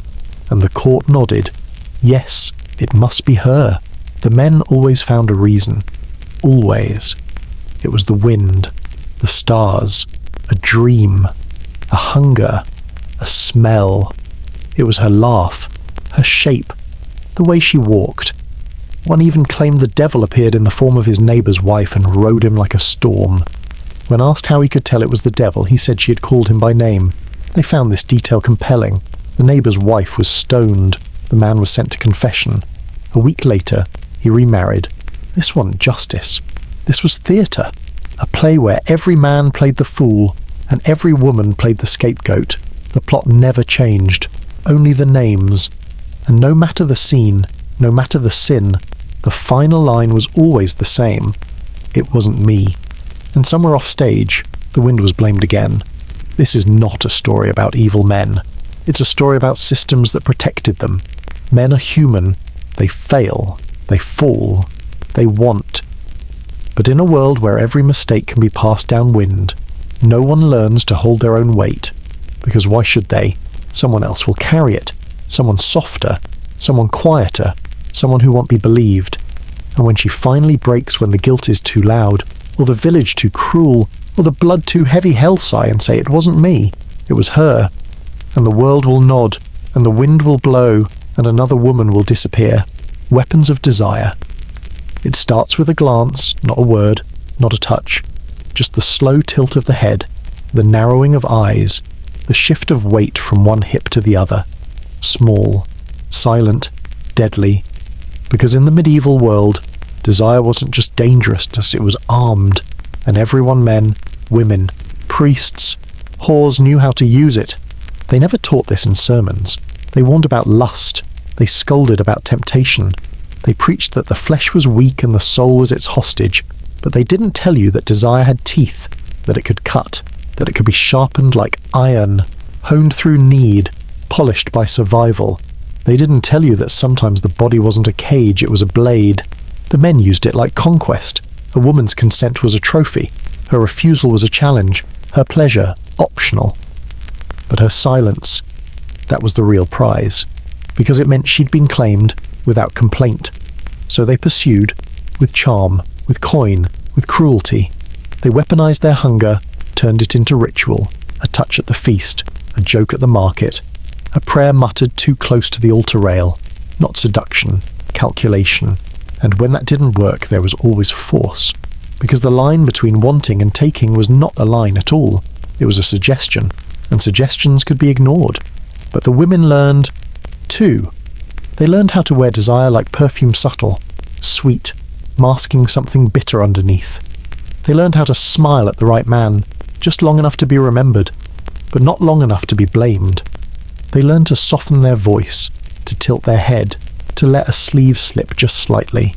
and the court nodded. Yes, it must be her. The men always found a reason. Always. It was the wind, the stars, a dream, a hunger, a smell. It was her laugh, her shape, the way she walked. One even claimed the devil appeared in the form of his neighbour's wife and rode him like a storm. When asked how he could tell it was the devil, he said she had called him by name. They found this detail compelling. The neighbour's wife was stoned. The man was sent to confession. A week later, he remarried. This wasn't justice. This was theatre. A play where every man played the fool and every woman played the scapegoat. The plot never changed, only the names. And no matter the scene, no matter the sin, the final line was always the same. It wasn't me. And somewhere off stage, the wind was blamed again. This is not a story about evil men. It's a story about systems that protected them. Men are human. They fail. They fall. They want. But in a world where every mistake can be passed downwind, no one learns to hold their own weight. Because why should they? Someone else will carry it. Someone softer. Someone quieter. Someone who won't be believed. And when she finally breaks when the guilt is too loud, or the village too cruel, or the blood too heavy, hell sigh and say it wasn't me, it was her. And the world will nod, and the wind will blow, and another woman will disappear. Weapons of desire. It starts with a glance, not a word, not a touch. Just the slow tilt of the head, the narrowing of eyes, the shift of weight from one hip to the other. Small, silent, deadly. Because in the medieval world, desire wasn't just dangerousness, it was armed. And everyone, men, women, priests, whores, knew how to use it. They never taught this in sermons. They warned about lust. They scolded about temptation. They preached that the flesh was weak and the soul was its hostage. But they didn't tell you that desire had teeth, that it could cut, that it could be sharpened like iron, honed through need, polished by survival. They didn't tell you that sometimes the body wasn't a cage, it was a blade. The men used it like conquest. A woman's consent was a trophy. Her refusal was a challenge. Her pleasure, optional. But her silence, that was the real prize. Because it meant she'd been claimed without complaint. So they pursued, with charm, with coin, with cruelty. They weaponized their hunger, turned it into ritual, a touch at the feast, a joke at the market, a prayer muttered too close to the altar rail, not seduction, calculation. And when that didn't work, there was always force. Because the line between wanting and taking was not a line at all. It was a suggestion, and suggestions could be ignored. But the women learned, too. They learned how to wear desire like perfume subtle, sweet, masking something bitter underneath. They learned how to smile at the right man, just long enough to be remembered, but not long enough to be blamed. They learned to soften their voice, to tilt their head, to let a sleeve slip just slightly.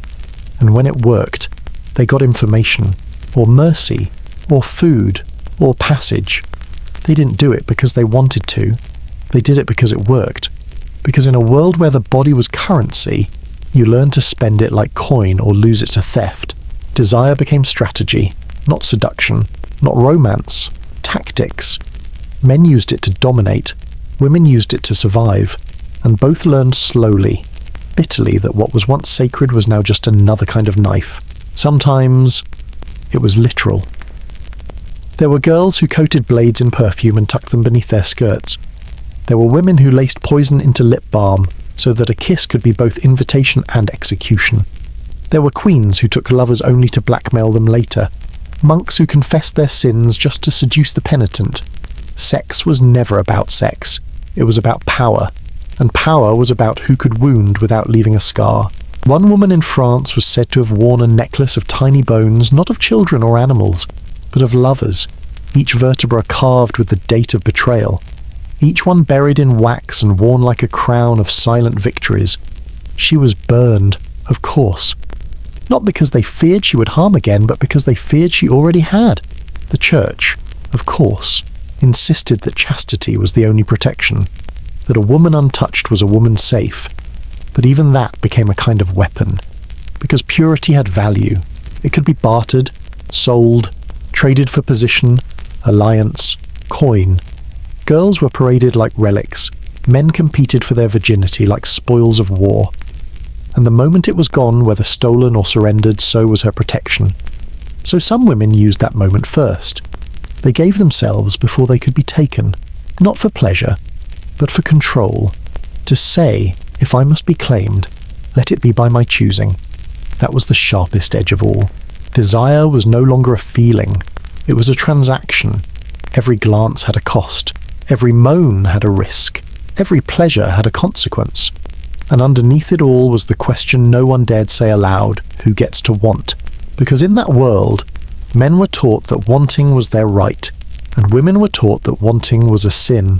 And when it worked, they got information, or mercy, or food, or passage. They didn't do it because they wanted to. They did it because it worked. Because in a world where the body was currency, you learned to spend it like coin or lose it to theft. Desire became strategy, not seduction, not romance, tactics. Men used it to dominate, women used it to survive, and both learned slowly, bitterly, that what was once sacred was now just another kind of knife. Sometimes it was literal. There were girls who coated blades in perfume and tucked them beneath their skirts. There were women who laced poison into lip balm so that a kiss could be both invitation and execution. There were queens who took lovers only to blackmail them later. Monks who confessed their sins just to seduce the penitent. Sex was never about sex. It was about power. And power was about who could wound without leaving a scar. One woman in France was said to have worn a necklace of tiny bones, not of children or animals, but of lovers, each vertebra carved with the date of betrayal, each one buried in wax and worn like a crown of silent victories. She was burned, of course. Not because they feared she would harm again, but because they feared she already had. The church, of course, insisted that chastity was the only protection, that a woman untouched was a woman safe. But even that became a kind of weapon, because purity had value. It could be bartered, sold, traded for position, alliance, coin. Girls were paraded like relics. Men competed for their virginity like spoils of war. And the moment it was gone, whether stolen or surrendered, so was her protection. So some women used that moment first. They gave themselves before they could be taken, not for pleasure, but for control. To say, if I must be claimed, let it be by my choosing. That was the sharpest edge of all. Desire was no longer a feeling. It was a transaction. Every glance had a cost. Every moan had a risk. Every pleasure had a consequence. And underneath it all was the question no one dared say aloud, who gets to want? Because in that world, men were taught that wanting was their right, and women were taught that wanting was a sin.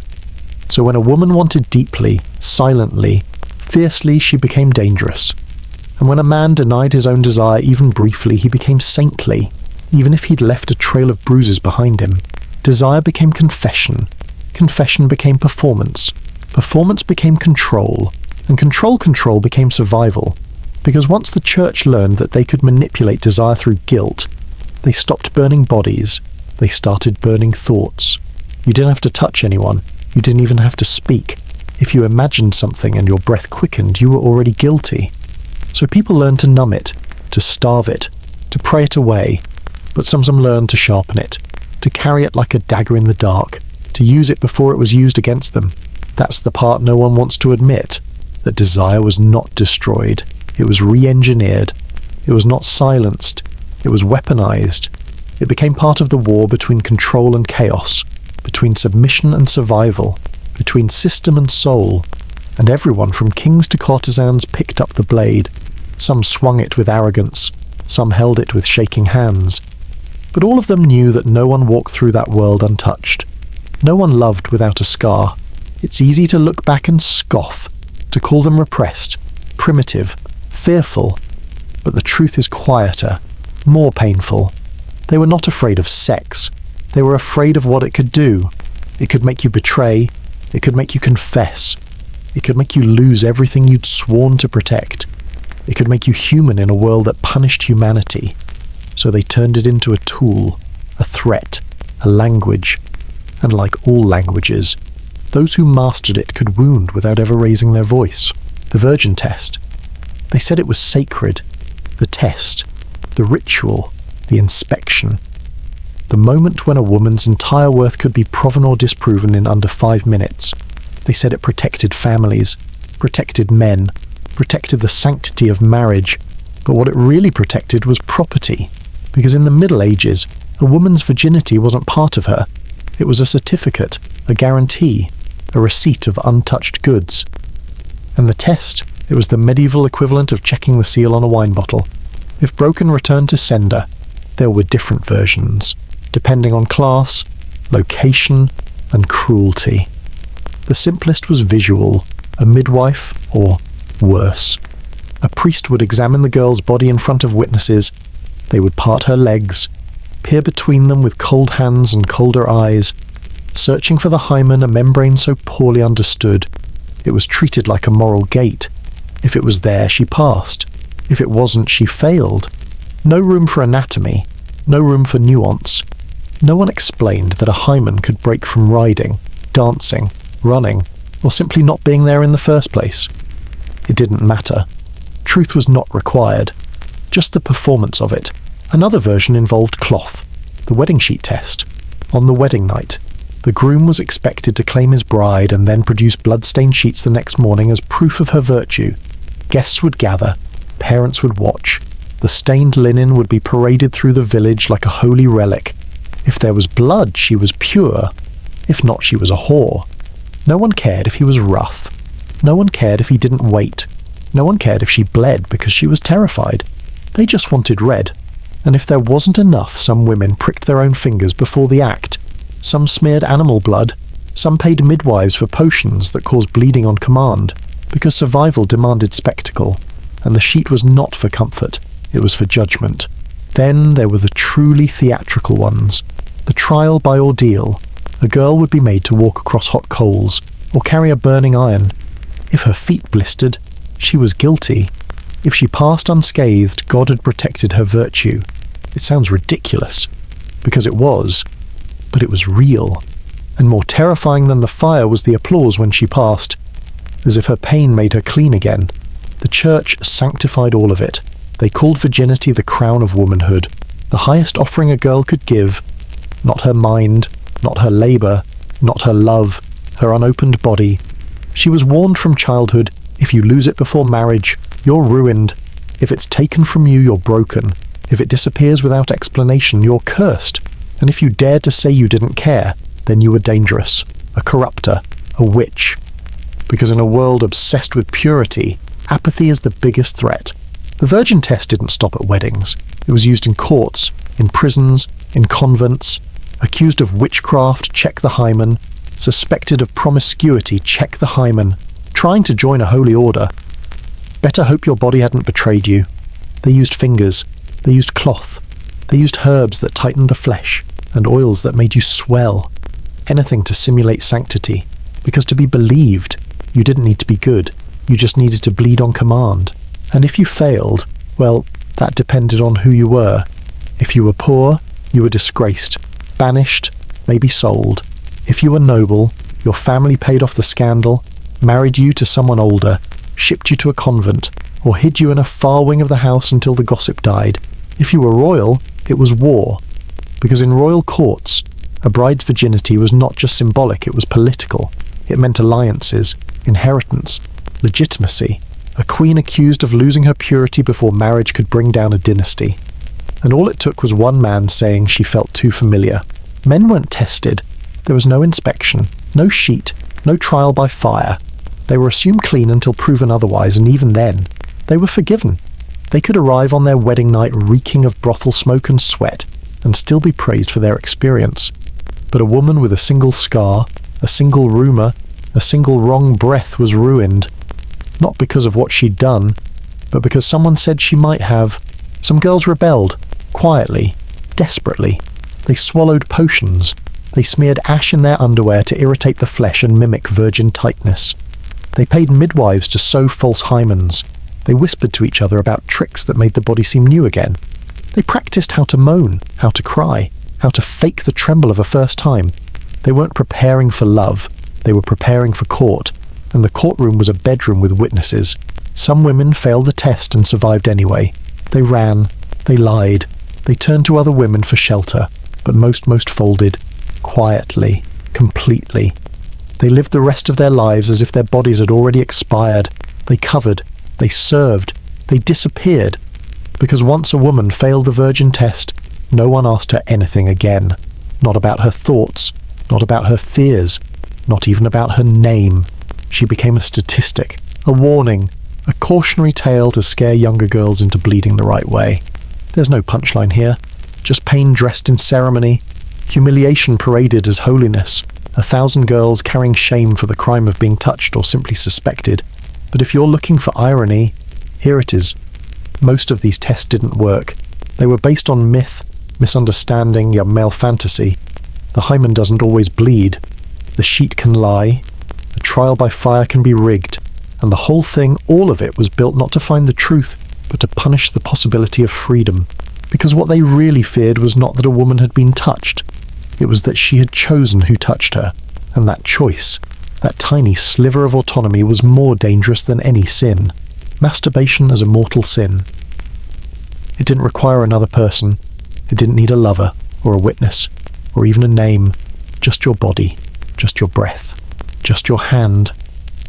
So when a woman wanted deeply, silently, fiercely, she became dangerous. And when a man denied his own desire even briefly, he became saintly, even if he'd left a trail of bruises behind him. Desire became confession. Confession became performance. Performance became control. And control became survival. Because once the church learned that they could manipulate desire through guilt, they stopped burning bodies. They started burning thoughts. You didn't have to touch anyone. You didn't even have to speak. If you imagined something and your breath quickened, you were already guilty. So people learned to numb it, to starve it, to pray it away. But some learned to sharpen it, to carry it like a dagger in the dark, to use it before it was used against them. That's the part no one wants to admit, that desire was not destroyed. It was re-engineered. It was not silenced. It was weaponized. It became part of the war between control and chaos, between submission and survival, between system and soul, and everyone from kings to courtesans picked up the blade. Some swung it with arrogance, some held it with shaking hands. But all of them knew that no one walked through that world untouched. No one loved without a scar. It's easy to look back and scoff, to call them repressed, primitive, fearful, but the truth is quieter, more painful. They were not afraid of sex. They were afraid of what it could do. It could make you betray. It could make you confess. It could make you lose everything you'd sworn to protect. It could make you human in a world that punished humanity. So they turned it into a tool, a threat, a language. And like all languages, those who mastered it could wound without ever raising their voice. The virgin test. They said it was sacred. The test. The ritual. The inspection. The moment when a woman's entire worth could be proven or disproven in under 5 minutes. They said it protected families, protected men, protected the sanctity of marriage. But what it really protected was property. Because in the Middle Ages, a woman's virginity wasn't part of her. It was a certificate, a guarantee, a receipt of untouched goods. And the test, it was the medieval equivalent of checking the seal on a wine bottle. If broken, returned to sender. There were different versions, depending on class, location, and cruelty. The simplest was visual, a midwife, or worse. A priest would examine the girl's body in front of witnesses. They would part her legs, peer between them with cold hands and colder eyes, searching for the hymen, a membrane so poorly understood. It was treated like a moral gate. If it was there, she passed. If it wasn't, she failed. No room for anatomy, no room for nuance. No one explained that a hymen could break from riding, dancing, running, or simply not being there in the first place. It didn't matter. Truth was not required, just the performance of it. Another version involved cloth, the wedding sheet test. On the wedding night, the groom was expected to claim his bride and then produce blood-stained sheets the next morning as proof of her virtue. Guests would gather, parents would watch. The stained linen would be paraded through the village like a holy relic. If there was blood, she was pure. If not, she was a whore. No one cared if he was rough. No one cared if he didn't wait. No one cared if she bled because she was terrified. They just wanted red. And if there wasn't enough, some women pricked their own fingers before the act. Some smeared animal blood. Some paid midwives for potions that caused bleeding on command, because survival demanded spectacle, and the sheet was not for comfort, it was for judgment. Then there were the truly theatrical ones. The trial by ordeal. A girl would be made to walk across hot coals, or carry a burning iron. If her feet blistered, she was guilty. If she passed unscathed, God had protected her virtue. It sounds ridiculous, because it was, but it was real. And more terrifying than the fire was the applause when she passed, as if her pain made her clean again. The church sanctified all of it. They called virginity the crown of womanhood, the highest offering a girl could give. Not her mind, not her labour, not her love, her unopened body. She was warned from childhood, if you lose it before marriage, you're ruined. If it's taken from you, you're broken. If it disappears without explanation, you're cursed. And if you dared to say you didn't care, then you were dangerous, a corrupter, a witch. Because in a world obsessed with purity, apathy is the biggest threat. The virgin test didn't stop at weddings. It was used in courts, in prisons, in convents. Accused of witchcraft, check the hymen. Suspected of promiscuity, check the hymen. Trying to join a holy order. Better hope your body hadn't betrayed you. They used fingers. They used cloth. They used herbs that tightened the flesh, and oils that made you swell. Anything to simulate sanctity. Because to be believed, you didn't need to be good. You just needed to bleed on command. And if you failed, well, that depended on who you were. If you were poor, you were disgraced, banished, maybe sold. If you were noble, your family paid off the scandal, married you to someone older, shipped you to a convent, or hid you in a far wing of the house until the gossip died. If you were royal, it was war. Because in royal courts, a bride's virginity was not just symbolic, it was political. It meant alliances, inheritance, legitimacy, a queen accused of losing her purity before marriage could bring down a dynasty. And all it took was one man saying she felt too familiar. Men weren't tested. There was no inspection, no sheet, no trial by fire. They were assumed clean until proven otherwise, and even then, they were forgiven. They could arrive on their wedding night reeking of brothel smoke and sweat, and still be praised for their experience. But a woman with a single scar, a single rumour, a single wrong breath was ruined. Not because of what she'd done, but because someone said she might have. Some girls rebelled, quietly, desperately. They swallowed potions. They smeared ash in their underwear to irritate the flesh and mimic virgin tightness. They paid midwives to sew false hymens. They whispered to each other about tricks that made the body seem new again. They practiced how to moan, how to cry, how to fake the tremble of a first time. They weren't preparing for love. They were preparing for court, and the courtroom was a bedroom with witnesses. Some women failed the test and survived anyway. They ran. They lied. They turned to other women for shelter, but most folded. Quietly. Completely. They lived the rest of their lives as if their bodies had already expired. They covered. They served. They disappeared. Because once a woman failed the virgin test, no one asked her anything again. Not about her thoughts. Not about her fears. Not even about her name. She became a statistic. A warning. A cautionary tale to scare younger girls into bleeding the right way. There's no punchline here. Just pain dressed in ceremony. Humiliation paraded as holiness. 1,000 girls carrying shame for the crime of being touched or simply suspected. But if you're looking for irony, here it is. Most of these tests didn't work. They were based on myth, misunderstanding, young male fantasy. The hymen doesn't always bleed. The sheet can lie. A trial by fire can be rigged. And the whole thing, all of it, was built not to find the truth, but to punish the possibility of freedom. Because what they really feared was not that a woman had been touched. It was that she had chosen who touched her. And that choice, that tiny sliver of autonomy, was more dangerous than any sin. Masturbation as a mortal sin. It didn't require another person. It didn't need a lover, or a witness, or even a name. Just your body, just your breath, just your hand.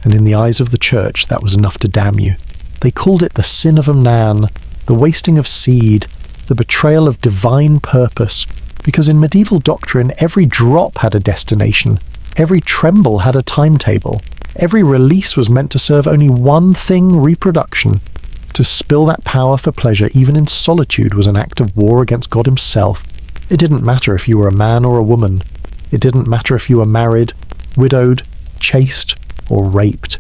And in the eyes of the church, that was enough to damn you. They called it the sin of a man, the wasting of seed, the betrayal of divine purpose, because in medieval doctrine, every drop had a destination, every tremble had a timetable, every release was meant to serve only one thing: reproduction. To spill that power for pleasure, even in solitude, was an act of war against God himself. It didn't matter if you were a man or a woman. It didn't matter if you were married, widowed, chaste, or raped.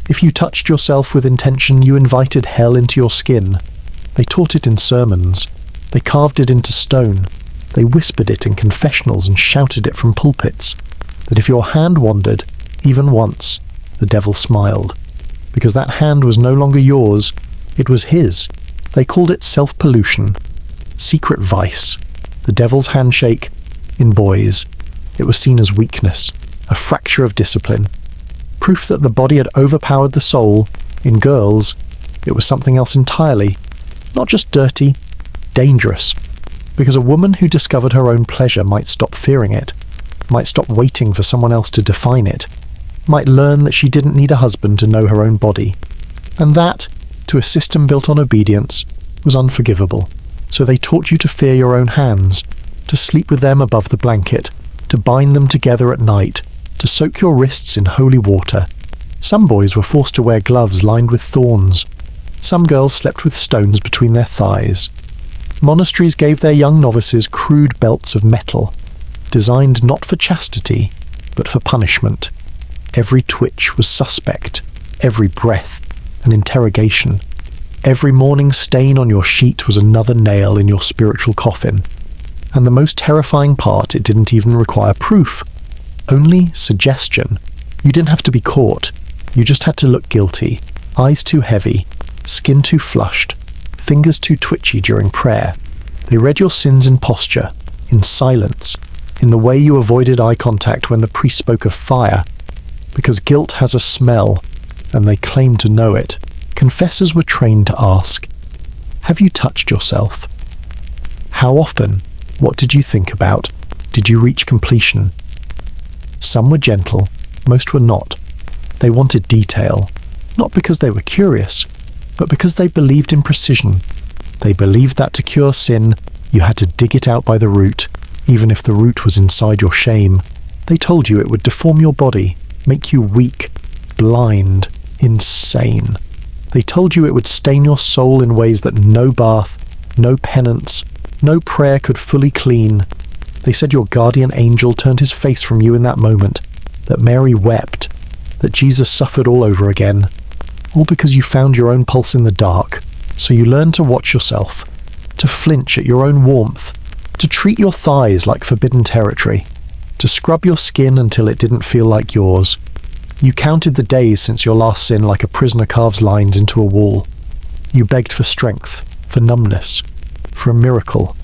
If you touched yourself with intention, you invited hell into your skin. They taught it in sermons. They carved it into stone. They whispered it in confessionals and shouted it from pulpits. That if your hand wandered, even once, the devil smiled. Because that hand was no longer yours, it was his. They called it self-pollution. Secret vice. The devil's handshake. In boys, it was seen as weakness, a fracture of discipline. Proof that the body had overpowered the soul. In girls, it was something else entirely. Not just dirty, dangerous. Because a woman who discovered her own pleasure might stop fearing it, might stop waiting for someone else to define it, might learn that she didn't need a husband to know her own body. And that, to a system built on obedience, was unforgivable. So they taught you to fear your own hands, to sleep with them above the blanket, to bind them together at night, to soak your wrists in holy water. Some boys were forced to wear gloves lined with thorns. Some girls slept with stones between their thighs. Monasteries gave their young novices crude belts of metal, designed not for chastity, but for punishment. Every twitch was suspect, every breath an interrogation. Every morning stain on your sheet was another nail in your spiritual coffin. And the most terrifying part, it didn't even require proof. Only suggestion. You didn't have to be caught. You just had to look guilty. Eyes too heavy, skin too flushed, fingers too twitchy during prayer. They read your sins in posture, in silence, in the way you avoided eye contact when the priest spoke of fire. Because guilt has a smell, and they claimed to know it. Confessors were trained to ask, "Have you touched yourself? How often? What did you think about? Did you reach completion?" Some were gentle, most were not. They wanted detail. not because they were curious, but because they believed in precision. They believed that to cure sin, you had to dig it out by the root, even if the root was inside your shame. They told you it would deform your body, make you weak, blind, insane. They told you it would stain your soul in ways that no bath, no penance, no prayer could fully clean. They said your guardian angel turned his face from you in that moment, that Mary wept, that Jesus suffered all over again, all because you found your own pulse in the dark. So you learned to watch yourself, to flinch at your own warmth, to treat your thighs like forbidden territory, to scrub your skin until it didn't feel like yours. You counted the days since your last sin like a prisoner carves lines into a wall. You begged for strength, for numbness, for a miracle,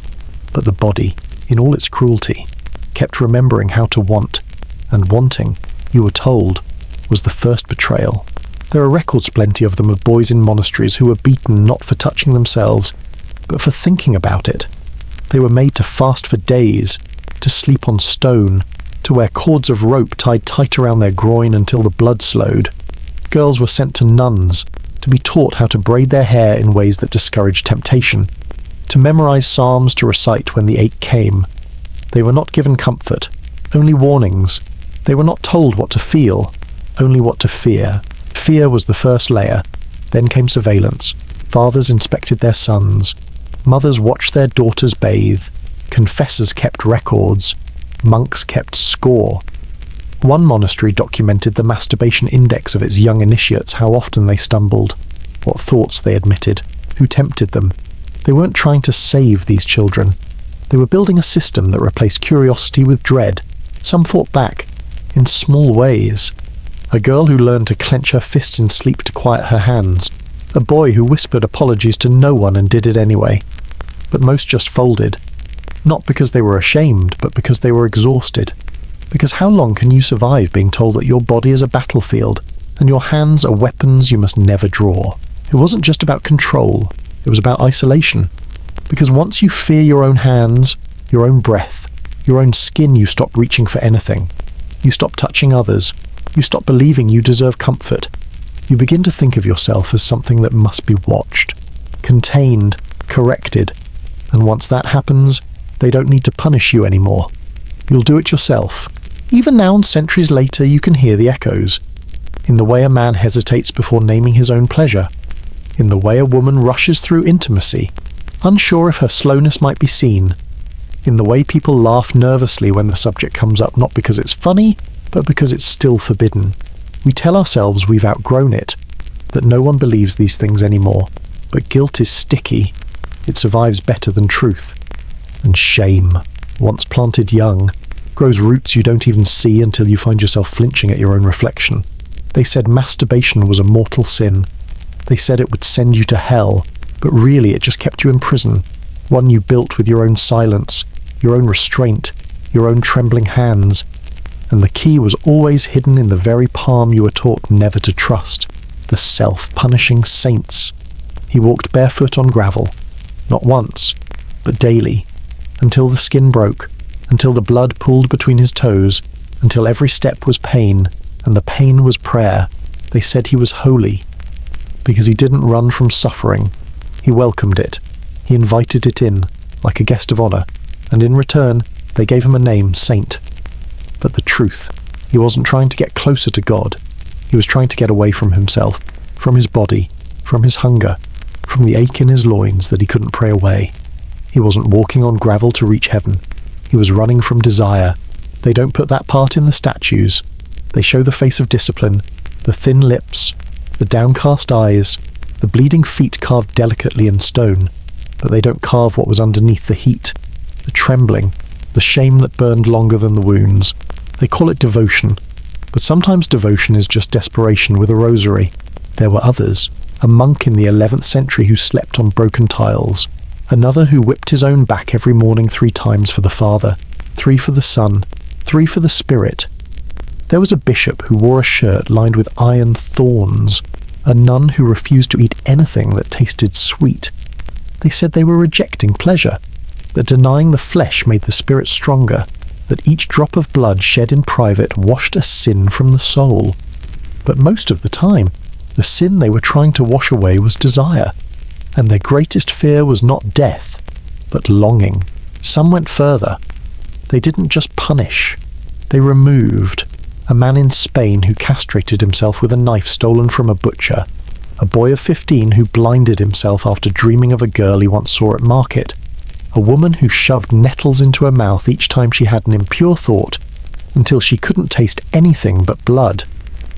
but the body, in all its cruelty, kept remembering how to want, and wanting, you were told, was the first betrayal. There are records plenty of them of boys in monasteries who were beaten not for touching themselves, but for thinking about it. They were made to fast for days, to sleep on stone, to wear cords of rope tied tight around their groin until the blood slowed. Girls were sent to nuns, to be taught how to braid their hair in ways that discouraged temptation, to memorize psalms to recite when the ache came. They were not given comfort, only warnings. They were not told what to feel, only what to fear. Fear was the first layer, then came surveillance. Fathers inspected their sons. Mothers watched their daughters bathe. Confessors kept records. Monks kept score. One monastery documented the masturbation index of its young initiates, how often they stumbled, what thoughts they admitted, who tempted them. They weren't trying to save these children. They were building a system that replaced curiosity with dread. Some fought back, in small ways. A girl who learned to clench her fists in sleep to quiet her hands. A boy who whispered apologies to no one and did it anyway. But most just folded. Not because they were ashamed, but because they were exhausted. Because how long can you survive being told that your body is a battlefield, and your hands are weapons you must never draw? It wasn't just about control, it was about isolation. Because once you fear your own hands, your own breath, your own skin, you stop reaching for anything. You stop touching others. You stop believing you deserve comfort. You begin to think of yourself as something that must be watched, contained, corrected. And once that happens, they don't need to punish you anymore. You'll do it yourself. Even now, centuries later, you can hear the echoes. In the way a man hesitates before naming his own pleasure. In the way a woman rushes through intimacy, unsure if her slowness might be seen. In the way people laugh nervously when the subject comes up, not because it's funny, but because it's still forbidden. We tell ourselves we've outgrown it, that no one believes these things anymore. But guilt is sticky. It survives better than truth. And shame, once planted young, grows roots you don't even see until you find yourself flinching at your own reflection. They said masturbation was a mortal sin. They said it would send you to hell, but really it just kept you in prison, one you built with your own silence, your own restraint, your own trembling hands. And the key was always hidden in the very palm you were taught never to trust, the self-punishing saints. He walked barefoot on gravel, not once, but daily, until the skin broke, until the blood pooled between his toes, until every step was pain, and the pain was prayer. They said he was holy, because he didn't run from suffering. He welcomed it. He invited it in, like a guest of honor, and in return, they gave him a name, Saint. But the truth, he wasn't trying to get closer to God. He was trying to get away from himself, from his body, from his hunger, from the ache in his loins that he couldn't pray away. He wasn't walking on gravel to reach heaven. He was running from desire. They don't put that part in the statues. They show the face of discipline, the thin lips, the downcast eyes, the bleeding feet carved delicately in stone, but they don't carve what was underneath the heat, the trembling, the shame that burned longer than the wounds. They call it devotion, but sometimes devotion is just desperation with a rosary. There were others, a monk in the 11th century who slept on broken tiles, another who whipped his own back every morning 3 times for the Father, 3 for the Son, 3 for the Spirit. There was a bishop who wore a shirt lined with iron thorns, a nun who refused to eat anything that tasted sweet. They said they were rejecting pleasure, that denying the flesh made the spirit stronger, that each drop of blood shed in private washed a sin from the soul. But most of the time, the The sin they were trying to wash away was desire, and their greatest fear was not death, but longing. Some went further. They didn't just punish, they removed. A man in Spain who castrated himself with a knife stolen from a butcher. A boy of 15 who blinded himself after dreaming of a girl he once saw at market. A woman who shoved nettles into her mouth each time she had an impure thought, until she couldn't taste anything but blood.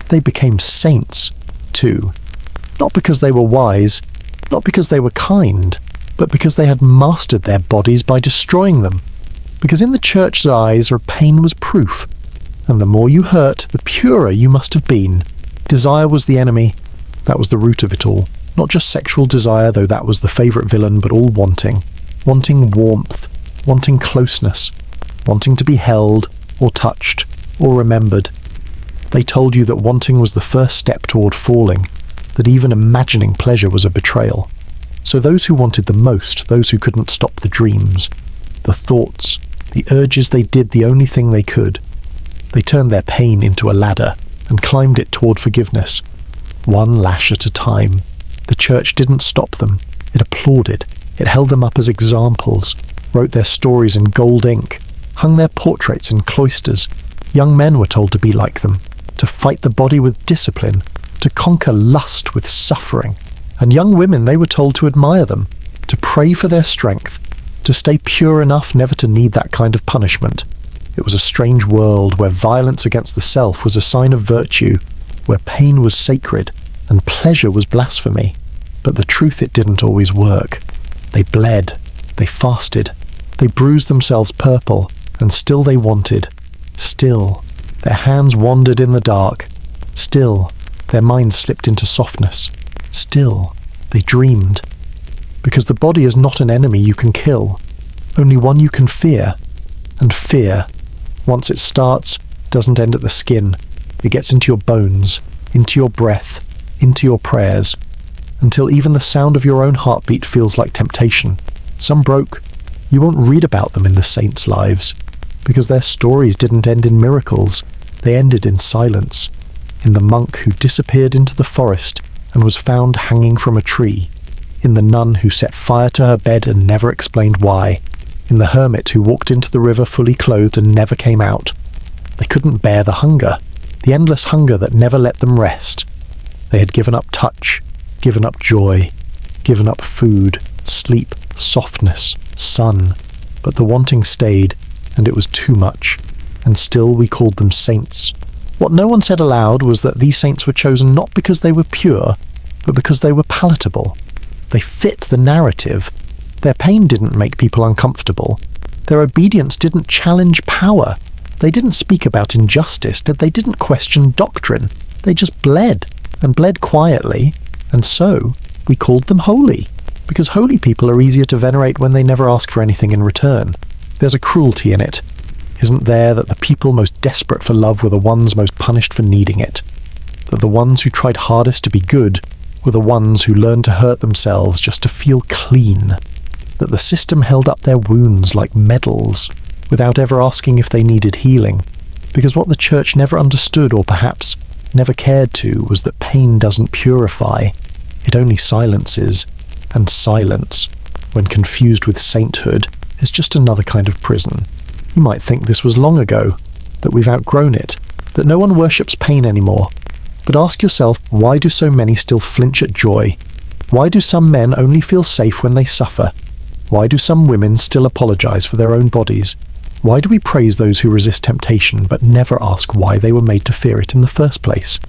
They became saints, too. Not because they were wise, not because they were kind, but because they had mastered their bodies by destroying them. Because in the church's eyes, her pain was proof, and the more you hurt, the purer you must have been. Desire was the enemy. That was the root of it all. Not just sexual desire, though that was the favourite villain, but all wanting. Wanting warmth, wanting closeness, wanting to be held, or touched, or remembered. They told you that wanting was the first step toward falling, that even imagining pleasure was a betrayal. So those who wanted the most, those who couldn't stop the dreams, the thoughts, the urges, they did the only thing they could. They turned their pain into a ladder and climbed it toward forgiveness, one lash at a time. The church didn't stop them. It applauded. It held them up as examples, wrote their stories in gold ink, hung their portraits in cloisters. Young men were told to be like them, to fight the body with discipline, to conquer lust with suffering. And young women, they were told to admire them, to pray for their strength, to stay pure enough never to need that kind of punishment. It was a strange world where violence against the self was a sign of virtue, where pain was sacred and pleasure was blasphemy. But the truth, it didn't always work. They bled, they fasted, they bruised themselves purple, and still they wanted. Still, their hands wandered in the dark. Still, their minds slipped into softness. Still, they dreamed. Because the body is not an enemy you can kill, only one you can fear. And fear, once it starts, doesn't end at the skin. It gets into your bones, into your breath, into your prayers, until even the sound of your own heartbeat feels like temptation. Some broke. You won't read about them in the saints' lives, because their stories didn't end in miracles. They ended in silence, in the monk who disappeared into the forest and was found hanging from a tree, in the nun who set fire to her bed and never explained why, in the hermit who walked into the river fully clothed and never came out. They couldn't bear the hunger, the endless hunger that never let them rest. They had given up touch, given up joy, given up food, sleep, softness, sun, but the wanting stayed, and it was too much, and still we called them saints. What no one said aloud was that these saints were chosen not because they were pure, but because they were palatable. They fit the narrative. Their pain didn't make people uncomfortable. Their obedience didn't challenge power. They didn't speak about injustice. They didn't question doctrine. They just bled, and bled quietly, and so we called them holy, because holy people are easier to venerate when they never ask for anything in return. There's a cruelty in it, isn't there, that the people most desperate for love were the ones most punished for needing it, that the ones who tried hardest to be good were the ones who learned to hurt themselves just to feel clean, that the system held up their wounds like medals without ever asking if they needed healing, because what the church never understood, or perhaps never cared to, was that pain doesn't purify, it only silences, and silence, when confused with sainthood, is just another kind of prison. You might think this was long ago, that we've outgrown it, that no one worships pain anymore. But ask yourself, why do so many still flinch at joy? Why do some men only feel safe when they suffer? Why do some women still apologize for their own bodies? Why do we praise those who resist temptation, but never ask why they were made to fear it in the first place?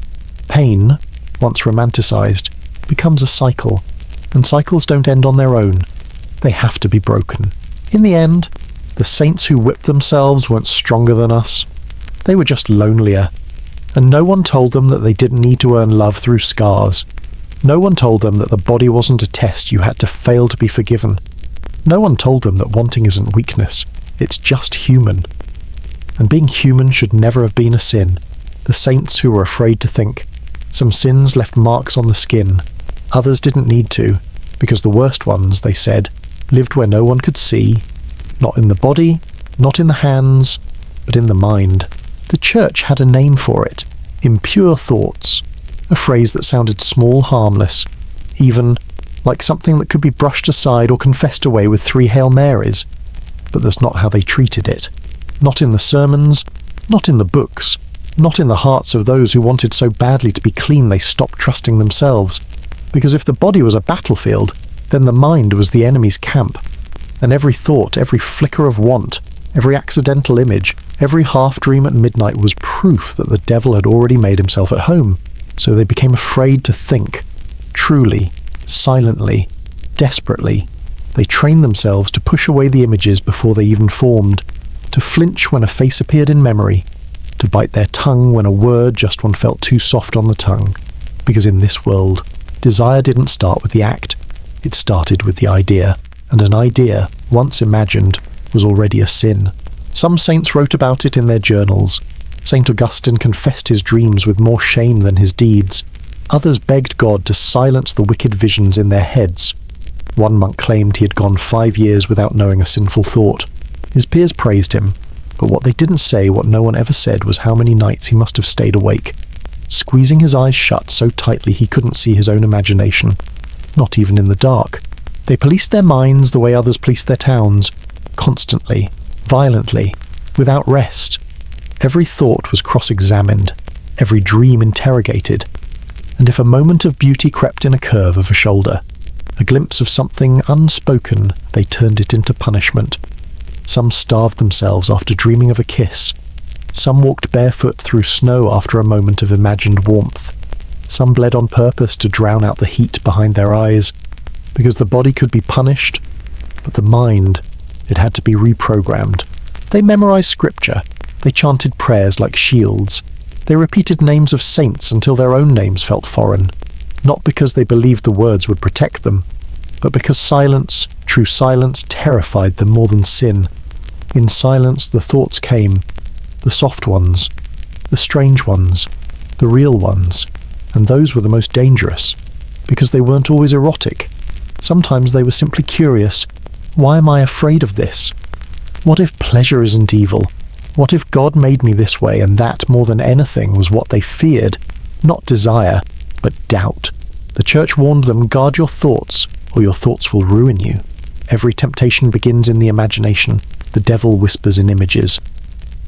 Pain, once romanticized, becomes a cycle, and cycles don't end on their own. They have to be broken. In the end, the saints who whipped themselves weren't stronger than us. They were just lonelier. And no one told them that they didn't need to earn love through scars. No one told them that the body wasn't a test you had to fail to be forgiven. No one told them that wanting isn't weakness. It's just human. And being human should never have been a sin. The saints who were afraid to think. Some sins left marks on the skin. Others didn't need to, because the worst ones, they said, lived where no one could see, not in the body, not in the hands, but in the mind. The church had a name for it: impure thoughts. a phrase that sounded small, harmless, even like something that could be brushed aside or confessed away with 3 Hail Marys. But that's not how they treated it. Not in the sermons, not in the books, not in the hearts of those who wanted so badly to be clean they stopped trusting themselves. Because if the body was a battlefield, then the mind was the enemy's camp. And every thought, every flicker of want, every accidental image, every half-dream at midnight was proof that the devil had already made himself at home. So they became afraid to think, truly, silently, desperately. They trained themselves to push away the images before they even formed, to flinch when a face appeared in memory, to bite their tongue when a word just one felt too soft on the tongue. Because in this world, desire didn't start with the act, it started with the idea. And an idea, once imagined, was already a sin. Some saints wrote about it in their journals. St. Augustine confessed his dreams with more shame than his deeds. Others begged God to silence the wicked visions in their heads. One monk claimed he had gone 5 years without knowing a sinful thought. His peers praised him, but what they didn't say, what no one ever said, was how many nights he must have stayed awake, squeezing his eyes shut so tightly he couldn't see his own imagination, not even in the dark. They policed their minds the way others policed their towns, constantly, violently, without rest. Every thought was cross-examined, every dream interrogated, and if a moment of beauty crept in a curve of a shoulder, a glimpse of something unspoken, they turned it into punishment. Some starved themselves after dreaming of a kiss. Some walked barefoot through snow after a moment of imagined warmth. Some bled on purpose to drown out the heat behind their eyes, because the body could be punished, but the mind, it had to be reprogrammed. They memorized scripture. They chanted prayers like shields. They repeated names of saints until their own names felt foreign, not because they believed the words would protect them, but because silence, true silence, terrified them more than sin. In silence the thoughts came, the soft ones, the strange ones, the real ones, and those were the most dangerous, because they weren't always erotic. Sometimes they were simply curious. Why am I afraid of this? What if pleasure isn't evil? What if God made me this way and that, more than anything, was what they feared? Not desire, but doubt. The church warned them, guard your thoughts, or your thoughts will ruin you. Every temptation begins in the imagination. The devil whispers in images.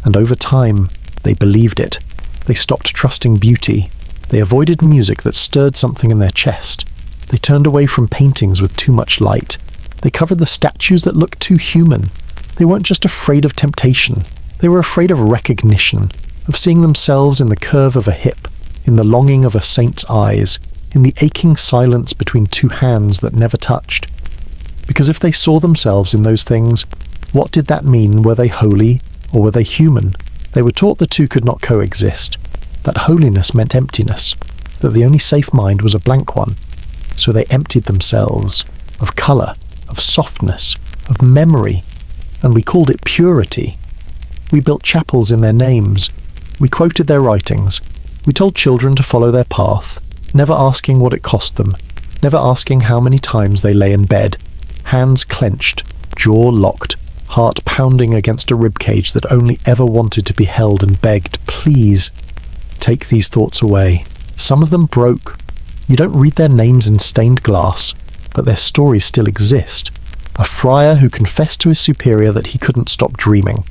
And over time, they believed it. They stopped trusting beauty. They avoided music that stirred something in their chest. They turned away from paintings with too much light. They covered the statues that looked too human. They weren't just afraid of temptation. They were afraid of recognition, of seeing themselves in the curve of a hip, in the longing of a saint's eyes, in the aching silence between 2 hands that never touched. Because if they saw themselves in those things, what did that mean? Were they holy, or were they human? They were taught the two could not coexist, that holiness meant emptiness, that the only safe mind was a blank one. So they emptied themselves of colour, of softness, of memory, and we called it purity. We built chapels in their names. We quoted their writings. We told children to follow their path, never asking what it cost them, never asking how many times they lay in bed, hands clenched, jaw locked, heart pounding against a ribcage that only ever wanted to be held and begged, please, take these thoughts away. Some of them broke. You don't read their names in stained glass, but their stories still exist. A friar who confessed to his superior that he couldn't stop dreaming.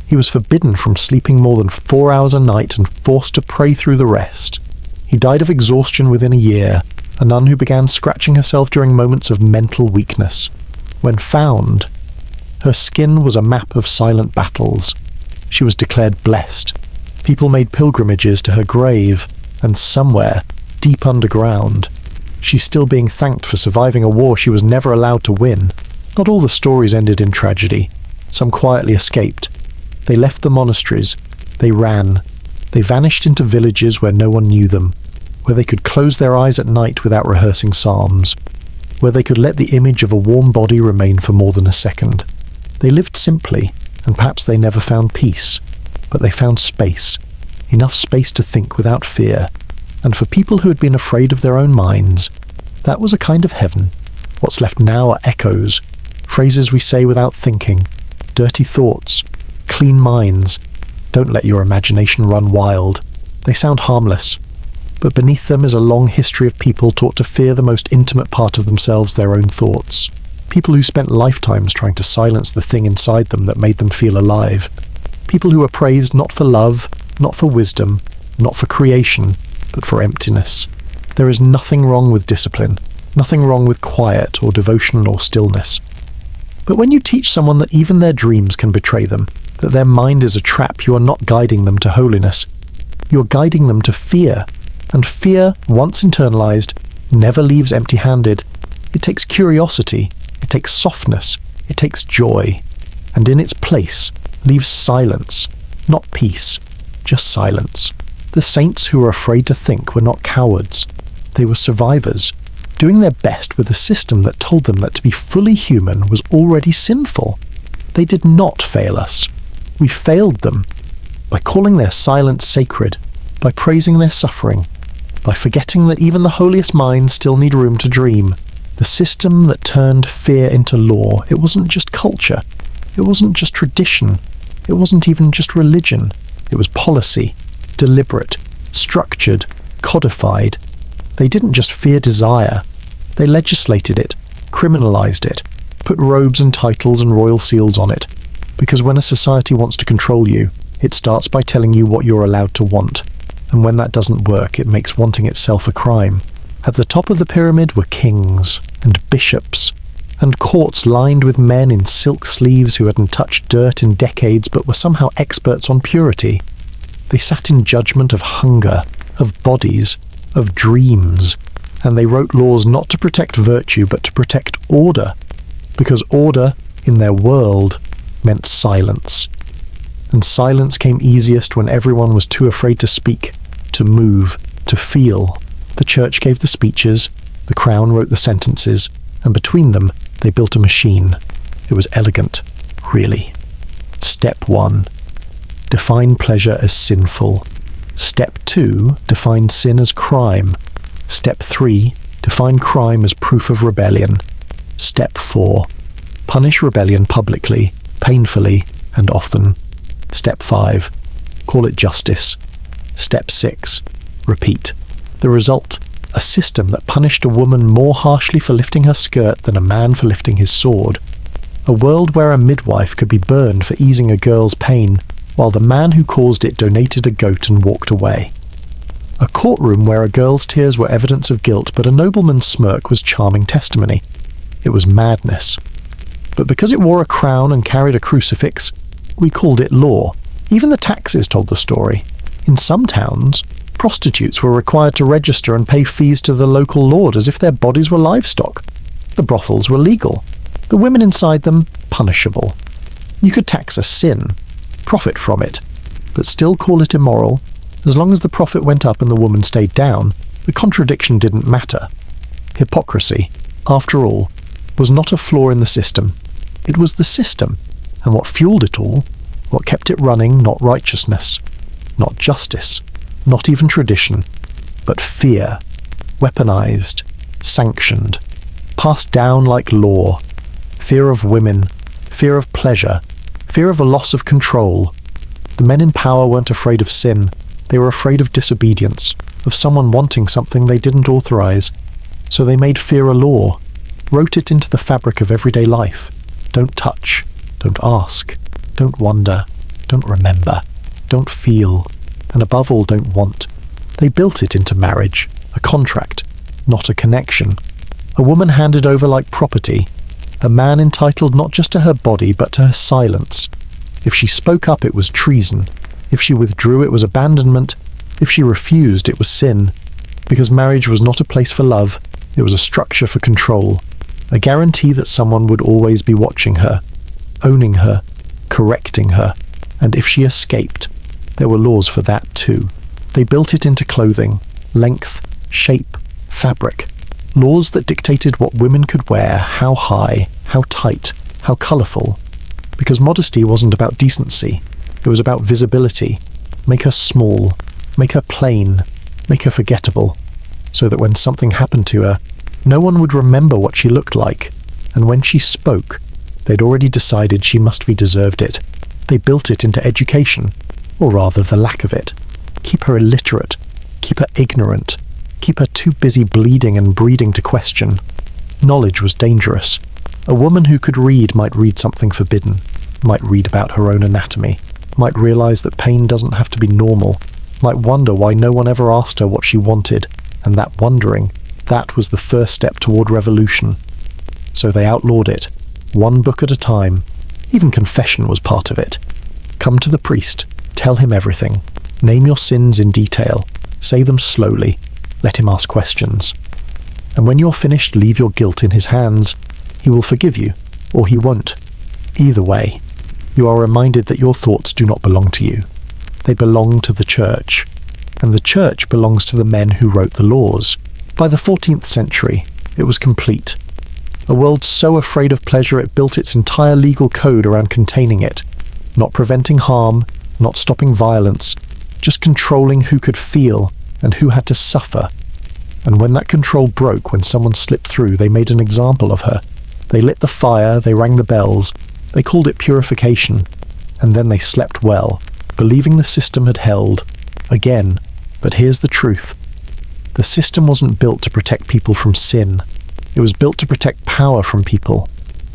He was forbidden from sleeping more than 4 hours a night and forced to pray through the rest. He died of exhaustion within a year, a nun who began scratching herself during moments of mental weakness. When found, her skin was a map of silent battles. She was declared blessed. People made pilgrimages to her grave, and somewhere, deep underground, she's still being thanked for surviving a war she was never allowed to win. Not all the stories ended in tragedy. Some quietly escaped. They left the monasteries. They ran. They vanished into villages where no one knew them, where they could close their eyes at night without rehearsing psalms, where they could let the image of a warm body remain for more than a second. They lived simply, and perhaps they never found peace, but they found space, enough space to think without fear. And for people who had been afraid of their own minds, that was a kind of heaven. What's left now are echoes, phrases we say without thinking, dirty thoughts, clean minds. Don't let your imagination run wild. They sound harmless. but beneath them is a long history of people taught to fear the most intimate part of themselves, their own thoughts. People who spent lifetimes trying to silence the thing inside them that made them feel alive. People who are praised not for love, not for wisdom, not for creation, but for emptiness. There is nothing wrong with discipline, nothing wrong with quiet or devotion or stillness. But when you teach someone that even their dreams can betray them, that their mind is a trap, you are not guiding them to holiness. You are guiding them to fear. And fear, once internalized, never leaves empty-handed. It takes curiosity, it takes softness, it takes joy, and in its place leaves silence, not peace, just silence. The saints who were afraid to think were not cowards. They were survivors, doing their best with a system that told them that to be fully human was already sinful. They did not fail us. We failed them by calling their silence sacred, by praising their suffering, by forgetting that even the holiest minds still need room to dream. The system that turned fear into law, it wasn't just culture, it wasn't just tradition, it wasn't even just religion. It was policy, deliberate, structured, codified. They didn't just fear desire, they legislated it, criminalized it, put robes and titles and royal seals on it. Because when a society wants to control you, it starts by telling you what you're allowed to want. And when that doesn't work, it makes wanting itself a crime. At the top of the pyramid were kings and bishops, and courts lined with men in silk sleeves who hadn't touched dirt in decades but were somehow experts on purity. They sat in judgment of hunger, of bodies, of dreams, and they wrote laws not to protect virtue but to protect order, because order, in their world, meant silence. And silence came easiest when everyone was too afraid to speak, to move, to feel. The church gave the speeches, the crown wrote the sentences, and between them they built a machine. It was elegant, really. Step 1. Define pleasure as sinful. Step 2. Define sin as crime. Step 3. Define crime as proof of rebellion. Step 4. Punish rebellion publicly, painfully, and often. Step 5. Call it justice. Step 6. Repeat. The result, a system that punished a woman more harshly for lifting her skirt than a man for lifting his sword. A world where a midwife could be burned for easing a girl's pain, while the man who caused it donated a goat and walked away. A courtroom where a girl's tears were evidence of guilt, but a nobleman's smirk was charming testimony. It was madness. But because it wore a crown and carried a crucifix, we called it law. Even the taxes told the story. In some towns, prostitutes were required to register and pay fees to the local lord as if their bodies were livestock. The brothels were legal. The women inside them, punishable. You could tax a sin, profit from it, but still call it immoral. As long as the profit went up and the woman stayed down, the contradiction didn't matter. Hypocrisy, after all, was not a flaw in the system. It was the system, and what fueled it all, what kept it running, not righteousness, not justice, not even tradition, but fear, weaponized, sanctioned, passed down like law. Fear of women, fear of pleasure, fear of a loss of control. The men in power weren't afraid of sin. They were afraid of disobedience, of someone wanting something they didn't authorize. So they made fear a law, wrote it into the fabric of everyday life. Don't touch, don't ask, don't wonder, don't remember, don't feel, and above all, don't want. They built it into marriage, a contract, not a connection. A woman handed over like property, a man entitled not just to her body but to her silence. If she spoke up, it was treason. If she withdrew, it was abandonment. If she refused, it was sin. Because marriage was not a place for love, it was a structure for control, a guarantee that someone would always be watching her, owning her, correcting her, and if she escaped, there were laws for that too. They built it into clothing, length, shape, fabric, laws that dictated what women could wear, how high, how tight, how colourful. Because modesty wasn't about decency, it was about visibility. Make her small, make her plain, make her forgettable, so that when something happened to her, no one would remember what she looked like, and when she spoke, they'd already decided she must be deserved it. They built it into education, or rather the lack of it. Keep her illiterate, keep her ignorant, keep her too busy bleeding and breeding to question. Knowledge was dangerous. A woman who could read might read something forbidden, might read about her own anatomy, might realise that pain doesn't have to be normal, might wonder why no one ever asked her what she wanted, and that wondering, that was the first step toward revolution. So they outlawed it, one book at a time. Even confession was part of it. Come to the priest, tell him everything, name your sins in detail, say them slowly, let him ask questions. And when you're finished, leave your guilt in his hands. He will forgive you, or he won't. Either way, you are reminded that your thoughts do not belong to you. They belong to the church, and the church belongs to the men who wrote the laws. By the 14th century, it was complete. A world so afraid of pleasure it built its entire legal code around containing it, not preventing harm, not stopping violence, just controlling who could feel and who had to suffer. And when that control broke, when someone slipped through, they made an example of her. They lit the fire, they rang the bells, they called it purification, and then they slept well, believing the system had held. Again, but here's the truth. The system wasn't built to protect people from sin. It was built to protect power from people.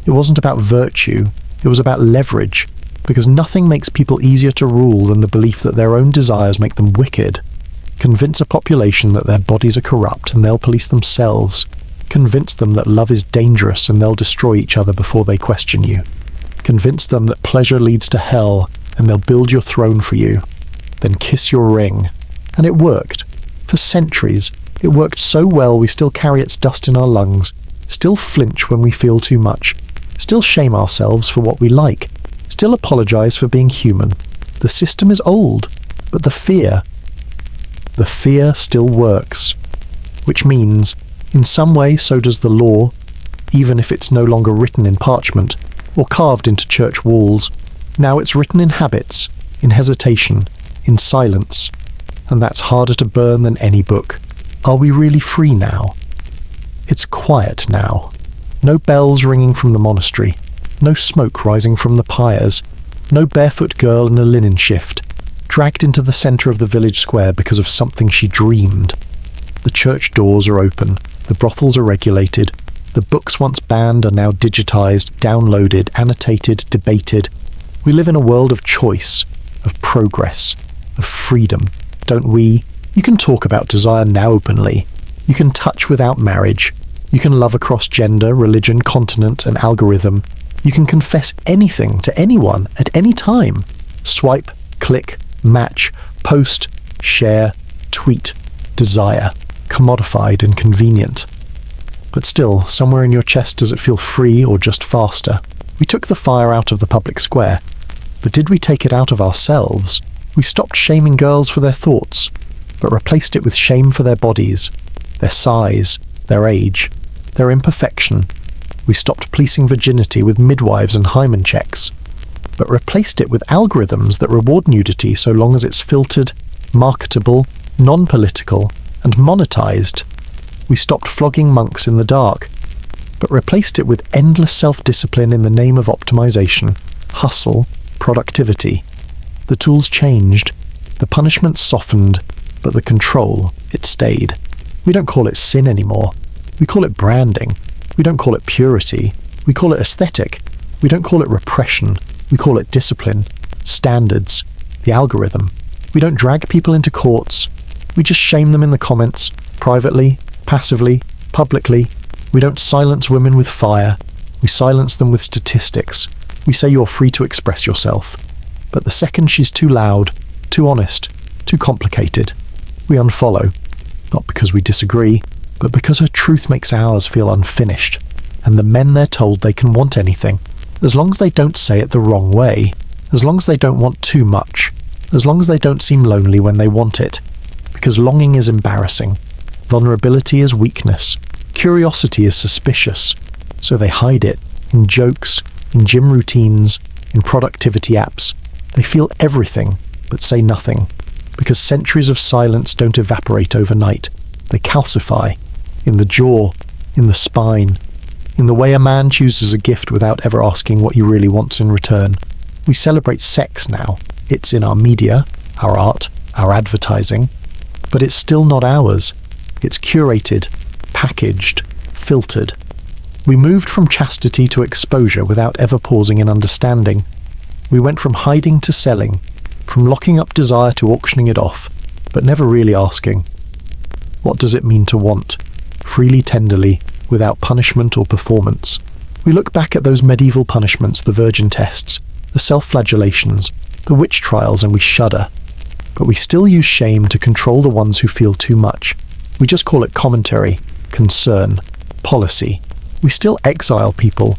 It wasn't about virtue, it was about leverage, because nothing makes people easier to rule than the belief that their own desires make them wicked. Convince a population that their bodies are corrupt and they'll police themselves. Convince them that love is dangerous and they'll destroy each other before they question you. Convince them that pleasure leads to hell and they'll build your throne for you. Then kiss your ring. And it worked. For centuries, it worked so well we still carry its dust in our lungs, still flinch when we feel too much, still shame ourselves for what we like, still apologize for being human. The system is old, but the fear still works. Which means, in some way so does the law, even if it's no longer written in parchment, or carved into church walls. Now it's written in habits, in hesitation, in silence, and that's harder to burn than any book. Are we really free now? It's quiet now. No bells ringing from the monastery, no smoke rising from the pyres, no barefoot girl in a linen shift, dragged into the centre of the village square because of something she dreamed. The church doors are open, the brothels are regulated, the books once banned are now digitised, downloaded, annotated, debated. We live in a world of choice, of progress, of freedom, don't we? You can talk about desire now openly. You can touch without marriage. You can love across gender, religion, continent, and algorithm. You can confess anything to anyone at any time. Swipe, click, match, post, share, tweet, desire. Commodified and convenient. But still, somewhere in your chest does it feel free or just faster? We took the fire out of the public square. But did we take it out of ourselves? We stopped shaming girls for their thoughts, but replaced it with shame for their bodies, their size, their age, their imperfection. We stopped policing virginity with midwives and hymen checks, but replaced it with algorithms that reward nudity so long as it's filtered, marketable, non-political, and monetized. We stopped flogging monks in the dark, but replaced it with endless self-discipline in the name of optimization, hustle, productivity. The tools changed, the punishment softened, but the control, it stayed. We don't call it sin anymore. We call it branding. We don't call it purity. We call it aesthetic. We don't call it repression. We call it discipline, standards, the algorithm. We don't drag people into courts. We just shame them in the comments, privately, passively, publicly. We don't silence women with fire. We silence them with statistics. We say you're free to express yourself. But the second she's too loud, too honest, too complicated, we unfollow. Not because we disagree, but because her truth makes ours feel unfinished, and the men they're told they can want anything, as long as they don't say it the wrong way, as long as they don't want too much, as long as they don't seem lonely when they want it, because longing is embarrassing, vulnerability is weakness, curiosity is suspicious, so they hide it in jokes, in gym routines, in productivity apps. They feel everything, but say nothing, because centuries of silence don't evaporate overnight. They calcify, in the jaw, in the spine, in the way a man chooses a gift without ever asking what he really wants in return. We celebrate sex now. It's in our media, our art, our advertising. But it's still not ours. It's curated, packaged, filtered. We moved from chastity to exposure without ever pausing in understanding. We went from hiding to selling, from locking up desire to auctioning it off, but never really asking, what does it mean to want, freely, tenderly, without punishment or performance? We look back at those medieval punishments, the virgin tests, the self-flagellations, the witch trials, and we shudder. But we still use shame to control the ones who feel too much. We just call it commentary, concern, policy. We still exile people.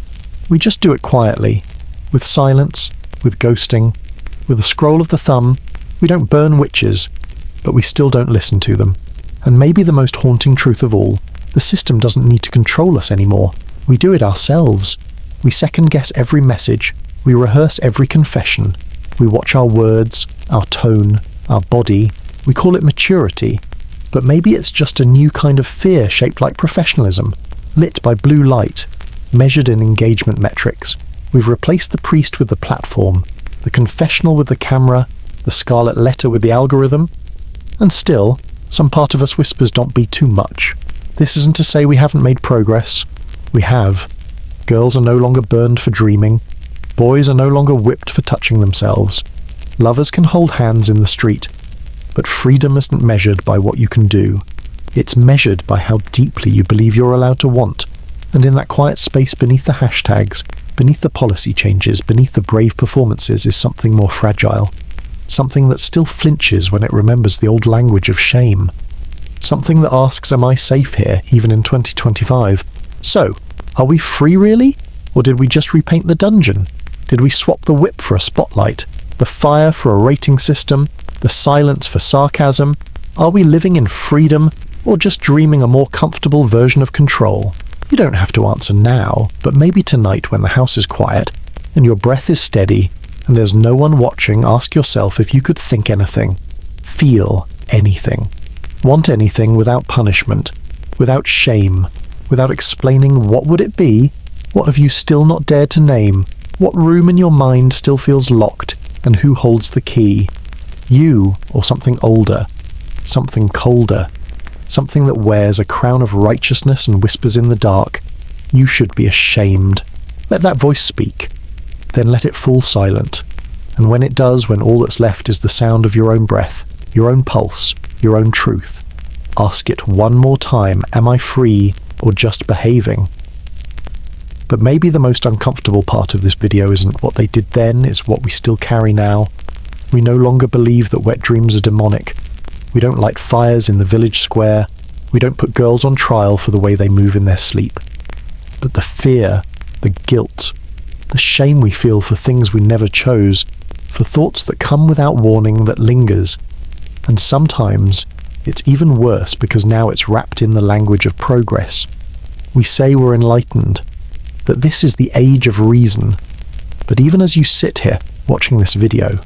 We just do it quietly, with silence, with ghosting, with a scroll of the thumb. We don't burn witches, but we still don't listen to them. And maybe the most haunting truth of all, the system doesn't need to control us anymore. We do it ourselves. We second-guess every message. We rehearse every confession. We watch our words, our tone, our body. We call it maturity. But maybe it's just a new kind of fear shaped like professionalism, lit by blue light, measured in engagement metrics. We've replaced the priest with the platform, the confessional with the camera, the scarlet letter with the algorithm. And still, some part of us whispers, don't be too much. This isn't to say we haven't made progress. We have. Girls are no longer burned for dreaming. Boys are no longer whipped for touching themselves. Lovers can hold hands in the street. But freedom isn't measured by what you can do. It's measured by how deeply you believe you're allowed to want. And in that quiet space beneath the hashtags, beneath the policy changes, beneath the brave performances is something more fragile. Something that still flinches when it remembers the old language of shame. Something that asks, am I safe here, even in 2025? So, are we free really? Or did we just repaint the dungeon? Did we swap the whip for a spotlight? The fire for a rating system? The silence for sarcasm? Are we living in freedom, or just dreaming a more comfortable version of control? You don't have to answer now, but maybe tonight when the house is quiet, and your breath is steady, and there's no one watching, ask yourself if you could think anything, feel anything, want anything without punishment, without shame, without explaining what would it be, what have you still not dared to name, what room in your mind still feels locked, and who holds the key? You, or something older, something colder, something that wears a crown of righteousness and whispers in the dark, you should be ashamed. Let that voice speak, then let it fall silent. And when it does, when all that's left is the sound of your own breath, your own pulse, your own truth, ask it one more time, am I free or just behaving? But maybe the most uncomfortable part of this video isn't what they did then, it's what we still carry now. We no longer believe that wet dreams are demonic. We don't light fires in the village square. We don't put girls on trial for the way they move in their sleep. But the fear, the guilt, the shame we feel for things we never chose, for thoughts that come without warning that lingers. And sometimes it's even worse because now it's wrapped in the language of progress. We say we're enlightened, that this is the age of reason. But even as you sit here watching this video,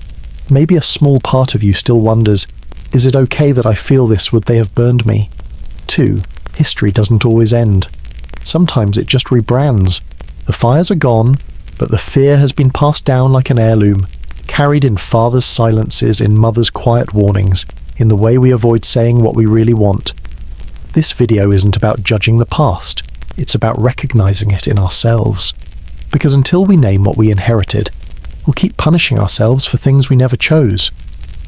maybe a small part of you still wonders, is it okay that I feel this? Would they have burned me? 2. History doesn't always end. Sometimes it just rebrands. The fires are gone, but the fear has been passed down like an heirloom, carried in fathers' silences, in mothers' quiet warnings, in the way we avoid saying what we really want. This video isn't about judging the past. It's about recognizing it in ourselves. Because until we name what we inherited, we'll keep punishing ourselves for things we never chose.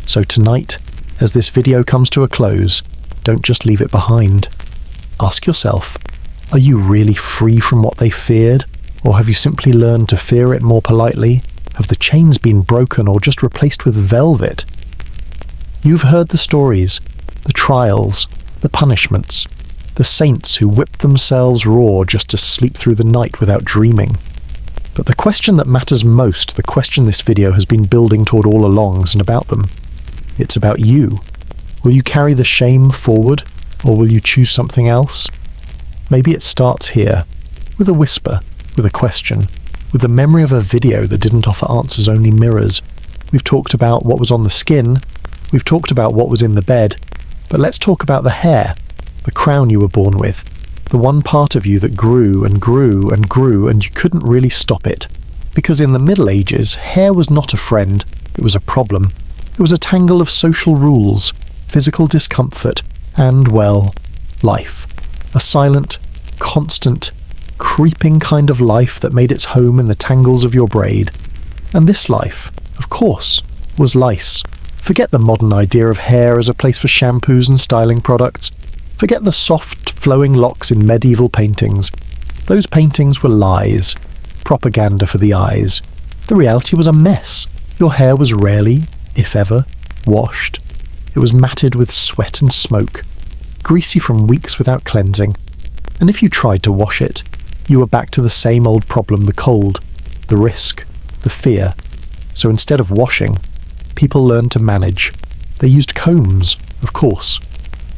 So tonight, as this video comes to a close, don't just leave it behind. Ask yourself, are you really free from what they feared? Or have you simply learned to fear it more politely? Have the chains been broken or just replaced with velvet? You've heard the stories, the trials, the punishments, the saints who whipped themselves raw just to sleep through the night without dreaming. But the question that matters most, the question this video has been building toward all along, isn't about them. It's about you. Will you carry the shame forward, or will you choose something else? Maybe it starts here, with a whisper, with a question, with the memory of a video that didn't offer answers, only mirrors. We've talked about what was on the skin, we've talked about what was in the bed, but let's talk about the hair, the crown you were born with, the one part of you that grew and grew and grew and you couldn't really stop it. Because in the Middle Ages, hair was not a friend, it was a problem. It was a tangle of social rules, physical discomfort, and, well, life. A silent, constant, creeping kind of life that made its home in the tangles of your braid. And this life, of course, was lice. Forget the modern idea of hair as a place for shampoos and styling products. Forget the soft, flowing locks in medieval paintings. Those paintings were lies, propaganda for the eyes. The reality was a mess. Your hair was rarely, if ever, washed. It was matted with sweat and smoke, greasy from weeks without cleansing. And if you tried to wash it, you were back to the same old problem: the cold, the risk, the fear. So instead of washing, people learned to manage. They used combs, of course.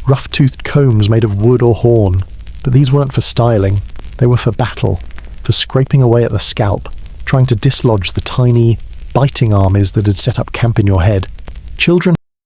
Rough-toothed combs made of wood or horn. But these weren't for styling. They were for battle, for scraping away at the scalp, trying to dislodge the tiny, biting armies that had set up camp in your head. Children